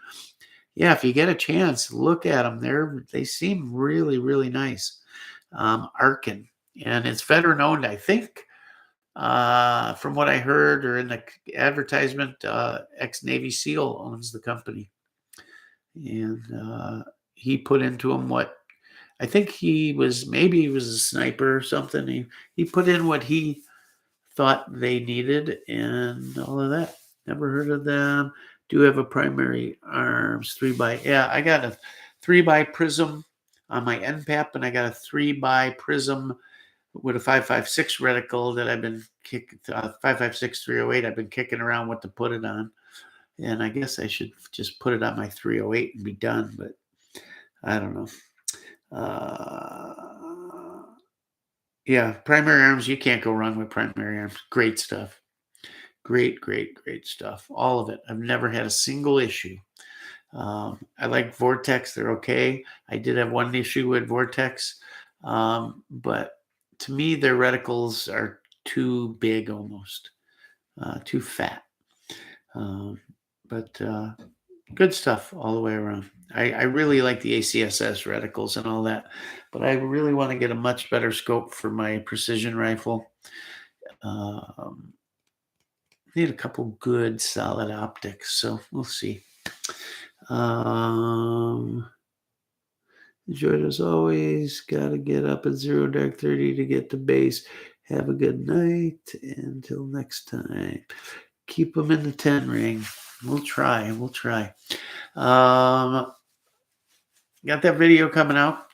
Yeah, if you get a chance, look at them. They seem really, really nice. Arkin, and it's veteran owned, I think. From what I heard or in the advertisement, ex-Navy SEAL owns the company. And he put into him what I think maybe he was a sniper or something. He put in what he thought they needed and all of that. Never heard of them. Do have a primary arms 3x. Yeah, I got a 3x prism on my NPAP, and I got a 3x prism with a 5.56 reticle that I've been kicking 5.56 308. I've been kicking around what to put it on, and I guess I should just put it on my 308 and be done. But I don't know. Yeah, primary arms. You can't go wrong with primary arms. Great stuff. Great, great, great stuff. All of it. I've never had a single issue. I like Vortex. They're okay. I did have one issue with Vortex, but to me, their reticles are too big almost, too fat. But good stuff all the way around. I really like the ACSS reticles and all that, but I really want to get a much better scope for my precision rifle. Need a couple good solid optics, so we'll see. Enjoyed as always. Gotta get up at 0 dark 30 to get to base. Have a good night. Until next time. Keep them in the 10 ring. We'll try. Got that video coming out.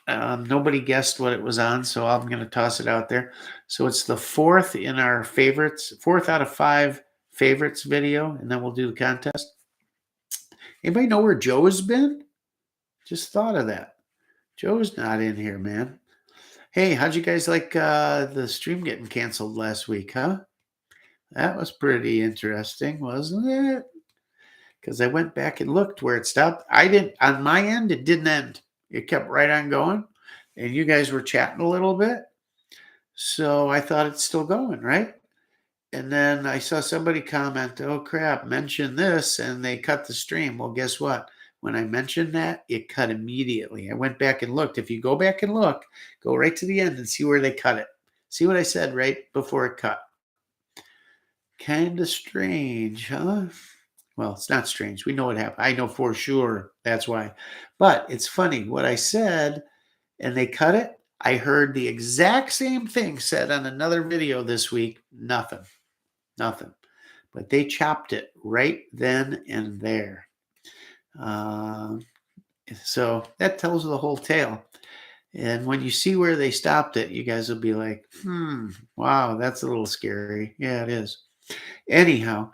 Nobody guessed what it was on, so I'm going to toss it out there. So it's the fourth in our favorites, 4th out of 5 favorites video, and then we'll do the contest. Anybody know where Joe's been? Just thought of that. Joe's not in here, man. Hey, how'd you guys like the stream getting canceled last week, huh? That was pretty interesting, wasn't it? Because I went back and looked where it stopped. On my end, it didn't end. It kept right on going. And you guys were chatting a little bit. So I thought it's still going, right? And then I saw somebody comment, oh crap, mention this, and they cut the stream. Well, guess what? When I mentioned that, it cut immediately. I went back and looked. If you go back and look, go right to the end and see where they cut it. See what I said right before it cut. Kind of strange, huh? Well, it's not strange. We know what happened. I know for sure that's why. But it's funny. What I said, and they cut it, I heard the exact same thing said on another video this week. Nothing. But they chopped it right then and there. So that tells the whole tale. And when you see where they stopped it, you guys will be like, wow, that's a little scary. Yeah, it is. Anyhow,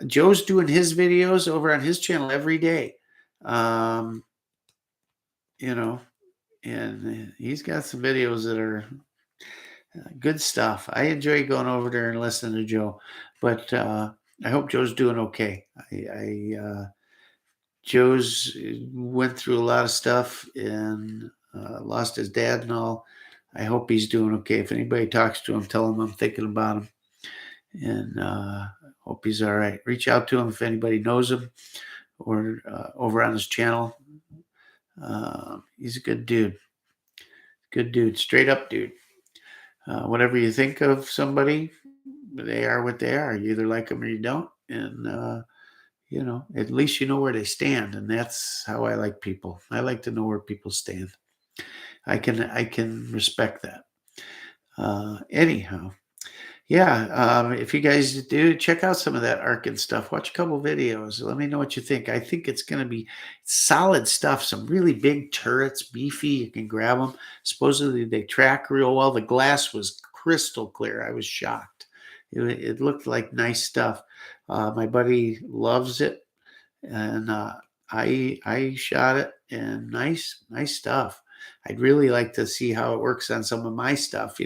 Joe's doing his videos over on his channel every day. And he's got some videos that are good stuff. I enjoy going over there and listening to Joe, but I hope Joe's doing okay. Joe's went through a lot of stuff and lost his dad and all. I hope he's doing okay. If anybody talks to him, tell him I'm thinking about him. And Hope he's all right. Reach out to him if anybody knows him or over on his channel. He's a good dude. Good dude. Straight up dude. Whatever you think of somebody, they are what they are. You either like them or you don't. And, at least you know where they stand. And that's how I like people. I like to know where people stand. I can respect that. Anyhow, yeah. If you guys do check out some of that Arkin stuff, watch a couple videos. Let me know what you think. I think it's going to be solid stuff. Some really big turrets, beefy. You can grab them. Supposedly they track real well. The glass was crystal clear. I was shocked. It looked like nice stuff. My buddy loves it, and I shot it, and nice stuff. I'd really like to see how it works on some of my stuff.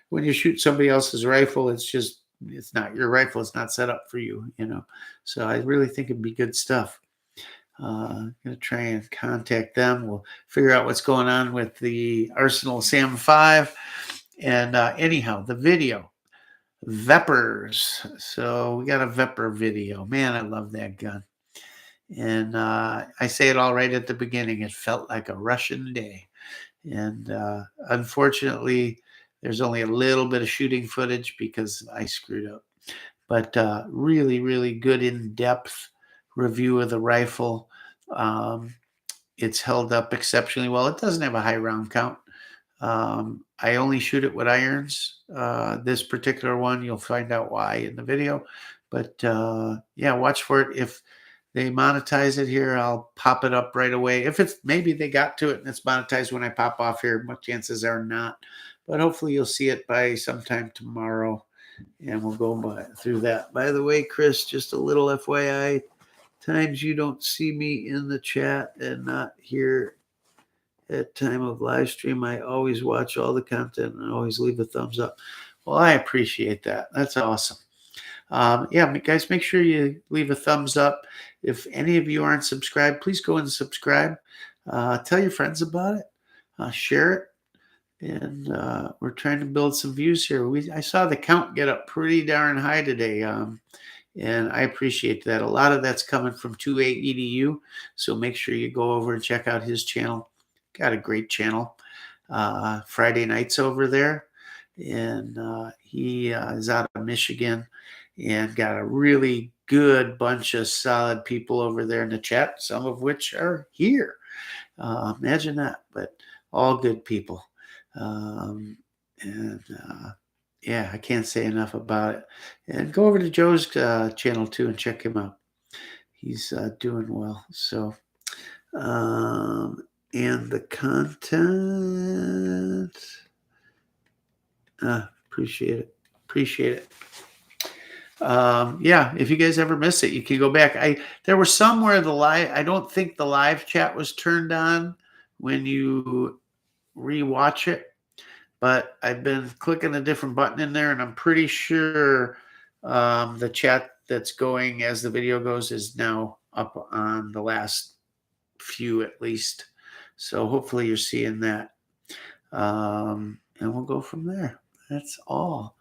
When you shoot somebody else's rifle, it's not your rifle. It's not set up for you. So I really think it'd be good stuff. Gonna try and contact them. We'll figure out what's going on with the Arsenal Sam 5. And anyhow, the video. Vepers. So we got a Vepr video. Man, I love that gun. And I say it all right at the beginning. It felt like a Russian day. And unfortunately, there's only a little bit of shooting footage because I screwed up. But really, really good in-depth review of the rifle. It's held up exceptionally well. It doesn't have a high round count. I only shoot it with irons. This particular one, you'll find out why in the video. But yeah, watch for it. If they monetize it here, I'll pop it up right away. If it's maybe they got to it and it's monetized when I pop off here, but chances are not. But hopefully you'll see it by sometime tomorrow, and we'll go through that. By the way, Chris, just a little FYI, times you don't see me in the chat and not here at time of live stream, I always watch all the content and always leave a thumbs up. Well, I appreciate that. That's awesome. Yeah, guys, make sure you leave a thumbs up. If any of you aren't subscribed, please go and subscribe. Tell your friends about it. Share it. And we're trying to build some views here. I saw the count get up pretty darn high today. And I appreciate that. A lot of that's coming from 28EDU. So make sure you go over and check out his channel. Got a great channel. Friday nights over there. And he is out of Michigan and got a really good bunch of solid people over there in the chat, some of which are here. Imagine that, but all good people. Yeah, I can't say enough about it. And go over to Joe's channel too and check him out. He's doing well. So, and the content, appreciate it. Yeah, if you guys ever miss it, you can go back. There were some where I don't think the live chat was turned on when you rewatch it, but I've been clicking a different button in there, and I'm pretty sure the chat that's going as the video goes is now up on the last few at least. So hopefully you're seeing that. And we'll go from there. That's all.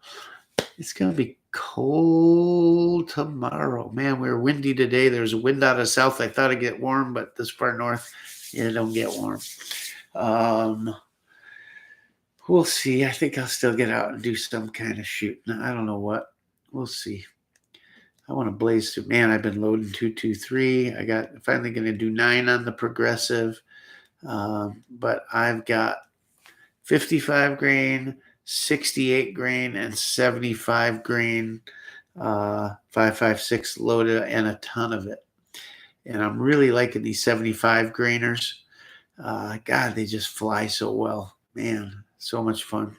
It's going to be cold tomorrow. Man, we were windy today. There's a wind out of south. I thought it'd get warm, but this far north, it don't get warm. We'll see. I think I'll still get out and do some kind of shooting. I don't know what. We'll see. I want to blaze through. Man, I've been loading 223. Finally going to do 9 on the progressive. But I've got 55 grain, 68 grain, and 75 grain 5.56 loaded, and a ton of it. And I'm really liking these 75 grainers. God, they just fly so well. Man, so much fun.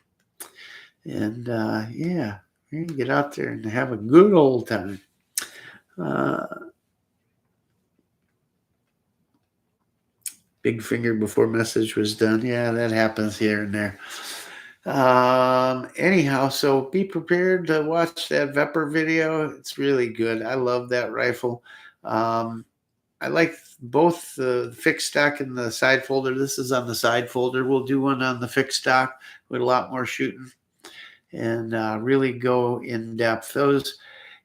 And yeah, we're going to get out there and have a good old time. Big finger before message was done. Yeah, that happens here and there. Anyhow, so be prepared to watch that Vepr video. It's really good. I love that rifle. I like both the fixed stock and the side folder. This is on the side folder. We'll do one on the fixed stock with a lot more shooting and really go in depth. Those,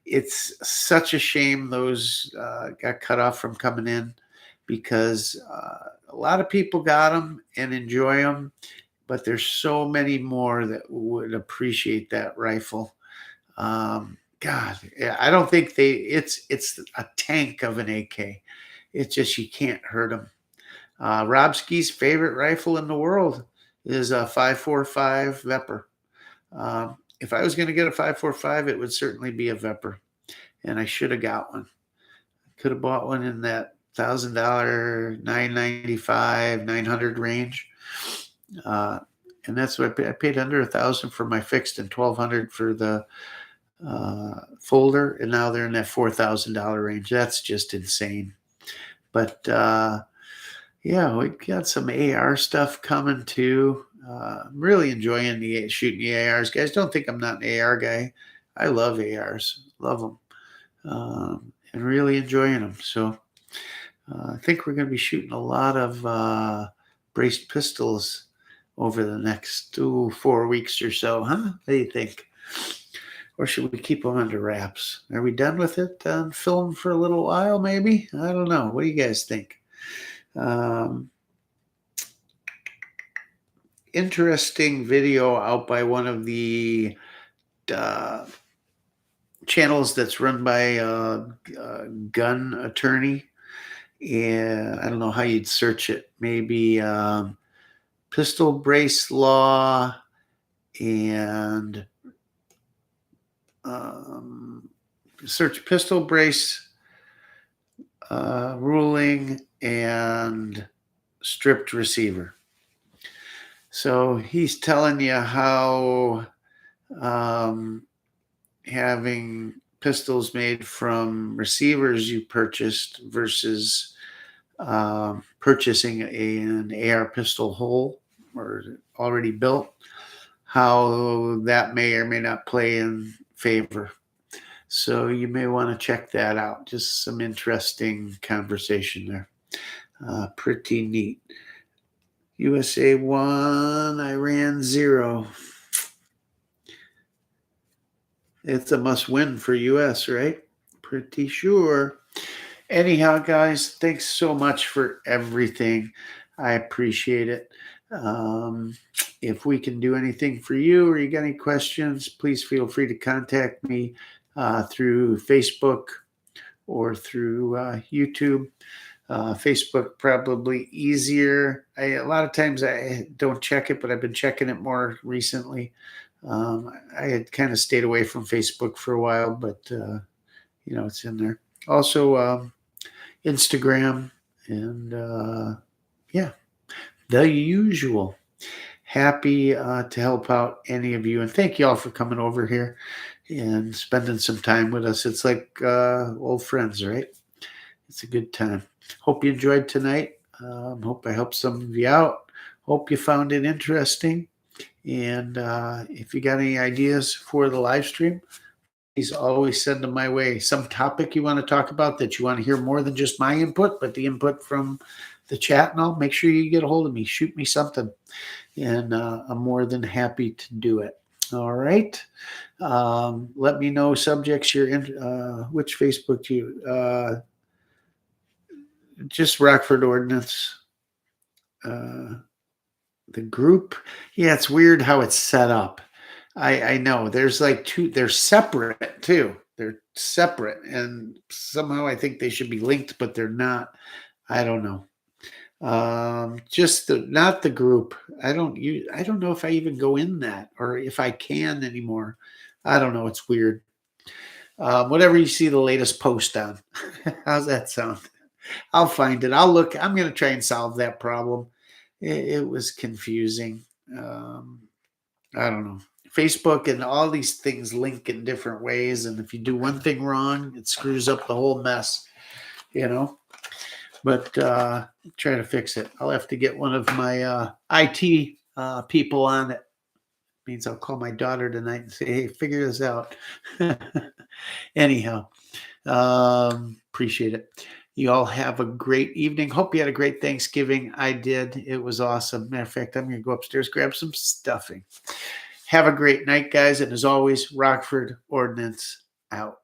It's such a shame those got cut off from coming in, because a lot of people got them and enjoy them, but there's so many more that would appreciate that rifle. God, yeah, I don't think it's a tank of an AK. It's just you can't hurt them. Rob Ski's favorite rifle in the world is a 5.45 Vepr. If I was going to get a 5.45, it would certainly be a Vepr, and I should have got one. Could have bought one in that $1,000, 995, 900 range. And that's what I paid under 1,000 for my fixed and 1,200 for the folder, and now they're in that $4,000 range. That's just insane. But yeah, we got some AR stuff coming too. I'm really enjoying shooting the ARs. Guys, don't think I'm not an AR guy. I love ARs, love them, and really enjoying them. So I think we're going to be shooting a lot of braced pistols over the next 4 weeks or so, huh? What do you think? Or should we keep them under wraps? Are we done with it on film for a little while, maybe? I don't know. What do you guys think? Interesting video out by one of the channels that's run by a gun attorney. And I don't know how you'd search it. Maybe pistol brace law and search pistol brace ruling and stripped receiver. So he's telling you how having pistols made from receivers you purchased versus purchasing an AR pistol whole or already built, how that may or may not play in favor. So you may want to check that out. Just some interesting conversation there. Pretty neat. USA 1, Iran 0. It's a must win for US, right? Pretty sure. Anyhow, guys, thanks so much for everything. I appreciate it. If we can do anything for you or you got any questions, please feel free to contact me through Facebook or through YouTube. Facebook probably easier. A lot of times I don't check it, but I've been checking it more recently. I had kind of stayed away from Facebook for a while, but it's in there. Also, Instagram and yeah, the usual. Happy to help out any of you, and thank you all for coming over here and spending some time with us. It's like old friends, right? It's a good time. Hope you enjoyed tonight. Hope I helped some of you out. Hope you found it interesting. And if you got any ideas for the live stream, please always send them my way. Some topic you want to talk about that you want to hear more than just my input, but the input from the chat and all, make sure you get a hold of me. Shoot me something. And I'm more than happy to do it. All right. Let me know subjects you're in. Which Facebook do you? Just Rockford Ordnance. The group. Yeah, it's weird how it's set up. I know there's like two. They're separate too. They're separate, and somehow I think they should be linked, but they're not. I don't know. Just not the group. I don't know if I even go in that or if I can anymore. I don't know. It's weird. Whatever you see the latest post on. How's that sound? I'll find it. I'll look. I'm going to try and solve that problem. It was confusing. I don't know. Facebook and all these things link in different ways. And if you do one thing wrong, it screws up the whole mess, But try to fix it. I'll have to get one of my IT people on it. Means I'll call my daughter tonight and say, hey, figure this out. Anyhow, appreciate it. You all have a great evening. Hope you had a great Thanksgiving. I did. It was awesome. Matter of fact, I'm going to go upstairs, grab some stuffing. Have a great night, guys. And as always, Rockford Ordnance out.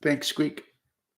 Thanks, Squeak.